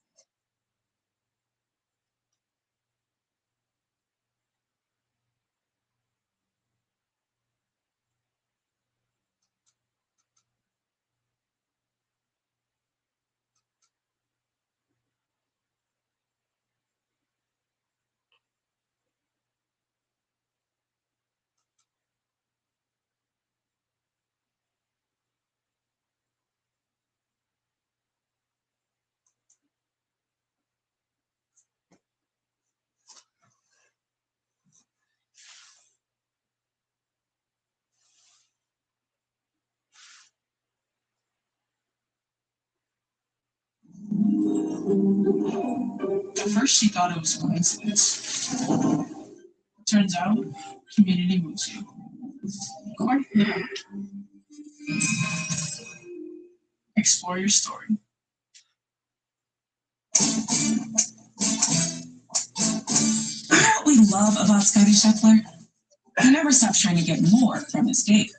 At first, she thought it was a coincidence. Turns out, community moves you. Go ahead. Explore your story. You know what we love about Scotty Scheffler? He never stops trying to get more from his game.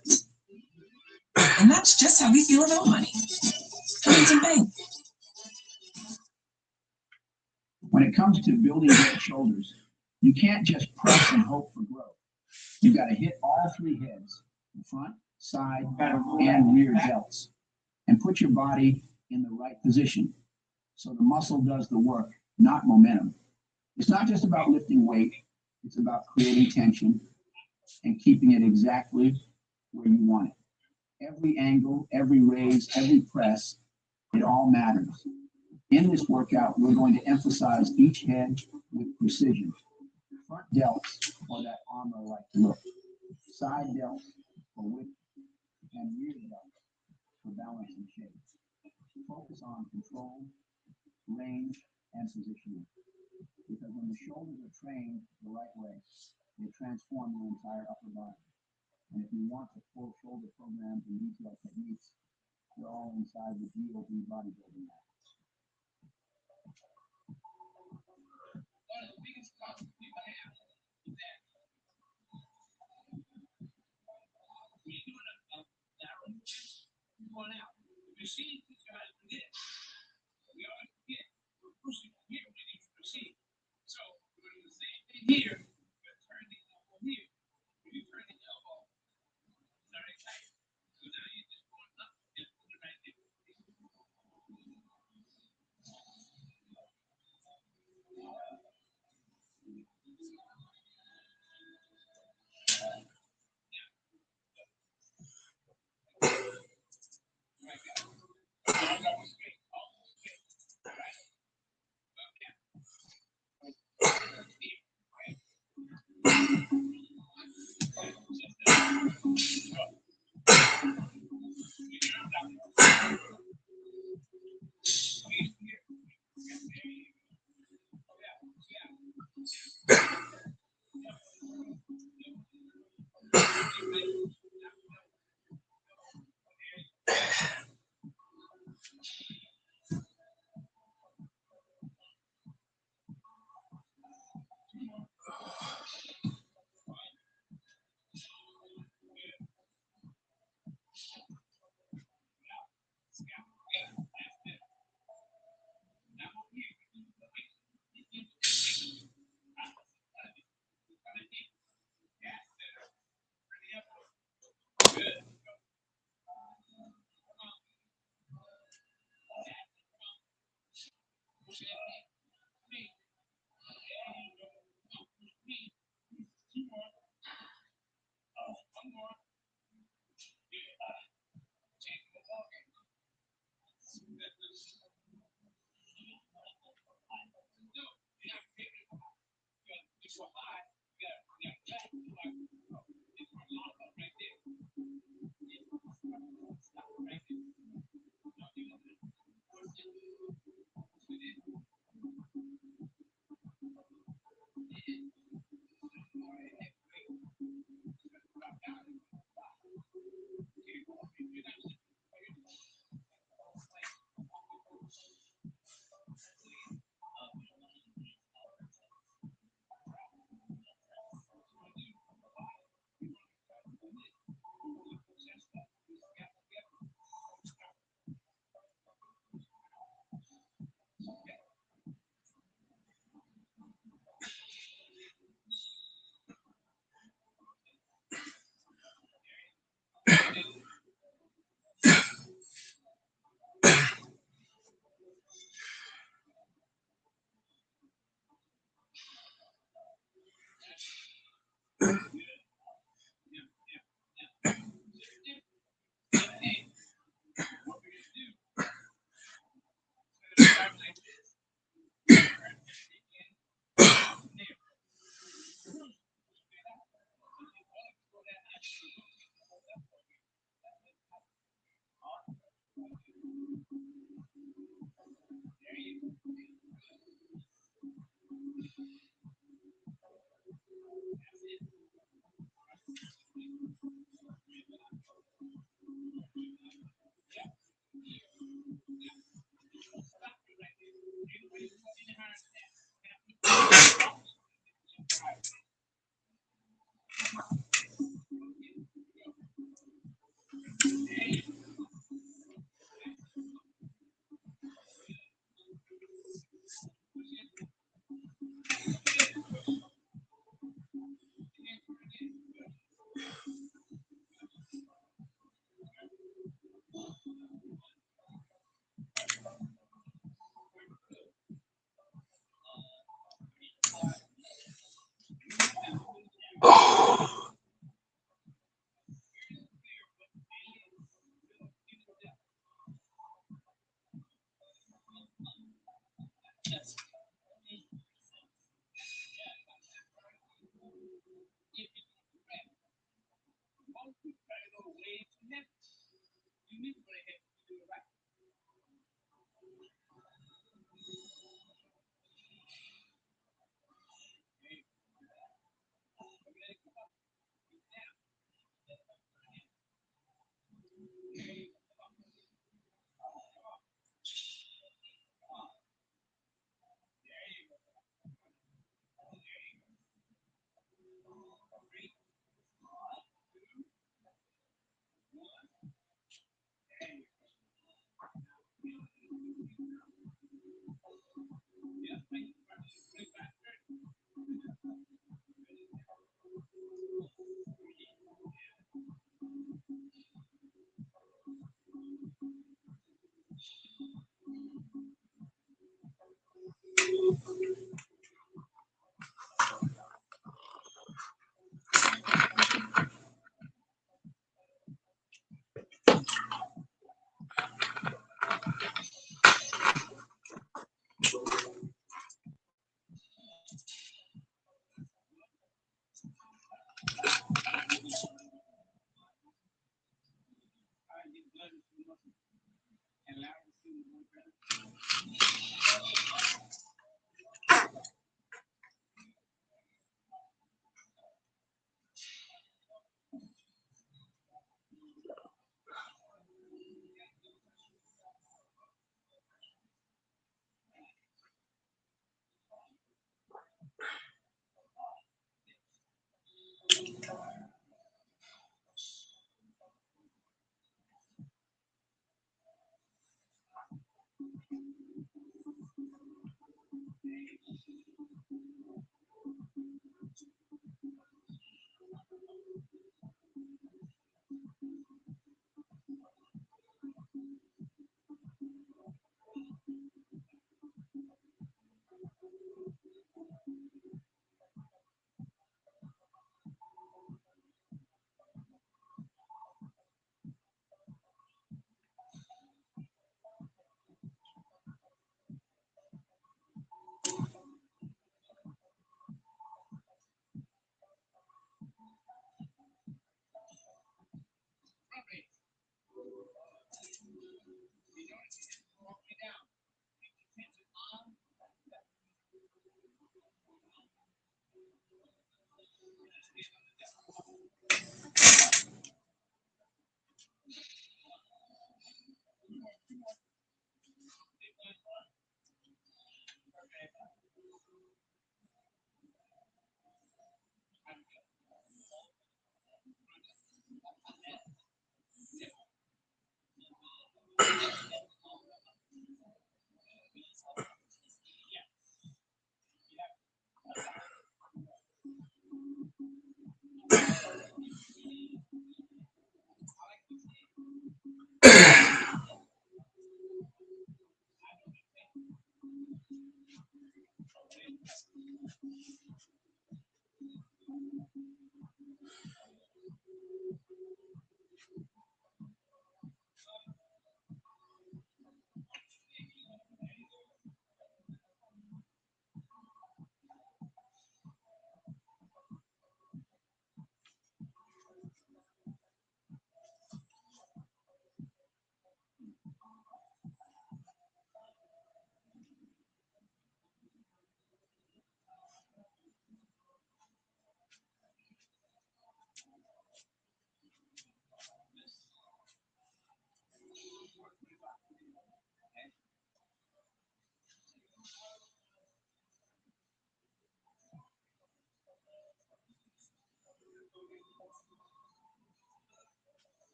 And that's just how we feel about money. Huntington Bank. When it comes to building great shoulders, you can't just press and hope for growth. You got to hit all 3 heads, the front, side, and rear delts, and put your body in the right position so the muscle does the work, not momentum. It's not just about lifting weight, it's about creating tension and keeping it exactly where you want it. Every angle, every raise, every press, it all matters. In this workout, we're going to emphasize each head with precision. Front delts for that armor-like look. Side delts for width, and rear delts for balance and shape. Focus on control, range, and positioning. Because when the shoulders are trained the right way, they transform your entire upper body. And if you want the full shoulder programs and detailed techniques, they're all inside the GOB bodybuilding app. You see, how to do this. We always forget. We're pushing here when we need to proceed. So we're going to do the same thing here. We're going to turn the elbow here. When you turn the elbow, start excited. So now you're just going up and put it right there. And Larry seems more better.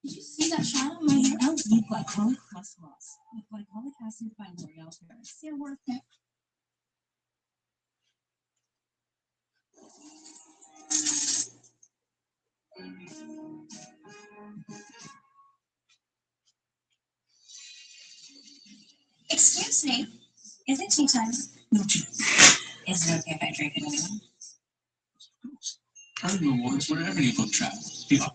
Did you see that shot of my hair? I was with Glycolic Plus Gloss with glycolic acid by L'Oreal Paris. They're worth it. Excuse me, is it tea time? No, tea. Is it okay if I drink it anyway? Earn rewards wherever you book travel. Yeah.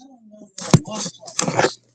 I don't know what lost